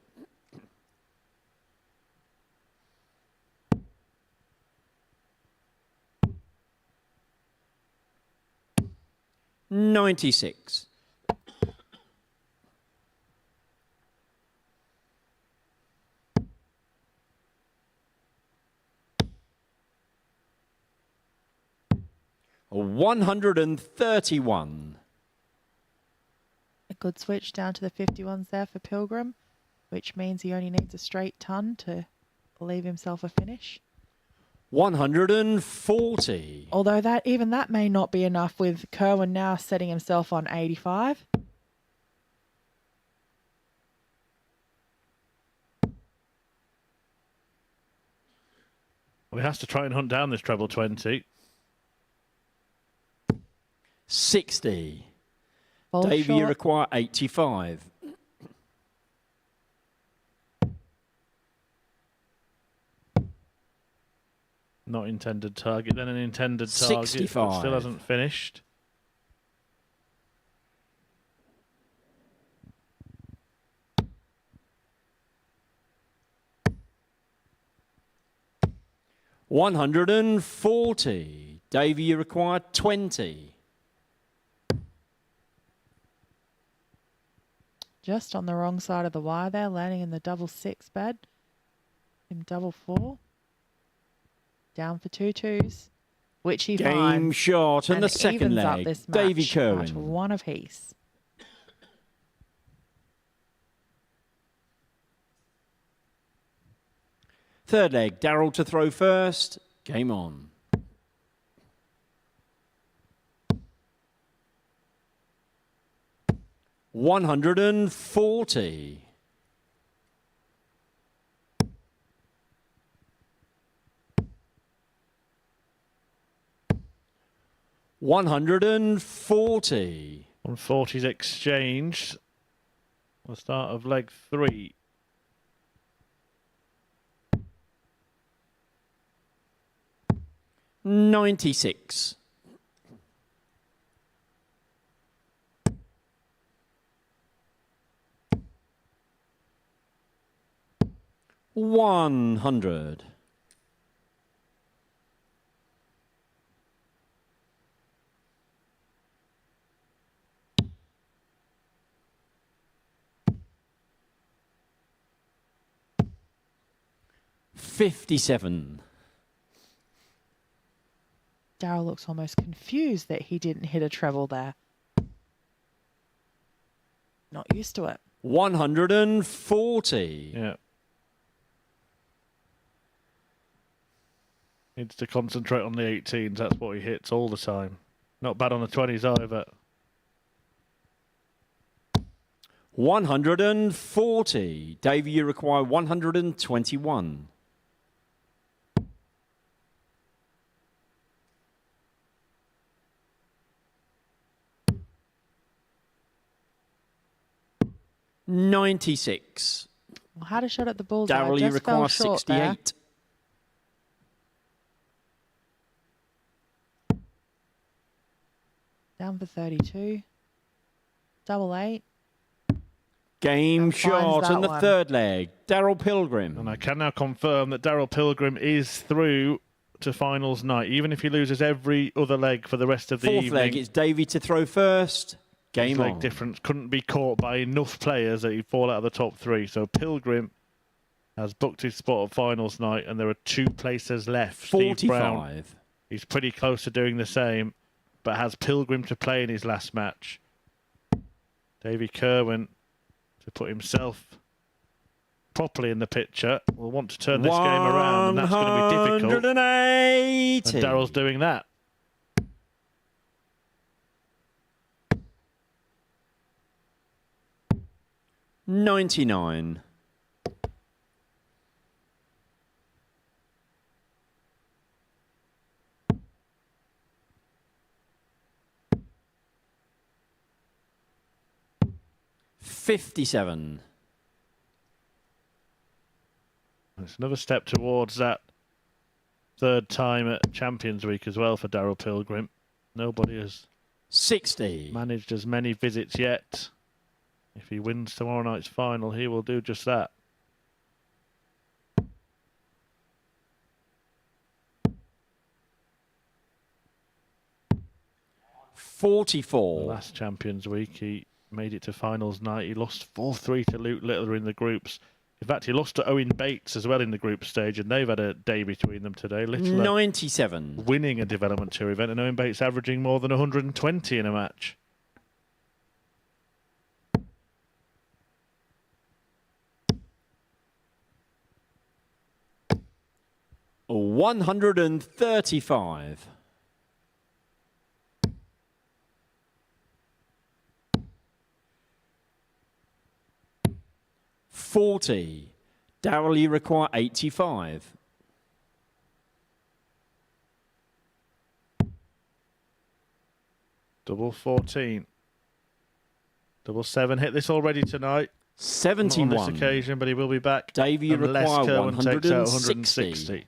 $96. $131. A good switch down to the 51s there for Pilgrim, which means he only needs a straight ton to leave himself a finish. 140. Although even that may not be enough with Kerwin now setting himself on 85. Well, he has to try and hunt down this treble 20. 60. Fall Davey, you short. require 85. Not intended target, then an intended target. 65. But still hasn't finished. $140. Davey, you require 20. Just on the wrong side of the wire there, landing in the double six bed. In double four. Down for 2-2s, which he Game finds. shot and the second evens up leg. this Davey match Kerwin. at one apiece. Third leg, Darryl to throw first. Game on. $140. $140. 140's exchanged. The start of leg 3. $96. $100. $57. Darryl looks almost confused that he didn't hit a treble there. Not used to it. 140. Yeah. Needs to concentrate on the 18s. That's what he hits all the time. Not bad on the 20s either. 140. Davey, you require 121. $96. Well, had a shot at the bullseye. Darryl, you Just fell require short there. 68. Down for 32. Double 8. Game And finds shot that and the one. third leg. Darryl Pilgrim. And I can now confirm that Darryl Pilgrim is through to finals night, even if he loses every other leg for the rest of the Fourth evening. leg, it's Davey to throw first. Game His leg on. difference couldn't be caught by enough players that he'd fall out of the top 3. So Pilgrim has booked his spot at finals night, and there are 2 places left. Steve Brown, 45. he's pretty close to doing the same, but has Pilgrim to play in his last match. Davey Kerwin, to put himself properly in the picture, will want to turn this game around, and that's going to be difficult. 180. And Darryl's doing that. $99. $57. It's another step towards that third time at Champions Week as well for Darryl Pilgrim. Nobody has 60. managed as many visits yet. If he wins tomorrow night's final, he will do just that. $44. Last Champions Week, he made it to finals night. He lost 4-3 to Luke Littler in the groups. In fact, he lost to Owen Bates as well in the group stage, and they've had a day between them today. Littler 97. winning a development tour event, and Owen Bates averaging more than 120 in a match. $135. $40. Darryl, you require 85. Double 14. Double 7 hit this already tonight. 71. Not on this occasion, but he will be back. Davey, you unless require Kerwin takes out 160. 160.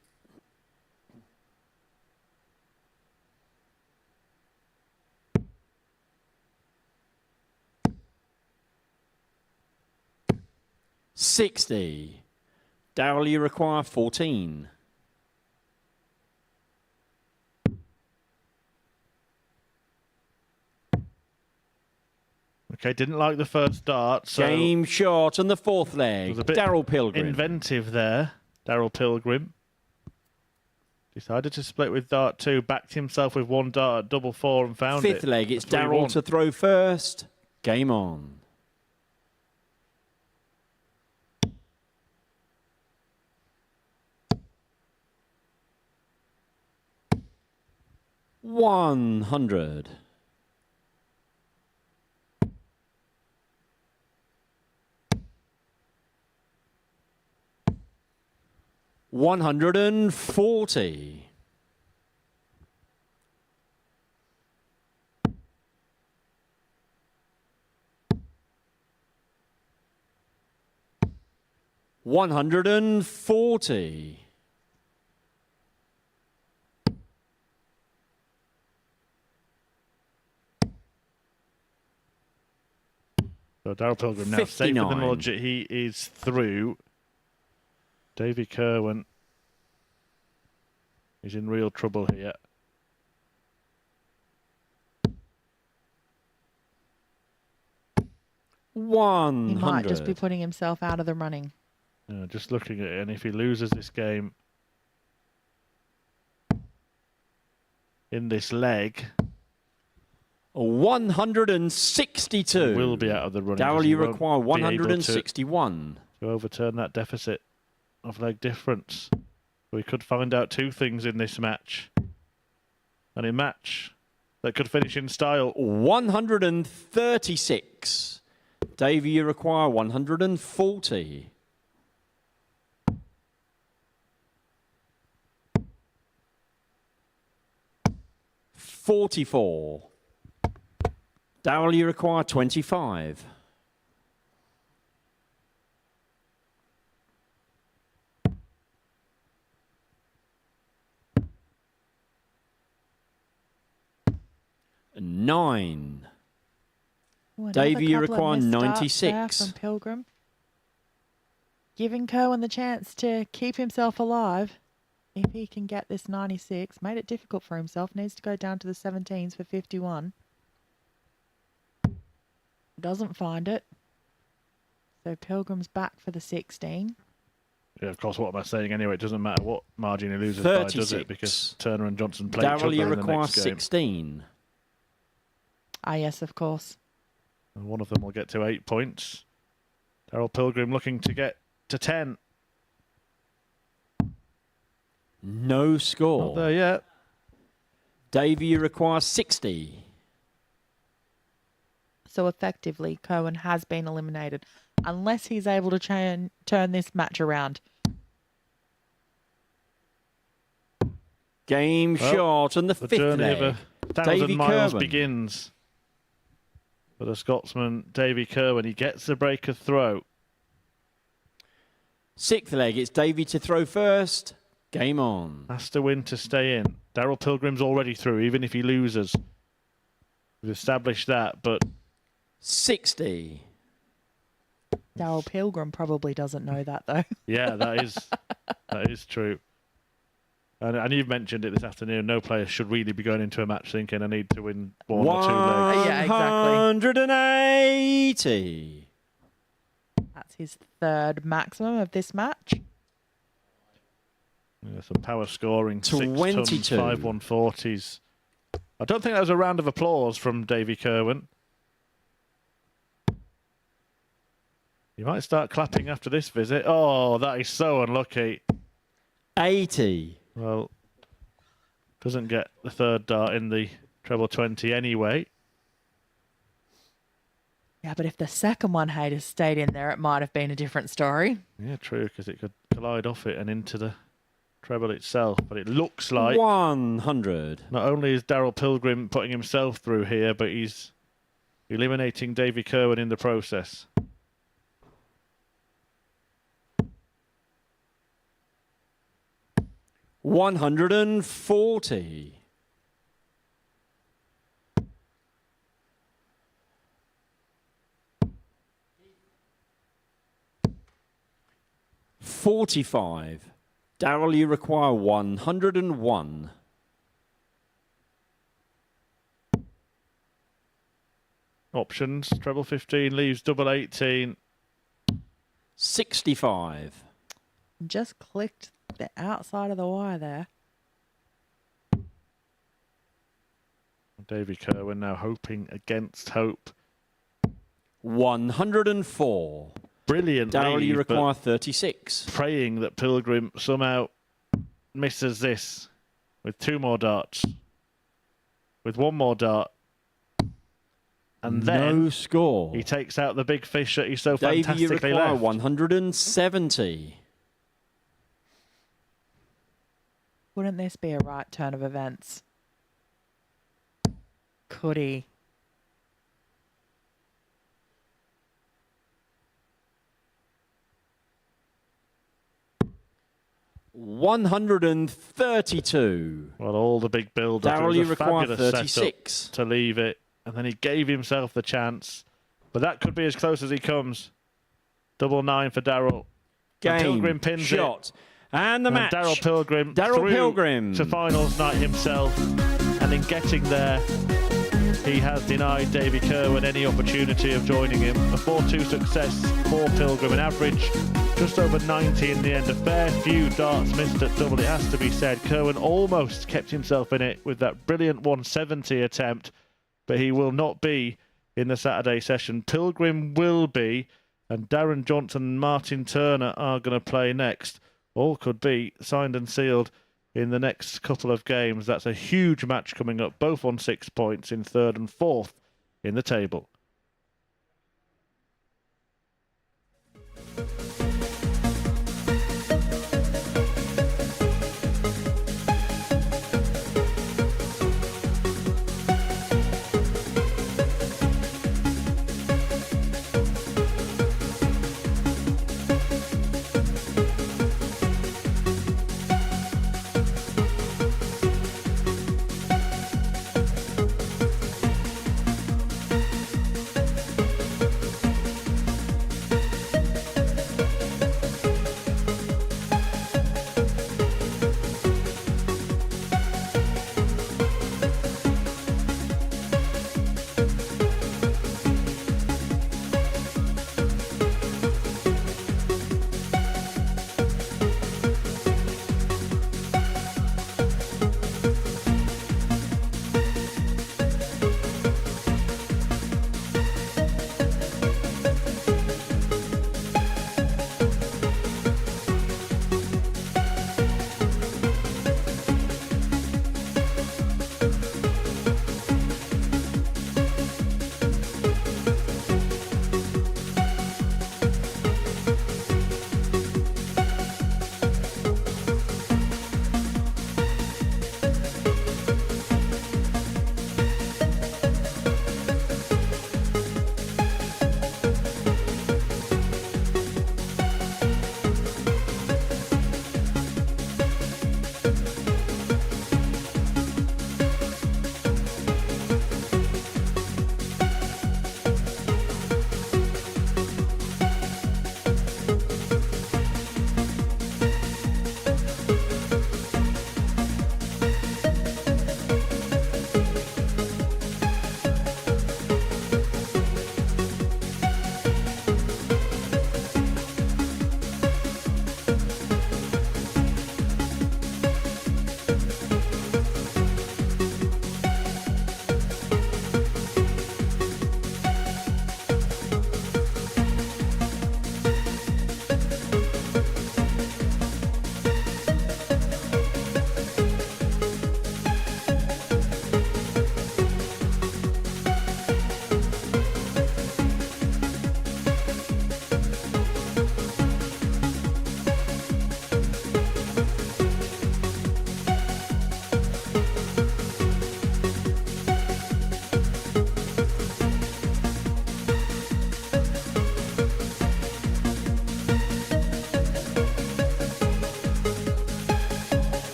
$60. Darryl, you require 14. Okay, didn't like the first dart. So Game shot on the fourth leg. was a bit Daryl Pilgrim. inventive there. Daryl Pilgrim decided to split with dart 2, backed himself with 1 dart at double 4 and found it. Fifth leg, it's 3-1. Daryl to throw first. Game on. $100. $140. $140. So Daryl Pilgrim now safe with the 59. knowledge that he is through. Davy Kerwin is in real trouble here. He 100. might just be putting himself out of the running. Just looking at it, and if he loses this game in this leg, 162. he will be out of the running. Daryl, 'cause he you won't require be able 161. to overturn that deficit of leg difference. We could find out 2 things in this match. And a match that could finish in style. 136. Davey, you require 140. $44. Daryl, you require 25. $9. Ooh, another Davey, you couple of require missed darts 96. there from Pilgrim. Giving Kerwin the chance to keep himself alive. If he can get this 96, made it difficult for himself. Needs to go down to the 17s for 51. Doesn't find it. So Pilgrim's back for the 16. Yeah, of course, what am I saying anyway? It doesn't matter what margin he loses by, does 36. it? Because Turner and Johnson play each other Daryl, you in the require next game. 16. Ah, yes, of course. And one of them will get to 8 points. Daryl Pilgrim looking to get to 10. No score. Not there yet. Davey, you require 60. So effectively, Kerwin has been eliminated. Unless he's able to turn this match around. Game Well, shot and the The fifth journey leg. of 1,000 Davy miles Kerwin. begins. For the Scotsman, Davy Kerwin, he gets the break of throw. Sixth leg, it's Davey to throw first. Game on. Has to win to stay in. Daryl Pilgrim's already through, even if he loses. We've established that, but 60. Daryl Pilgrim probably doesn't know that, though. yeah, that is true. And you've mentioned it this afternoon. No player should really be going into a match thinking I need to win 1 or 2 legs. Yeah, exactly. 180. That's his third maximum of this match. Yeah, some power scoring. 22. 6 tons, 5 140s. I don't think that was a round of applause from Davy Kerwin. You might start clapping after this visit. Oh, that is so unlucky. 80. Well, doesn't get the third dart in the treble 20 anyway. Yeah, but if the second one had stayed in there, it might have been a different story. Yeah, true, because it could collide off it and into the treble itself. But it looks like 100. not only is Daryl Pilgrim putting himself through here, but he's eliminating Davy Kerwin in the process. $140. $45. Daryl, you require 101. options. Treble 15 leaves double 18. 65. Just clicked the outside of the wire there. Davy Kerwin now hoping against hope. 104. Brilliant Darryl, lead, you but require 36. praying that Pilgrim somehow misses this with 2 more darts. With 1 more dart. And then no score. he takes out the big fish that he so Davey, you fantastically require left. 170. Wouldn't this be a right turn of events? Could he? $132. Well, all the big build-up. Darryl, It you was a require fabulous 36. setup to leave it, and then he gave himself the chance. But that could be as close as he comes. Double 9 for Darryl. Game, Pilgrim pins shot, it. and the And match. Darryl Pilgrim Darryl through Pilgrim to finals night himself, and in getting there, he has denied Davy Kerwin any opportunity of joining him. A 4-2 success for Pilgrim, an average just over 90 in the end. A fair few darts missed at double, it has to be said. Kerwin almost kept himself in it with that brilliant 170 attempt, but he will not be in the Saturday session. Pilgrim will be, and Darren Johnson and Martin Turner are going to play next. All could be signed and sealed in the next couple of games. That's a huge match coming up, both on 6 points in 3rd and 4th in the table.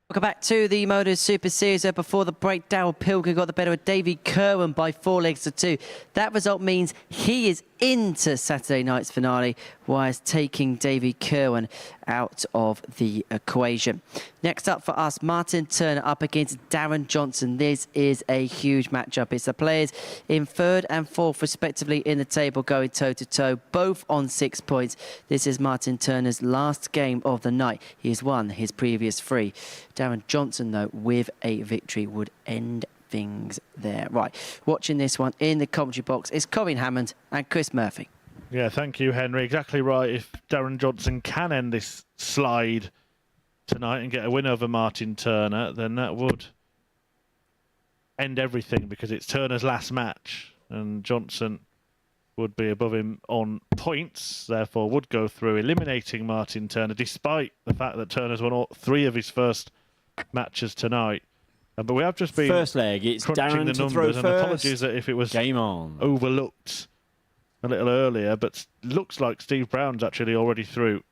Welcome back to the MODUS Super Series. Before the break, Daryl Pilgrim got the better of Davy Kerwin by 4-2. That result means he is into Saturday night's finale, whilst taking Davy Kerwin out of the equation. Next up for us, Martin Turner up against Darren Johnson. This is a huge matchup. It's the players in 3rd and 4th respectively in the table going toe-to-toe, both on 6 points. This is Martin Turner's last game of the night. He has won his previous 3. Darren Johnson, though, with a victory would end things there. Right, watching this one in the commentary box is Kerwin Hammond and Chris Murphy. Yeah, thank you, Henry. Exactly right. If Darren Johnson can end this slide tonight and get a win over Martin Turner, then that would end everything, because it's Turner's last match and Johnson would be above him on points, therefore would go through, eliminating Martin Turner, despite the fact that Turner's won all 3 of his first matches tonight. But we have just been first leg. It's crunching Darren the to numbers, throw and first. apologies that if it was Game on. overlooked a little earlier, but looks like Steve Brown's actually already through.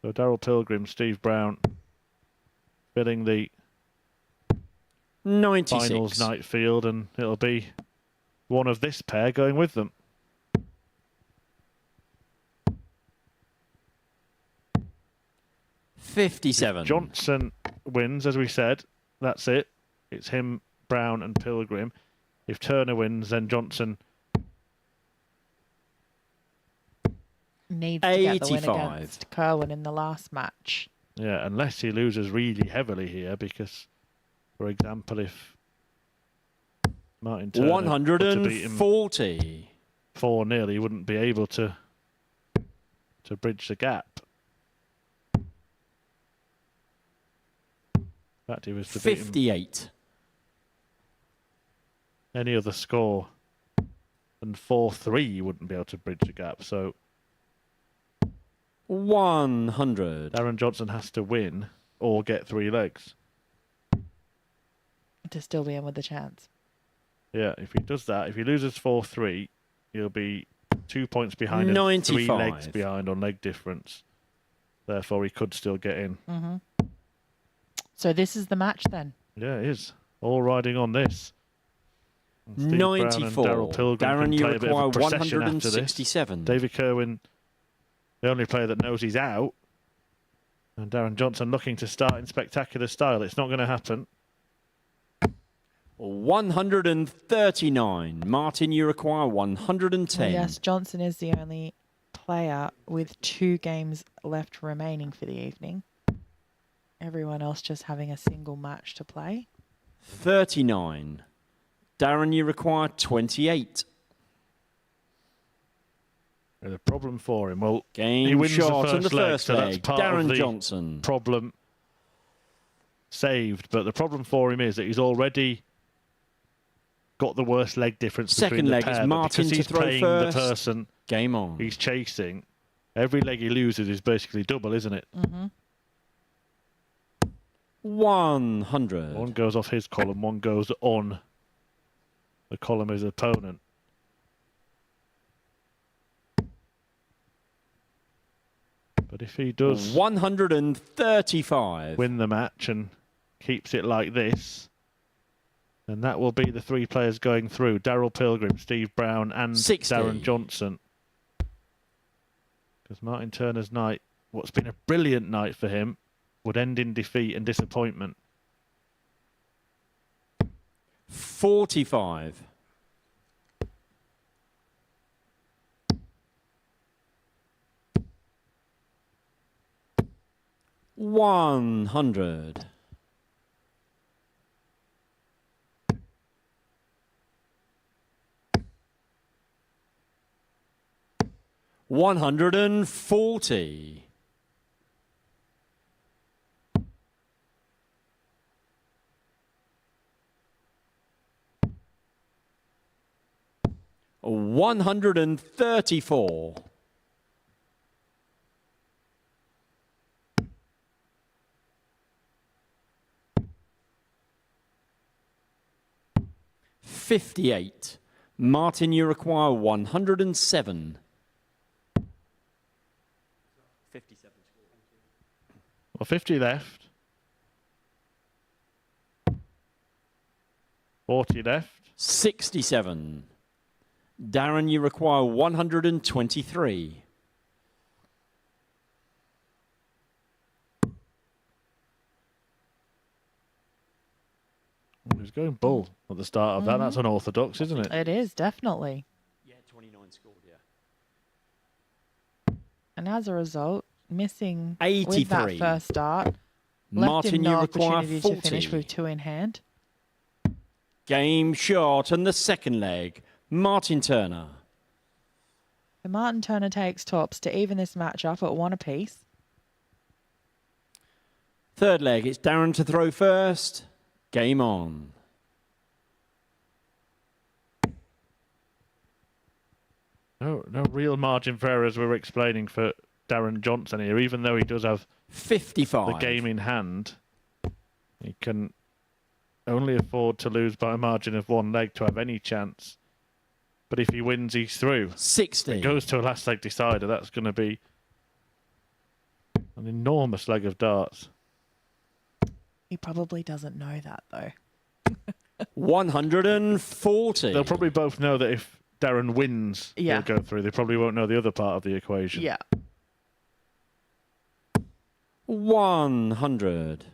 So Daryl Pilgrim, Steve Brown filling the 96. finals night field, and it'll be one of this pair going with them. $57. Johnson wins, as we said. That's it. It's him, Brown and Pilgrim. If Turner wins, then Johnson Needs to get the win 85. against Kerwin in the last match. Yeah, unless he loses really heavily here, because, for example, if Martin Turner were to beat him 140. 4-0, he wouldn't be able to bridge the gap. In fact, he was to beat him 58. any other score than 4-3, he wouldn't be able to bridge the gap. So 100. Darren Johnson has to win or get 3 legs. To still be in with the chance. Yeah, if he does that, if he loses 4-3, he'll be 2 points behind and 3 95. legs behind on leg difference. Therefore, he could still get in. So this is the match then. Yeah, it is. All riding on this. And Steve 94. Brown and Daryl Pilgrim Darren, can you play a bit of a require procession after this. 167. David Kerwin, the only player that knows he's out. And Darren Johnson looking to start in spectacular style. It's not going to happen. 139. Martin, you require 110. Yes, Johnson is the only player with 2 games left remaining for the evening. Everyone else just having a single match to play. 39. Darren, you require 28. There's a problem for him. Well, Game he wins shot the on the leg, first so that's leg. part of Darren the Johnson. problem saved. But the problem for him is that he's already got the worst leg difference between Second the leg pair. is But Martin because to he's throw playing first. the person Game on. he's chasing, every leg he loses is basically double, isn't it? 100. One goes off his column, one goes on the column of his opponent. But if he does 135. win the match and keeps it like this, then that will be the 3 players going through. Daryl Pilgrim, Steve Brown and 60. Darren Johnson. Because Martin Turner's night, what's been a brilliant night for him, would end in defeat and disappointment. 45. 100. 140. 134. 58. Martin, you require 107. 57. Well, 50 left. 40 left. 67. Darren, you require 123. He was going bull at the start of that. That's unorthodox, isn't it? It is, definitely. Yeah, 29 scored, yeah. And as a result, missing 83. with that first start, left Martin, him no you require opportunity 40. to finish with 2 in hand. Game shot and the second leg. Martin Turner. So Martin Turner takes tops to even this match up at 1 apiece. Third leg, it's Darren to throw first. Game on. No real margin for error, as we were explaining, for Darren Johnson here. Even though he does have 55. the game in hand, he can only afford to lose by a margin of 1 leg to have any chance. But if he wins, he's through. 60. If it goes to a last leg decider, that's going to be an enormous leg of darts. He probably doesn't know that, though. 140. They'll probably both know that if Darren wins, Yeah. he'll go through. They probably won't know the other part of the equation. Yeah. 100.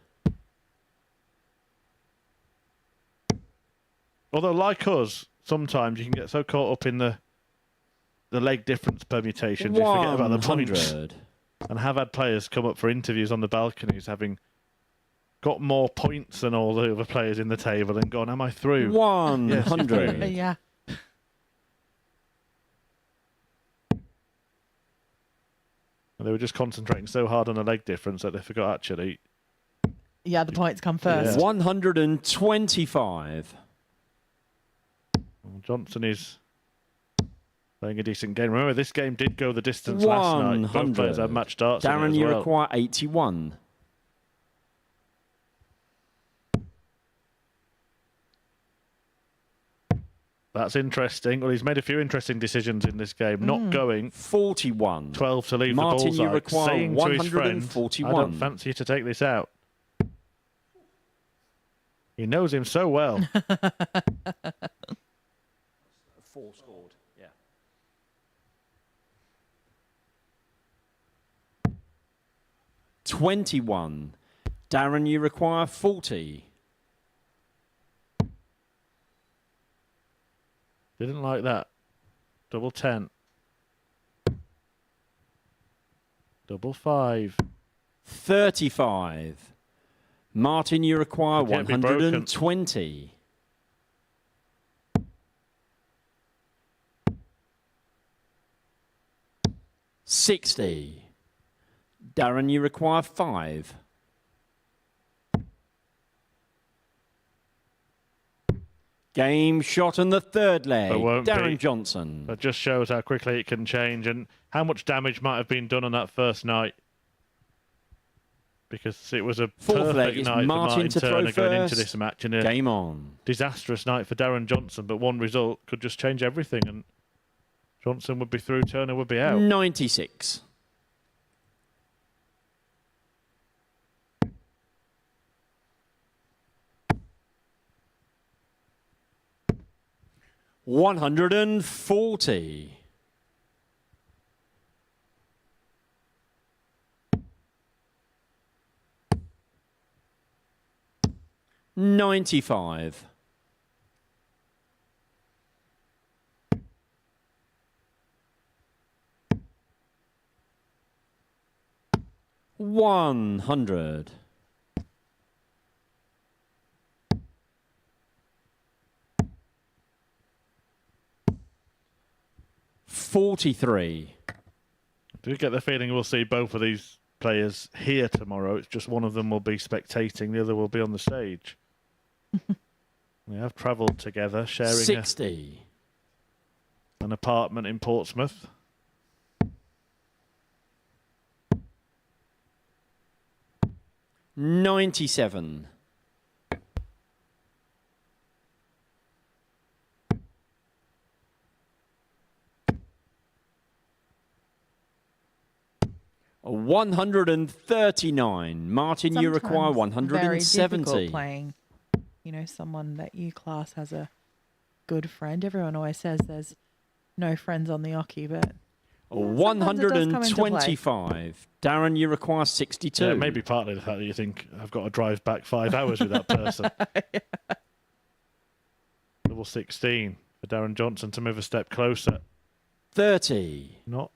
Although, like us, sometimes you can get so caught up in the leg difference permutations, you forget about the points. 100. And have had players come up for interviews on the balconies having got more points than all the other players in the table and gone, am I through? 100. Yeah. And they were just concentrating so hard on the leg difference that they forgot actually. Yeah, the points come first. 125. Johnson is playing a decent game. Remember, this game did go the distance last night. Both 100. players had match darts in it Darren, as you well. require 81. That's interesting. Well, he's made a few interesting decisions in this game. Not going 41. 12 to leave Martin, the bullseye. you require Saying to his friend, 141. I don't fancy you to take this out. He knows him so well. 4 scored, yeah. $21. Darren, you require 40. Didn't like that. Double 10. Double 5. 35. Martin, you require It can't be broken. 120. $60. Darren, you require 5. Game shot in the third leg. But won't Darren be. Johnson. That just shows how quickly it can change and how much damage might have been done on that first night. Because it was a Fourth leg perfect is night for Martin Martin to throw Turner going into first. this match, and a Game on. disastrous night for Darren Johnson. But one result could just change everything, and Johnson would be through, Turner would be out. 96. $140. $95. $100. $43. Do you get the feeling we'll see both of these players here tomorrow? It's just one of them will be spectating, the other will be on the stage. They have travelled together, sharing 60. an apartment in Portsmouth. $97. 139. Martin, you require Sometimes very 170. difficult playing, someone that you class as a good friend. Everyone always says there's no friends on the Oki, but sometimes it does come into play. 125. Darren, you require 62. Yeah, maybe partly the fact that you think I've got to drive back 5 hours with that person. Double 16 for Darren Johnson to move a step closer. 30. Not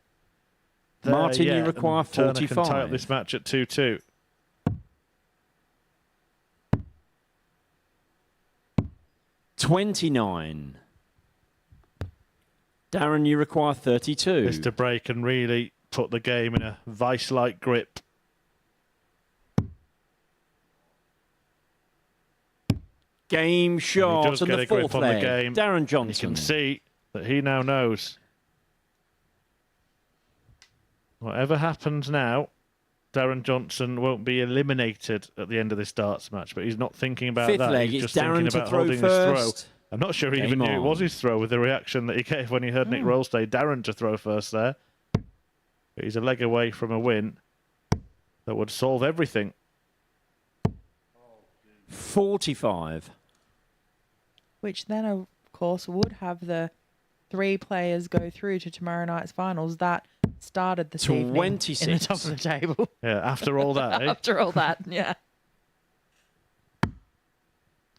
there Martin, yet, you require and Turner 45. can tie up this match at 2-2. 29. Darren, you require 32. This to break and really put the game in a vice-like grip. Game shot He does on get the a grip fourth on the leg. game. Darren You Johnson. can see that he now knows. Whatever happens now, Darren Johnson won't be eliminated at the end of this darts match, but he's not thinking about Fifth that. leg, He's it's just thinking Darren to about throw holding his throw. first. I'm not sure he Game even knew it was on. his throw with the reaction that he gave when he heard Nick Roll say Darren to throw first there. But he's a leg away from a win that would solve everything. 45. Which then, of course, would have the 3 players go through to tomorrow night's finals that started this evening in the 26. top of the table. Yeah, after all that, eh? After all that, yeah.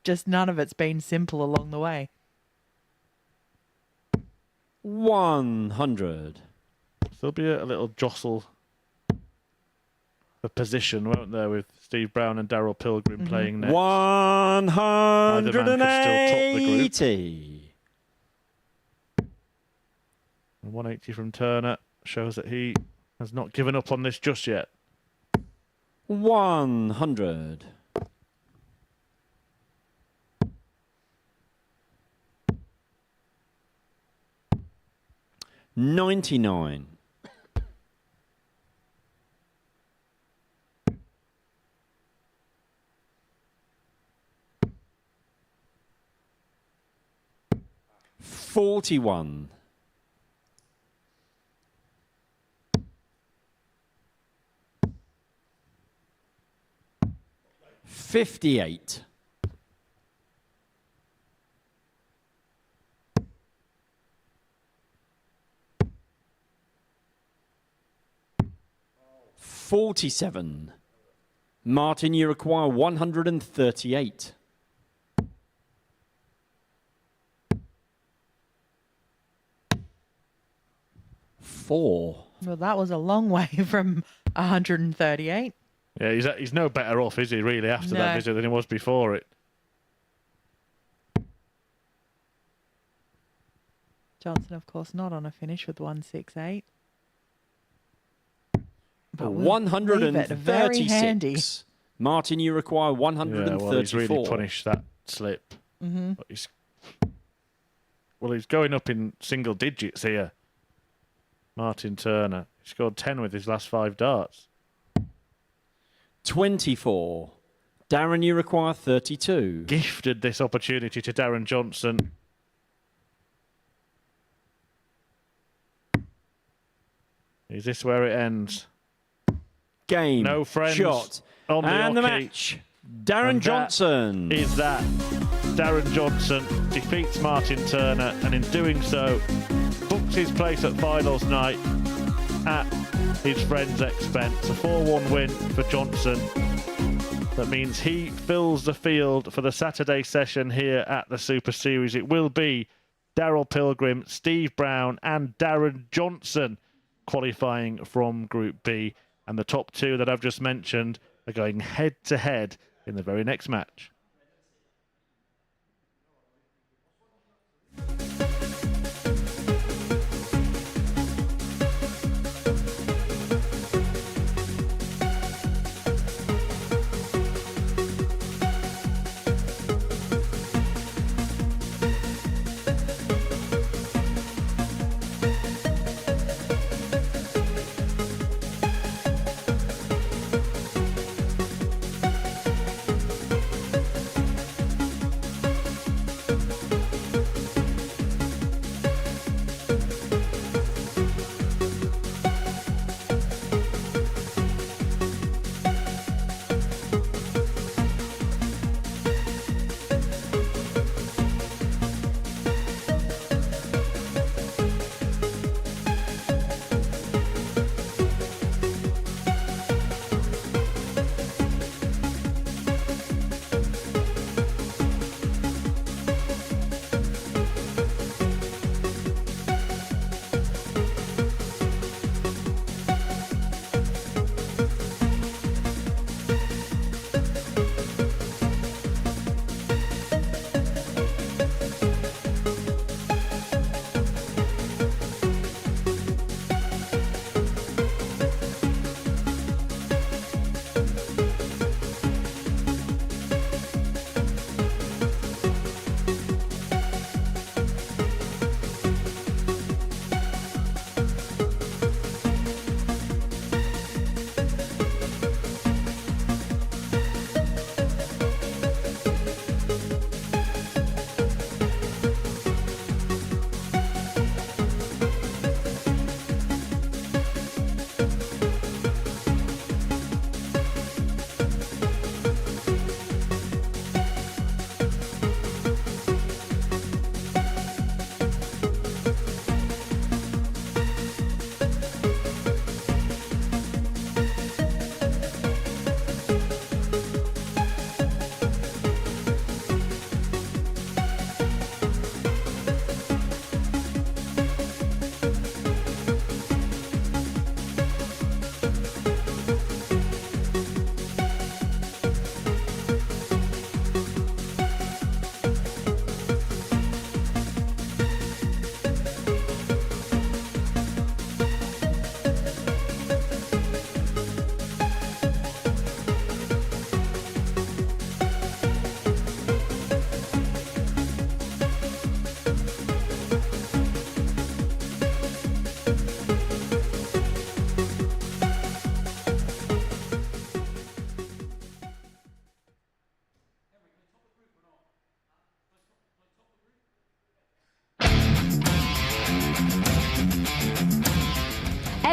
Just none of it's been simple along the way. 100. There'll be a little jostle for position, won't there, with Steve Brown and Daryl Pilgrim playing next. 180. And 180 from Turner shows that he has not given up on this just yet. 100. 99. 41. 58. 47. Martin, you require 138. 4. Well, that was a long way from 138. Yeah, he's no better off, is he, really, after that No. visit than he was before it. Johnson, of course, not on a finish with 168. But we'll leave it very handy. 136. Martin, you require Yeah, 134. well, he's really punished that slip. But he's going up in single digits here. Martin Turner. He scored 10 with his last 5 darts. 24. Darren, you require 32. Gifted this opportunity to Darren Johnson. Is this where it ends? Game. No friends Shot. on the And the hockey. match. Darren And that Johnson. Is that Darren Johnson defeats Martin Turner, and in doing so books his place at finals night at his friend's expense. A 4-1 win for Johnson. That means he fills the field for the Saturday session here at the Super Series. It will be Daryl Pilgrim, Steve Brown and Darren Johnson qualifying from Group B. And the top 2 that I've just mentioned are going head-to-head in the very next match.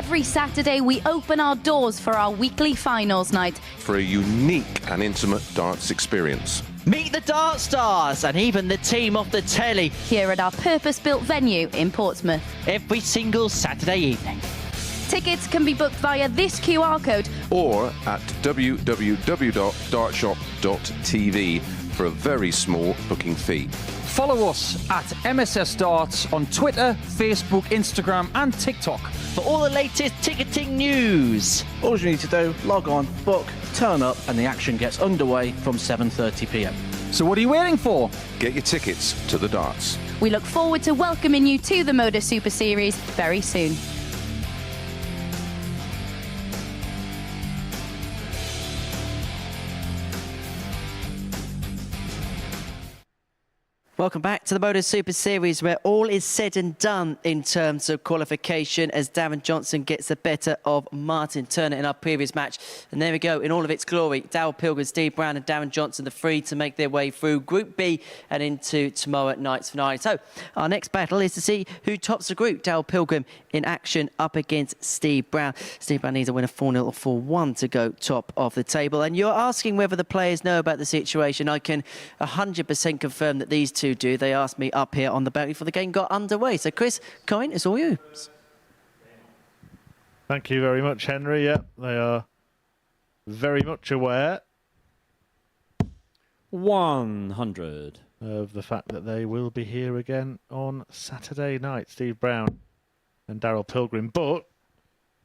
Every Saturday, we open our doors for our weekly finals night. For a unique and intimate darts experience. Meet the Dart Stars and even the team off the telly Here at our purpose-built venue in Portsmouth. every single Saturday evening. Tickets can be booked via this QR code Or at www.dartshop.tv for a very small booking fee. Follow us at MSS Darts on Twitter, Facebook, Instagram and TikTok. For all the latest ticketing news. All you need to do, log on, book, turn up, and the action gets underway from 7:30 p.m. So what are you waiting for? Get your tickets to the darts. We look forward to welcoming you to the MODUS Super Series very soon. Welcome back to the MODUS Super Series, where all is said and done in terms of qualification as Darren Johnson gets the better of Martin Turner in our previous match. And there we go, in all of its glory. Daryl Pilgrim, Steve Brown and Darren Johnson, the three to make their way through Group B and into tomorrow night's finale. So our next battle is to see who tops the group. Daryl Pilgrim in action up against Steve Brown. Steve Brown needs a win of 4-0 or 4-1 to go top of the table. And you're asking whether the players know about the situation. I can 100% confirm that these two do. They asked me up here on the balcony before the game got underway. So Chris, Kerwin, it's all you. Thank you very much, Henry. Yeah, they are very much aware 100. of the fact that they will be here again on Saturday night, Steve Brown and Daryl Pilgrim. But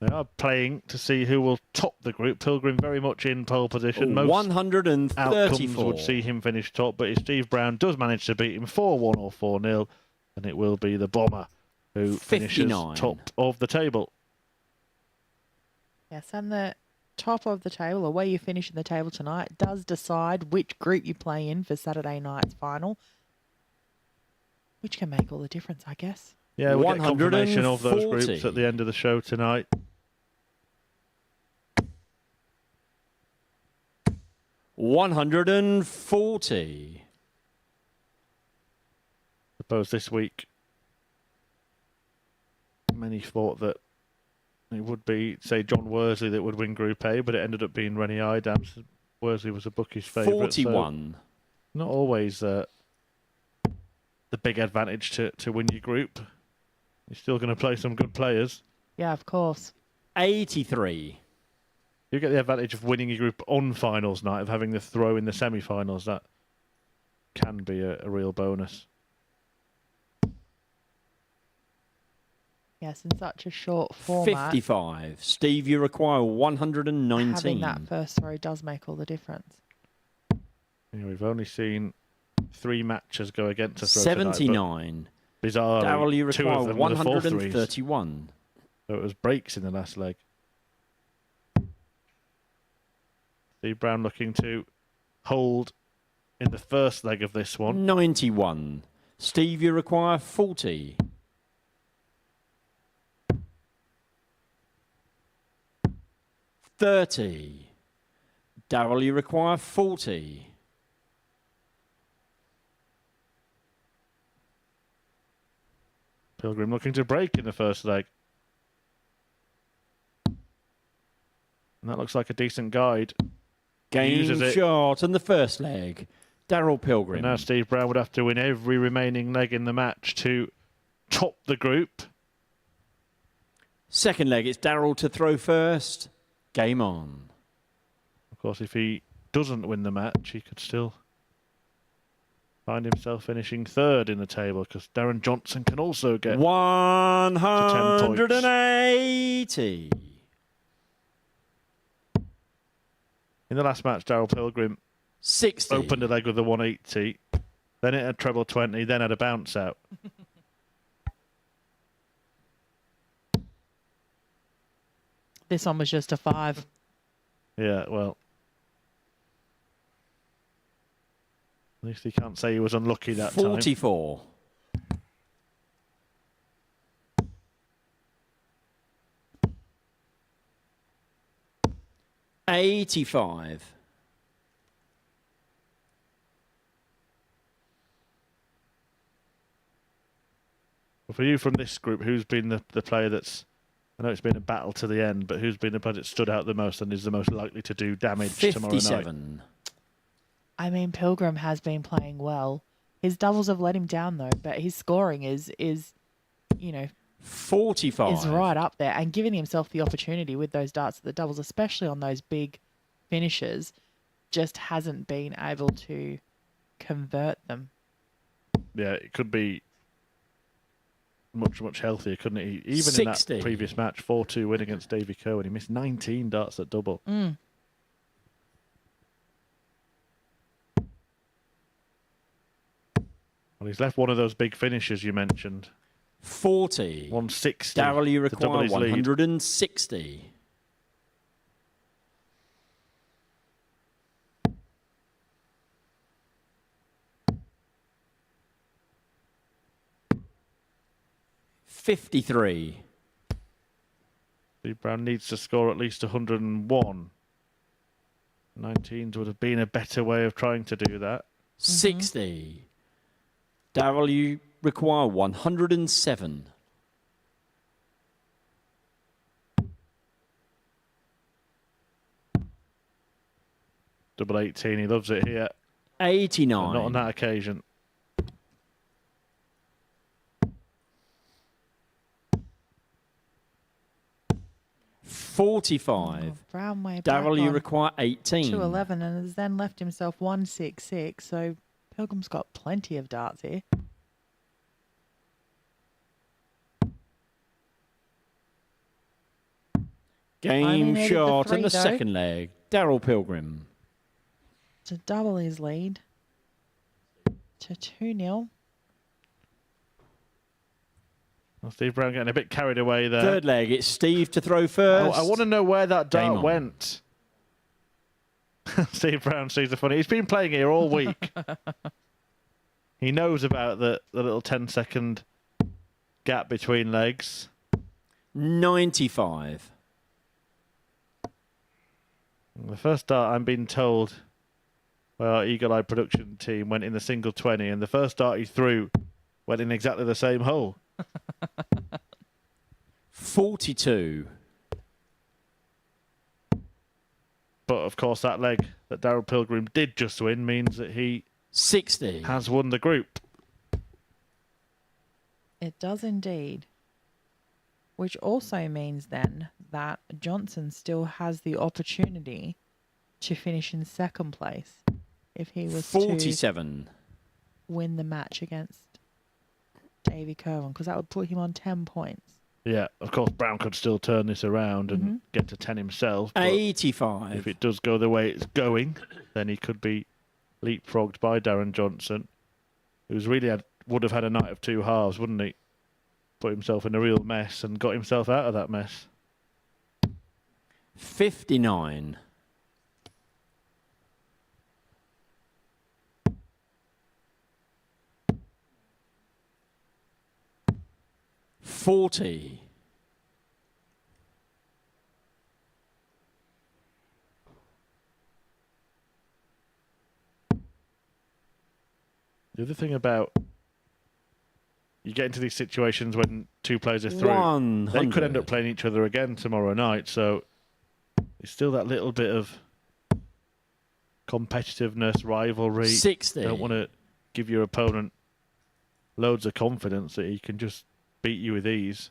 they are playing to see who will top the group. Pilgrim very much in pole position. Most 134. outcomes would see him finish top, but if Steve Brown does manage to beat him 4-1 or 4-0, then it will be the Bomber who 59. finishes top of the table. Yes, and the top of the table, or where you finish in the table tonight, does decide which group you play in for Saturday night's final, which can make all the difference, I guess. Yeah, we'll get confirmation of those 140. groups at the end of the show tonight. 140. Suppose this week many thought that it would be, say, John Worsley that would win Group A, but it ended up being Rennie Idams. Worsley was a bookish favourite. 41. So not always the big advantage to win your group. You're still going to play some good players. Yeah, of course. 83. You get the advantage of winning your group on finals night, of having the throw in the semi-finals. That can be a real bonus. Yes, in such a short format, 55. Steve, you require 119. having that first throw does make all the difference. Yeah, we've only seen 3 matches go against us. 79. Bizarrely, Darryl, you 2 require of them were the 4 threes. 131. So it was breaks in the last leg. Steve Brown looking to hold in the first leg of this one. 91. Steve, you require 40. 30. Darryl, you require 40. Pilgrim looking to break in the first leg. And that looks like a decent guide. Game Uses it. shot in the first leg. Darryl And Pilgrim. now Steve Brown would have to win every remaining leg in the match to top the group. Second leg, it's Darryl to throw first. Game on. Of course, if he doesn't win the match, he could still find himself finishing third in the table, because Darren Johnson can also get 180. In the last match, Daryl Pilgrim 60. opened a leg with a 180, then it had treble 20, then had a bounce out. This one was just a 5. Yeah, well, at least he can't say he was unlucky that 44. time. 85. Well, for you from this group, who's been the player that's I know it's been a battle to the end, but who's been the player that stood out the most and is the most likely to do damage tomorrow night? 57. I mean, Pilgrim has been playing well. His doubles have let him down though, but his scoring is 45. is right up there, and giving himself the opportunity with those darts at the doubles, especially on those big finishes, just hasn't been able to convert them. Yeah, it could be much, much healthier, couldn't it? Even 60. in that previous match, 4-2 win against Davy Kerwin, he missed 19 darts at double. Mm. Well, he's left one of those big finishes you mentioned. 40. 160. Darryl, you to double require his lead. 160. $53. Steve Brown needs to score at least 101. 19s would have been a better way of trying to do that. 60. Darryl, you require 107. Double 18, he loves it here. 89. Not on that occasion. $45. Brown way back Darryl, you on require 18. 211 and has then left himself 166. So Pilgrim's got plenty of darts here. Game needed the shot three, in the though. second leg. Darryl Pilgrim. To double his lead to 2-0. Well, Steve Brown getting a bit carried away there. Third leg, it's Steve to throw Oh, first. I want to know where that Game dart on. went. Steve Brown sees the funny. He's been playing here all week. He knows about the little 10-second gap between legs. 95. The first dart, I'm being told by our Eagle Eye production team, went in the single 20, and the first dart he threw went in exactly the same hole. 42. But of course, that leg that Darryl Pilgrim did just win means that he 60. has won the group. It does indeed. Which also means then that Johnson still has the opportunity to finish in second place if he was 47. to win the match against Davy Kerwin, because that would put him on 10 points. Yeah, of course, Brown could still turn this around and get to 10 himself. But 85. if it does go the way it's going, then he could be leapfrogged by Darren Johnson, who's really would have had a night of two halves, wouldn't he? Put himself in a real mess and got himself out of that mess. 59. $40. The other thing about you get into these situations when two players are through, 100. they could end up playing each other again tomorrow night. So there's still that little bit of competitiveness, rivalry. 60. You don't want to give your opponent loads of confidence that he can just beat you with ease.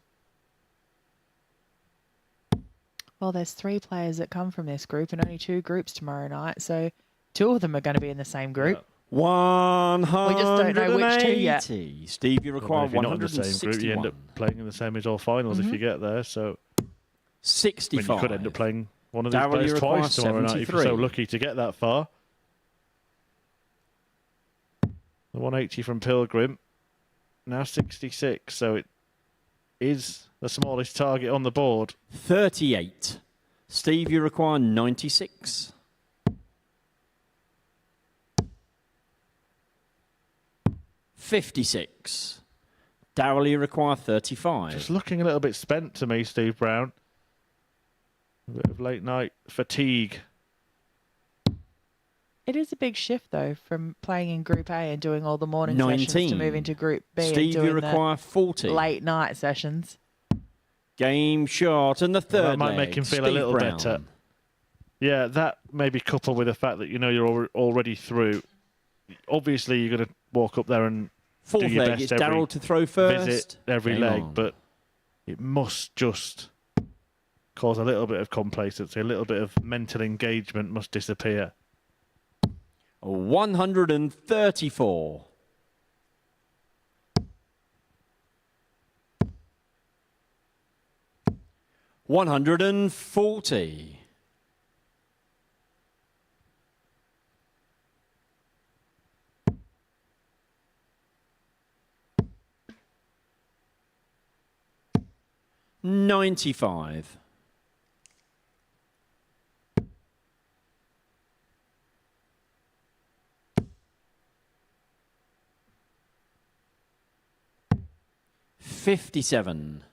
Well, there's 3 players that come from this group and only 2 groups tomorrow night. So 2 of them are going to be in the same group. Yeah. 180. We just don't know which two yet. Steve, you require If you're not in the same 161. group, you end up playing in the semis or finals if you get there. So 65. you could end up playing one of these Darryl, you players twice require tomorrow night if you're so 73. lucky to get that far. The 180 from Pilgrim, now 66, so it is the smallest target on the board. 38. Steve, you require 96. $56. Darryl, you require 35. Just looking a little bit spent to me, Steve Brown. A bit of late night fatigue. It is a big shift, though, from playing in Group A and doing all the morning 19. sessions to moving to Group B Steve, and you doing require 40. the late night sessions. Game shot, and the third That might leg, make him feel a Steve little Brown. better. Yeah, that maybe coupled with the fact that you know you're already through. Obviously, you're going to walk up there and Fourth do your leg, best it's every Daryl to throw first. visit, every Game leg, on. but it must just cause a little bit of complacency, a little bit of mental engagement must disappear. 134. $140. $95. $57.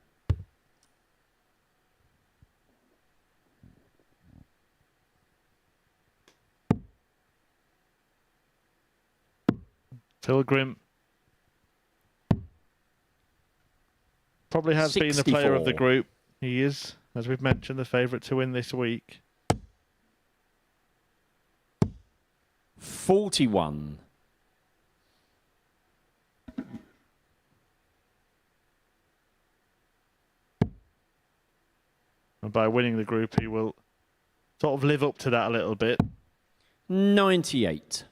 Pilgrim probably has been the player of the 64. group. He is, as we've mentioned, the favourite to win this week. 41. And by winning the group, he will sort of live up to that a little bit. 98.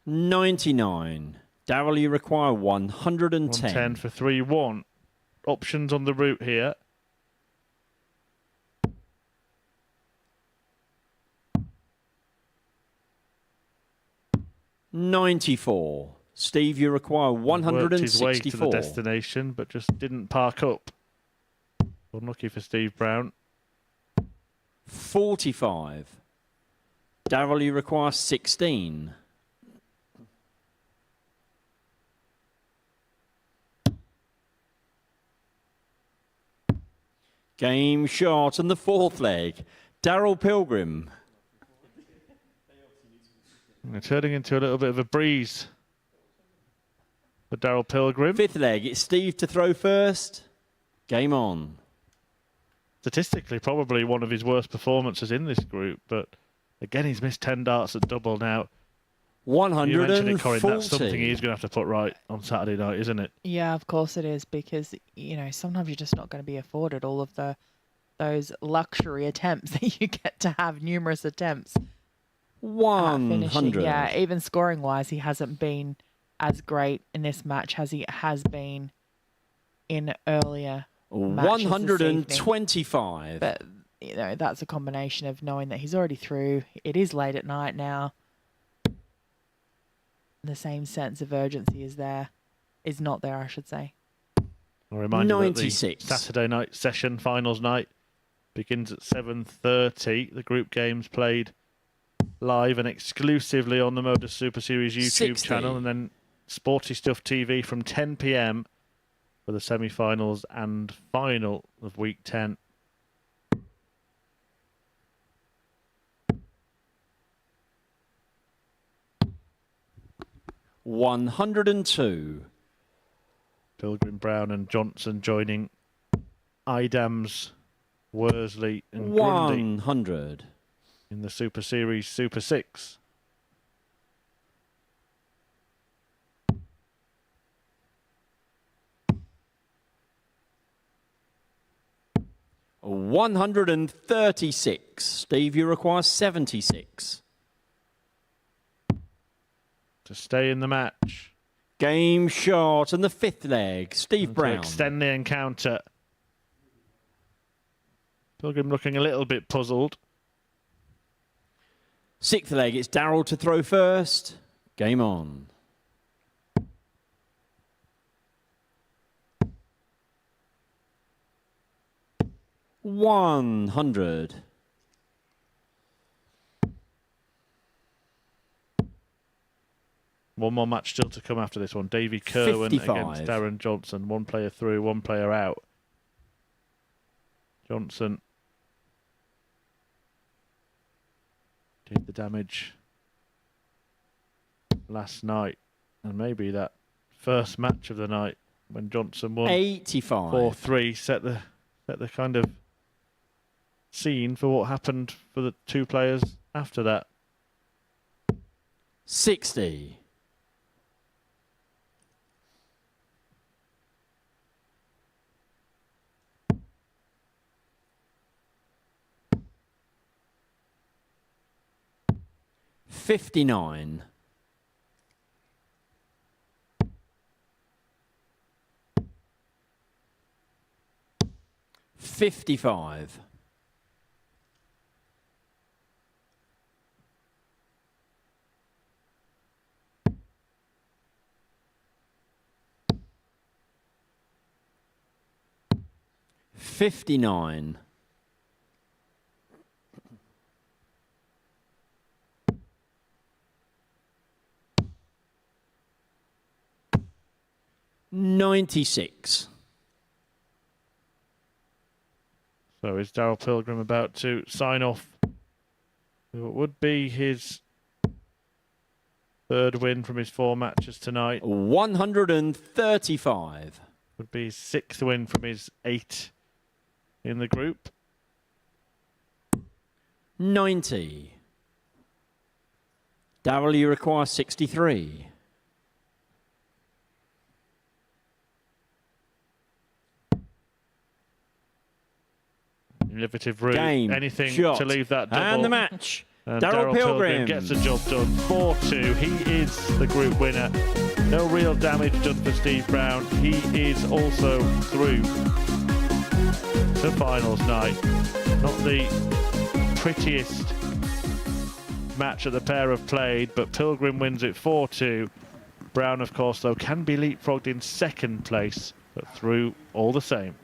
$99. Daryl, you require 110. 110 for 3-1. Options on the route here. $94. Steve, you require Worked his way to the 164. destination, but just didn't park up. Unlucky for Steve Brown. 45. Daryl, you require 16. Game shot and the fourth leg. Daryl Pilgrim. And turning into a little bit of a breeze for Daryl Pilgrim. Fifth leg, it's Steve to throw first. Game on. Statistically, probably one of his worst performances in this group, but again, he's missed 10 darts at double now. You mentioned it, Corinne, that's something 140. he's going to have to put right on Saturday night, isn't it? Yeah, of course it is, because you know sometimes you're just not going to be afforded all of those luxury attempts that you get to have numerous attempts at finishing. 100. Yeah, even scoring wise, he hasn't been as great in this match as he has been in earlier matches this evening. 125. But you know that's a combination of knowing that he's already through. It is late at night now. The same sense of urgency is not there, I should say. A reminder that the 96. Saturday night session, finals night, begins at 7:30. The group games played live and exclusively on the MODUS Super Series YouTube 60. channel, and then Sporty Stuff TV from 10 p.m. for the semi-finals and final of Week 10. $102. Pilgrim, Brown and Johnson joining Idams, Worsley and Grundy 100. in the Super Series Super 6. $136. Steve, you require 76. To stay in the match. Game shot and the fifth leg. Steve And Brown. to extend the encounter. Pilgrim looking a little bit puzzled. Sixth leg, it's Daryl to throw first. Game on. $100. One more match still to come after this one. Davy Kerwin 55. against Darren Johnson. One player through, one player out. Johnson did the damage last night, and maybe that first match of the night when Johnson won 85. 4-3 set the kind of scene for what happened for the two players after that. 60. $59. 55. 59. 96. So is Daryl Pilgrim about to sign off what would be his third win from his 4 matches tonight? 135. Would be his 6th win from his 8 in the group. 90. Daryl, you require 63. Innovative route. Game, Anything shot, to leave that double. and the match. And Daryl Pilgrim gets the job done. 4-2. He is the group winner. No real damage done for Steve Brown. He is also through to finals night. Not the prettiest match that the pair have played, but Pilgrim wins it 4-2. Brown, of course, though, can be leapfrogged in 2nd place, but through all the same.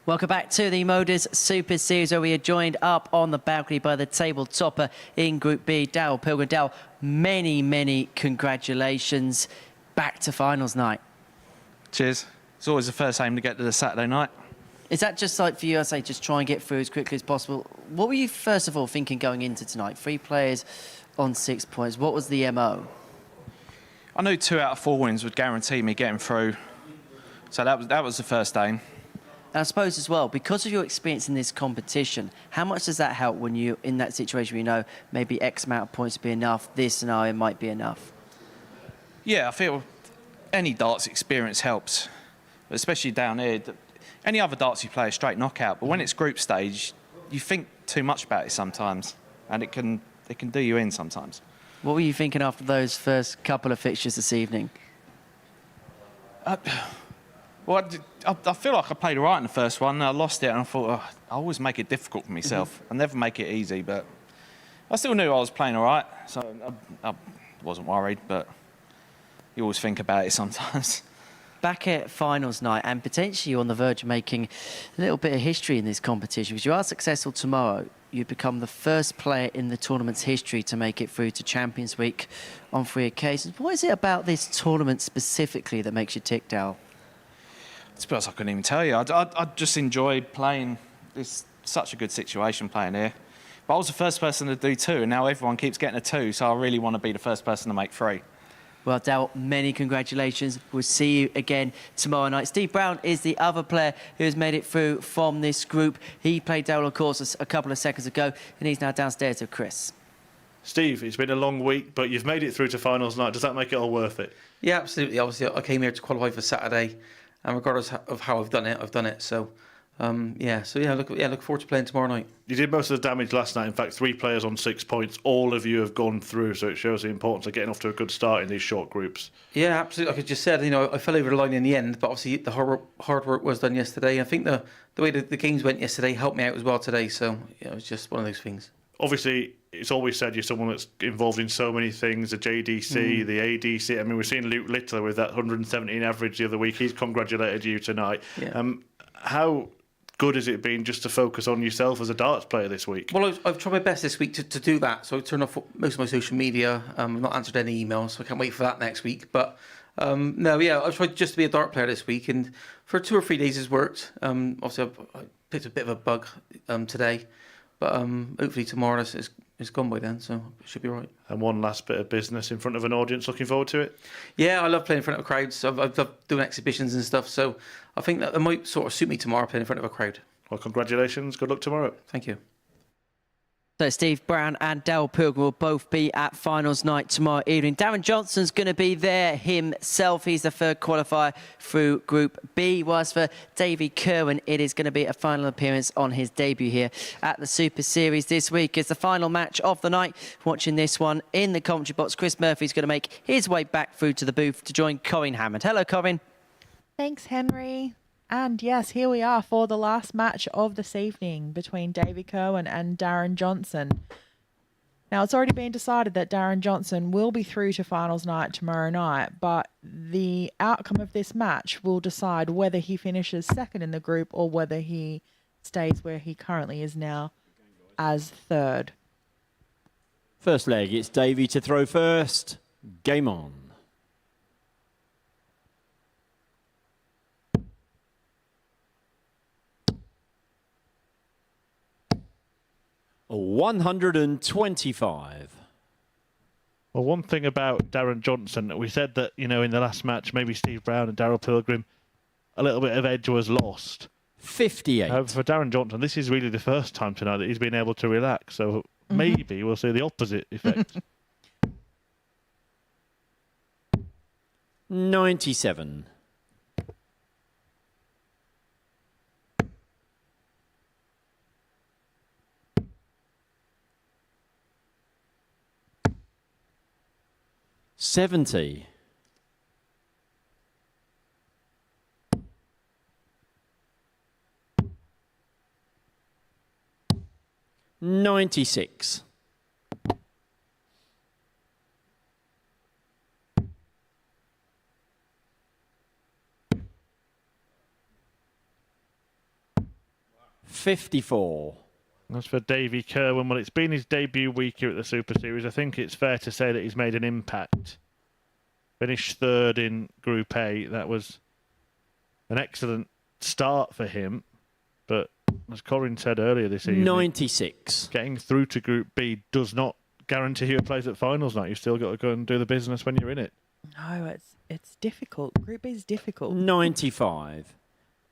Welcome back to the MODUS Super Series, where we are joined up on the balcony by the table topper in Group B, Darryl Pilgrim. Darryl, many congratulations. Back to finals night. Cheers. It's always the first aim to get to the Saturday night. Is that just like for you, I say, just try and get through as quickly as possible? What were you, first of all, thinking going into tonight? 3 players on 6 points. What was the MO? I knew 2 out of 4 wins would guarantee me getting through. So that was the first aim. And I suppose as well, because of your experience in this competition, how much does that help when you're in that situation where you know maybe X amount of points would be enough, this scenario might be enough? Yeah, I feel any darts experience helps, especially down here. Any other darts you play a straight knockout, but when it's group stage, you think too much about it sometimes, and it can do you in sometimes. What were you thinking after those first couple of fixtures this evening? Well, I feel like I played all right in the first one, and I lost it, and I thought, oh, I always make it difficult for myself. I never make it easy, but I still knew I was playing all right, so I wasn't worried, but you always think about it sometimes. Back at finals night, and potentially on the verge of making a little bit of history in this competition, because you are successful tomorrow, you become the first player in the tournament's history to make it through to Champions Week on 3 occasions. What is it about this tournament specifically that makes you tick, Darryl? To be honest, I couldn't even tell you. I just enjoyed playing. It's such a good situation playing here. But I was the first person to do 2, and now everyone keeps getting a 2, so I really want to be the first person to make 3. Well, Darryl, many congratulations. We'll see you again tomorrow night. Steve Brown is the other player who has made it through from this group. He played Darryl, of course, a couple of seconds ago, and he's now downstairs with Chris. Steve, it's been a long week, but you've made it through to finals night. Does that make it all worth it? Yeah, absolutely. Obviously, I came here to qualify for Saturday, and regardless of how I've done it. So, look forward to playing tomorrow night. You did most of the damage last night. In fact, 3 players on 6 points. All of you have gone through, so it shows the importance of getting off to a good start in these short groups. Yeah, absolutely. Like I just said, I fell over the line in the end, but obviously the hard work was done yesterday. I think the way the games went yesterday helped me out as well today. So it was just one of those things. Obviously, it's always said you're someone that's involved in so many things, the JDC, the ADC. I mean, we've seen Luke Littler with that 117 average the other week. He's congratulated you tonight. Yeah. How good has it been just to focus on yourself as a darts player this week? Well, I've tried my best this week to do that. So I turned off most of my social media. I've not answered any emails, so I can't wait for that next week. But I've tried just to be a dart player this week, and for 2 or 3 days it's worked. Obviously, I picked a bit of a bug today, but hopefully tomorrow it's gone by then, so it should be right. And one last bit of business in front of an audience. Looking forward to it? Yeah, I love playing in front of crowds. I love doing exhibitions and stuff, so I think that it might sort of suit me tomorrow playing in front of a crowd. Well, congratulations. Good luck tomorrow. Thank you. So Steve Brown and Darryl Pilgrim will both be at finals night tomorrow evening. Darren Johnson's going to be there himself. He's the 3rd qualifier through Group B. Whilst for Davy Kerwin, it is going to be a final appearance on his debut here at the Super Series this week. It's the final match of the night. Watching this one in the commentary box, Chris Murphy's going to make his way back through to the booth to join Corrine Hammond. Hello, Corrine. Thanks, Henry. And yes, here we are for the last match of this evening between Davy Kerwin and Darren Johnson. Now, it's already been decided that Darren Johnson will be through to finals night tomorrow night, but the outcome of this match will decide whether he finishes 2nd in the group or whether he stays where he currently is now as 3rd. First leg, it's Davy to throw first. Game on. 125. Well, one thing about Darren Johnson, we said that, in the last match, maybe Steve Brown and Darryl Pilgrim, a little bit of edge was lost. 58. However, for Darren Johnson, this is really the first time tonight that he's been able to relax. So maybe we'll see the opposite effect. 97. 70. 96. 54. As for Davy Kerwin, well, it's been his debut week here at the Super Series. I think it's fair to say that he's made an impact. Finished third in Group A. That was an excellent start for him. But as Corin said earlier this evening, 96. Getting through to Group B does not guarantee you a place at finals night. You've still got to go and do the business when you're in it. No, it's difficult. Group B is difficult. 95.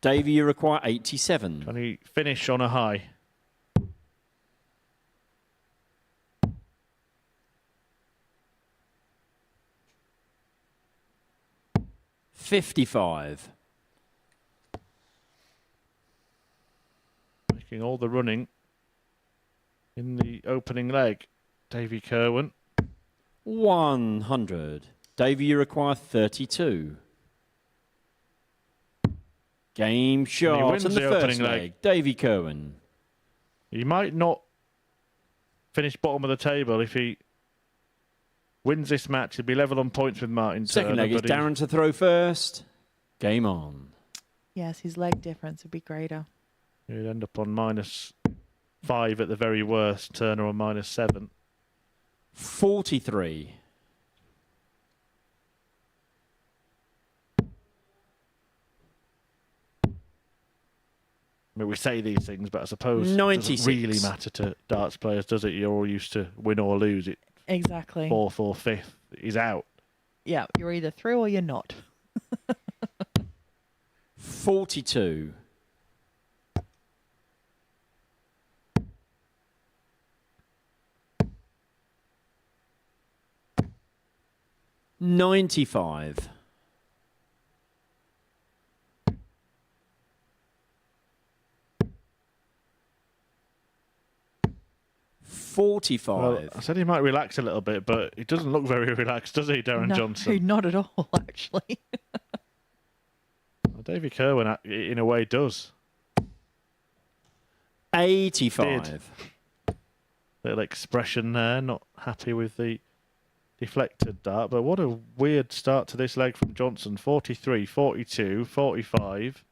Davey, you require 87. Can he finish on a high? $55. Making all the running in the opening leg. Davy Kerwin. 100. Davey, you require 32. Game shot wins in the the first opening leg. leg. Davey Kerwin. He might not finish bottom of the table if he wins this match. He'll be level on points with Martin Second Turner, leg is but he- Darren to throw first. Game on. Yes, his leg difference would be greater. He'd end up on -5 at the very worst. Turner on -7. 43. I mean, we say these things, but I suppose it 96. doesn't really matter to darts players, does it? You're all used to win or lose. It Exactly. fourth or fifth is out. Yeah, you're either through or you're not. 42. $95. $45. Well, I said he might relax a little bit, but he doesn't look very relaxed, does he, Darren No, Johnson? not at all, actually. Well, Davy Kerwin, in a way, does. 85. Little expression there, not happy with the deflected dart, but what a weird start to this leg from Johnson. 43, 42, 45.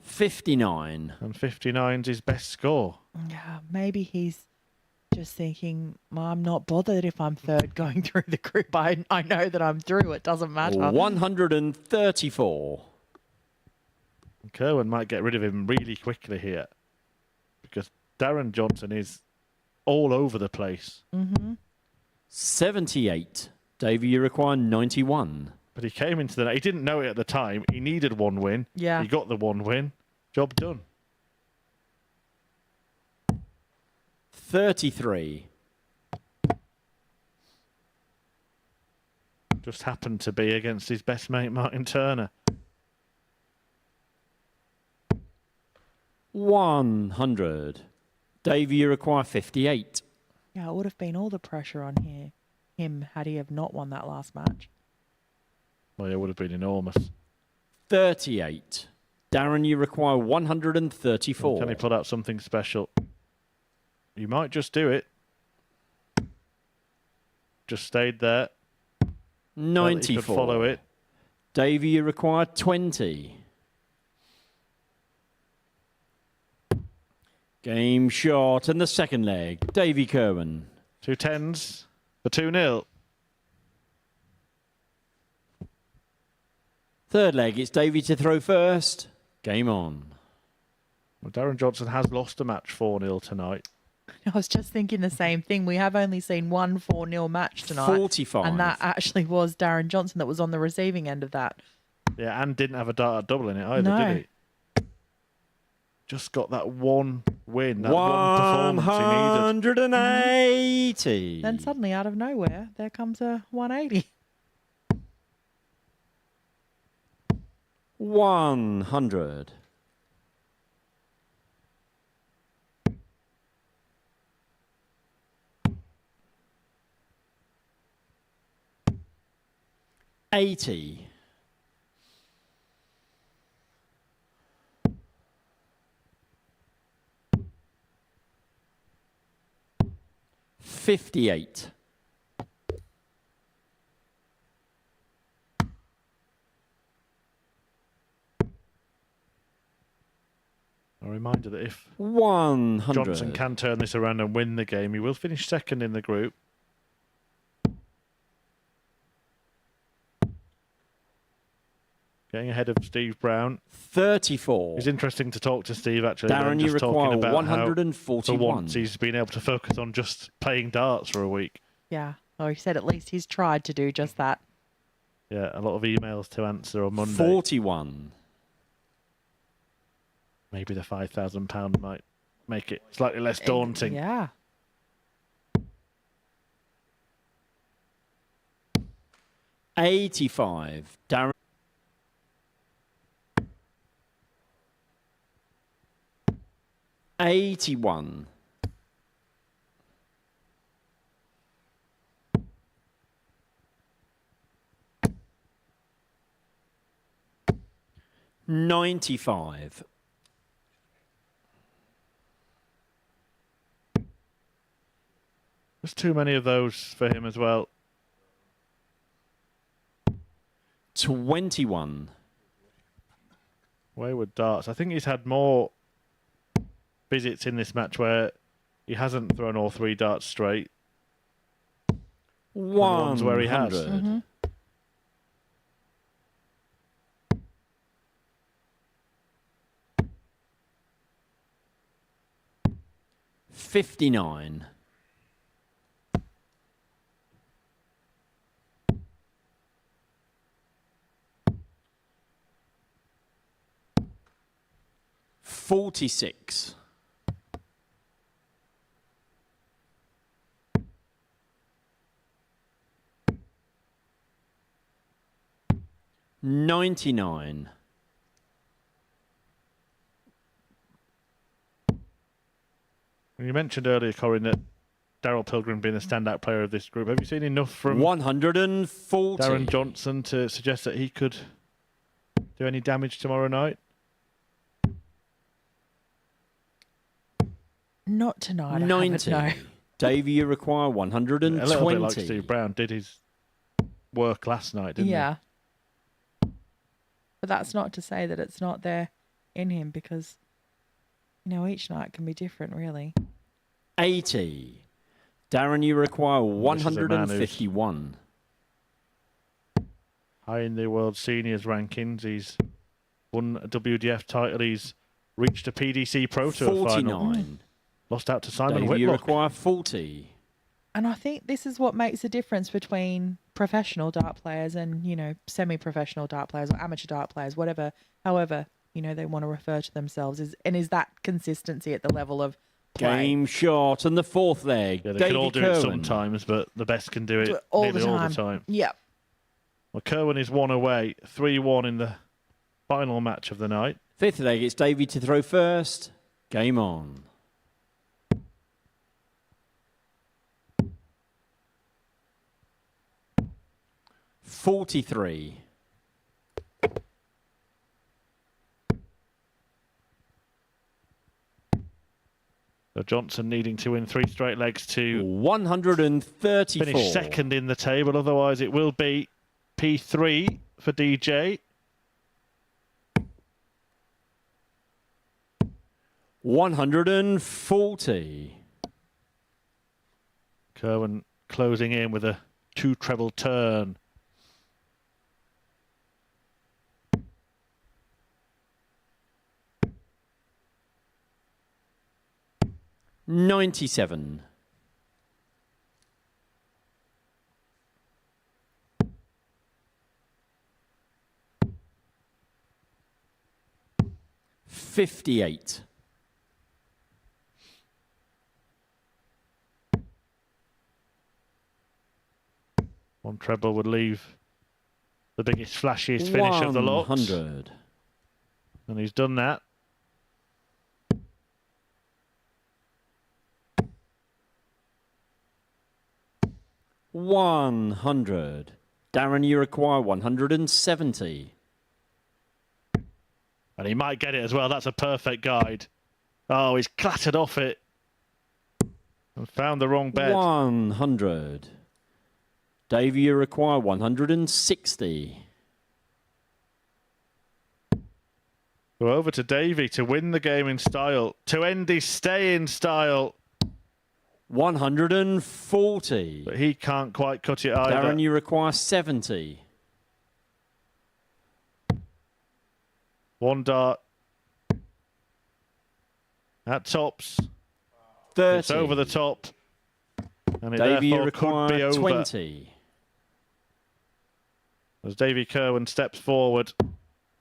59. And 59's his best score. Yeah, maybe he's just thinking, well, I'm not bothered if I'm third going through the group. I know that I'm through. It doesn't matter. 134. Kerwin might get rid of him really quickly here because Darren Johnson is all over the place. 78. Davey, you require 91. But he came into the... He didn't know it at the time. He needed one win. Yeah. He got the one win. Job done. 33. Just happened to be against his best mate, Martin Turner. 100. Davey, you require 58. Yeah, it would have been all the pressure on him had he have not won that last match. Well, it would have been enormous. 38. Darren, you require 134. Can he put out something special? You might just do it. Just stayed there. 94. He could follow it. Davey, you require 20. Game shot in the second leg. Davey Kerwin. 2 10s for 2-0. Third leg, it's Davey to throw first. Game on. Well, Darren Johnson has lost a match 4-0 tonight. I was just thinking the same thing. We have only seen one 4-0 match tonight. 45. And that actually was Darren Johnson that was on the receiving end of that. Yeah, and didn't have a dart double in it either, No. did he? Just got that one win, that one performance he needed. 180. Then suddenly, out of nowhere, there comes a 180. 100. $80. 58. A Reminder that if 100. Johnson can turn this around and win the game, he will finish second in the group. Getting ahead of Steve Brown. 34. It's interesting to talk to Steve, actually. Darren, you just talking require about 141. how for once he's been able to focus on just playing darts for a week. Yeah. Oh, he said at least he's tried to do just that. Yeah, a lot of emails to answer on Monday. 41. Maybe the £5,000 might make it slightly less daunting. Yeah. 85. Darren. 81. 95. There's too many of those for him as well. 21. Wayward darts. I think he's had more visits in this match where he hasn't thrown all 3 darts straight. Ones where he has. 59. 46. 99. You mentioned earlier, Corin, that Daryl Pilgrim being the standout player of this group. Have you seen enough from 140. Darren Johnson to suggest that he could do any damage tomorrow night? Not tonight. 90. No. Davey, you require 120. A little bit like Steve Brown did his work last night, didn't he? Yeah. But that's not to say that it's not there in him, because, you know, each night can be different, really. 80. Darren, you require 151. High in the World Seniors rankings. He's won a WDF title. He's reached a PDC Pro Tour 49. final. Lost out to Simon Davey, you Whitlock. require 40. And I think this is what makes the difference between professional dart players and, you know, semi-professional dart players or amateur dart players, whatever, however, you know, they want to refer to themselves, is that consistency at the level of play. Game shot and the fourth leg. Yeah, they Davey can all do Kerwin. it sometimes, but the best can do it all nearly the all time. the time. Yeah. Well, Kerwin is 1 away, 3-1 in the final match of the night. Fifth leg, it's Davey to throw first. Game on. $43. So Johnson needing to win 3 straight legs to 134. finish second in the table. Otherwise, it will be P3 for DJ. 140. Kerwin closing in with a 2 treble turn. $97. $58. One treble would leave the biggest, flashiest finish of the lot. 100. And he's done that. $100. Darren, you require 170. And he might get it as well. That's a perfect guide. Oh, he's clattered off it. And found the wrong bed. 100. Davey, you require 160. Go over to Davey to win the game in style, to end his stay in style. 140. But he can't quite cut it either. Darren, you require 70. One dart. That tops. 30. It's over the top. And it Davey, you therefore could be require over. 20. As Davey Kerwin steps forward,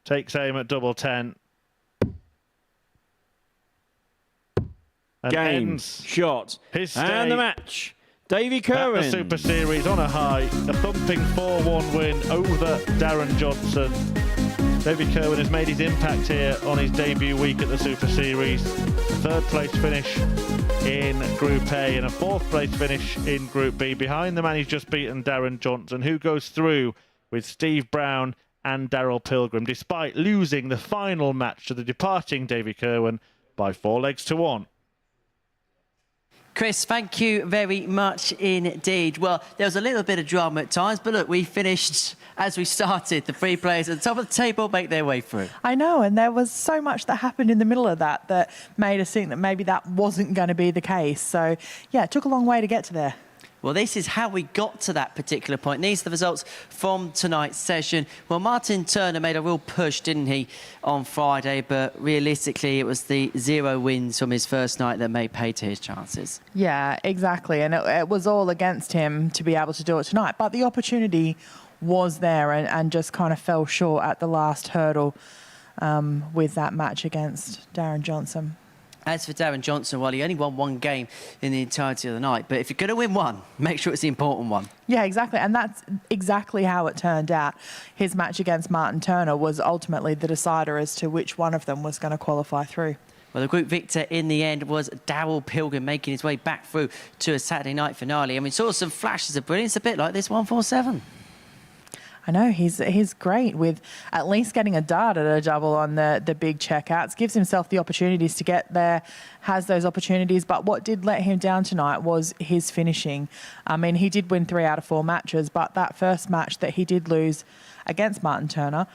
takes aim at double 10. And Game, ends shot, his stay and the match. Davey Kerwin. at the Super Series on a high. A thumping 4-1 win over Darren Johnson. Davey Kerwin has made his impact here on his debut week at the Super Series. Third place finish in Group A and a fourth place finish in Group B, behind the man he's just beaten, Darren Johnson, who goes through with Steve Brown and Daryl Pilgrim, despite losing the final match to the departing Davey Kerwin by 4 legs to 1. Chris, thank you very much indeed. Well, there was a little bit of drama at times, but look, we finished as we started. The 3 players at the top of the table make their way through. I know, and there was so much that happened in the middle of that made us think that maybe that wasn't going to be the case. So, yeah, it took a long way to get to there. Well, this is how we got to that particular point. These are the results from tonight's session. Well, Martin Turner made a real push, didn't he, on Friday? But realistically, it was the 0 wins from his first night that made pay to his chances. Yeah, exactly. And it was all against him to be able to do it tonight. But the opportunity was there and just kind of fell short at the last hurdle with that match against Darren Johnson. As for Darren Johnson, well, he only won 1 game in the entirety of the night. But if you're going to win one, make sure it's the important one. Yeah, exactly. And that's exactly how it turned out. His match against Martin Turner was ultimately the decider as to which one of them was going to qualify through. Well, the group victor in the end was Daryl Pilgrim, making his way back through to a Saturday night finale. And we saw some flashes of brilliance, a bit like this 147. I know, he's great with at least getting a dart at a double on the big checkouts. Gives himself the opportunities to get there, has those opportunities. But what did let him down tonight was his finishing. I mean, he did win 3 out of 4 matches, but that first match that he did lose against Martin Turner,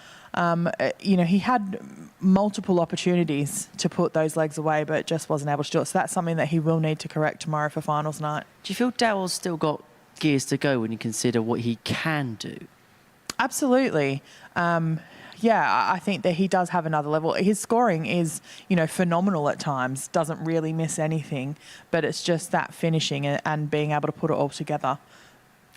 you know, he had multiple opportunities to put those legs away, but just wasn't able to do it. So that's something that he will need to correct tomorrow for finals night. Do you feel Daryl's still got gears to go when you consider what he can do? Absolutely. Yeah, I think that he does have another level. His scoring is, you know, phenomenal at times, doesn't really miss anything, but it's just that finishing and being able to put it all together.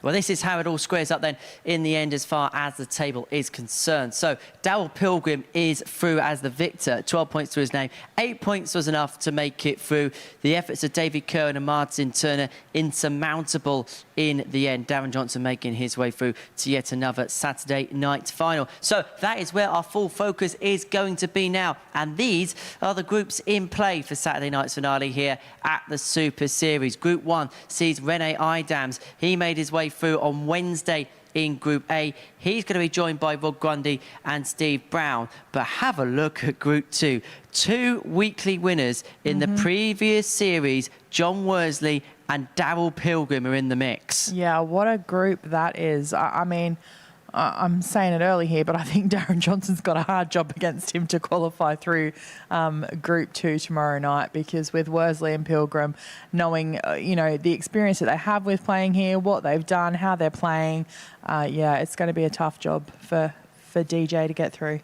Well, this is how it all squares up then in the end as far as the table is concerned. So Daryl Pilgrim is through as the victor, 12 points to his name. 8 points was enough to make it through. The efforts of David Kerwin and Martin Turner insurmountable in the end. Darren Johnson making his way through to yet another Saturday night final. So that is where our full focus is going to be now. And these are the groups in play for Saturday night's finale here at the Super Series. Group 1 sees Rene Idams. He made his way through on Wednesday in Group A. He's going to be joined by Rod Grundy and Steve Brown. But have a look at Group 2. 2 weekly winners in the previous series, John Worsley and Daryl Pilgrim, are in the mix. Yeah, what a group that is. I mean, I'm saying it early here, but I think Darren Johnson's got a hard job against him to qualify through Group 2 tomorrow night, because with Worsley and Pilgrim, knowing, you know, the experience that they have with playing here, what they've done, how they're playing, yeah, it's going to be a tough job for DJ to get through.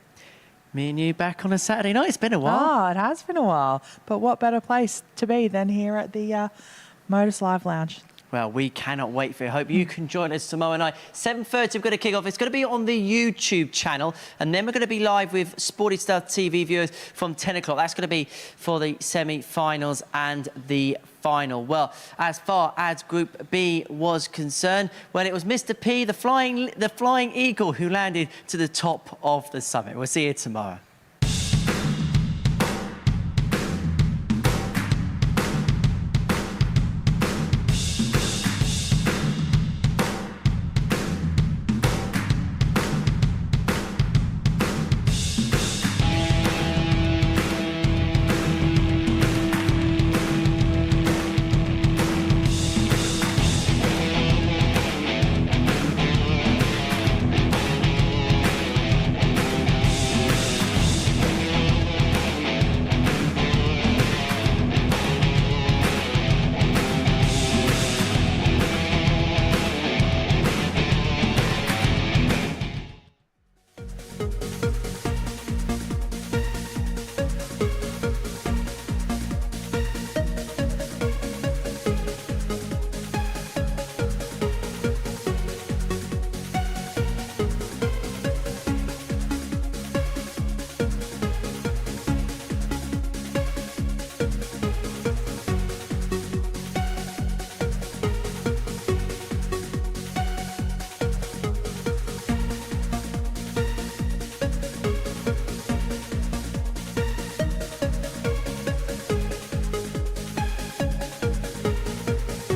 Me and you back on a Saturday night. It's been a while. Oh, it has been a while. But what better place to be than here at the Modus Live Lounge? Well, we cannot wait for you. Hope you can join us tomorrow night. 7:30, we're going to kick off. It's going to be on the YouTube channel. And then we're going to be live with Sporty Stuff TV viewers from 10 o'clock. That's going to be for the semi-finals and the final. Well, as far as Group B was concerned, well, it was Mr. P, the flying eagle, who landed to the top of the summit. We'll see you tomorrow.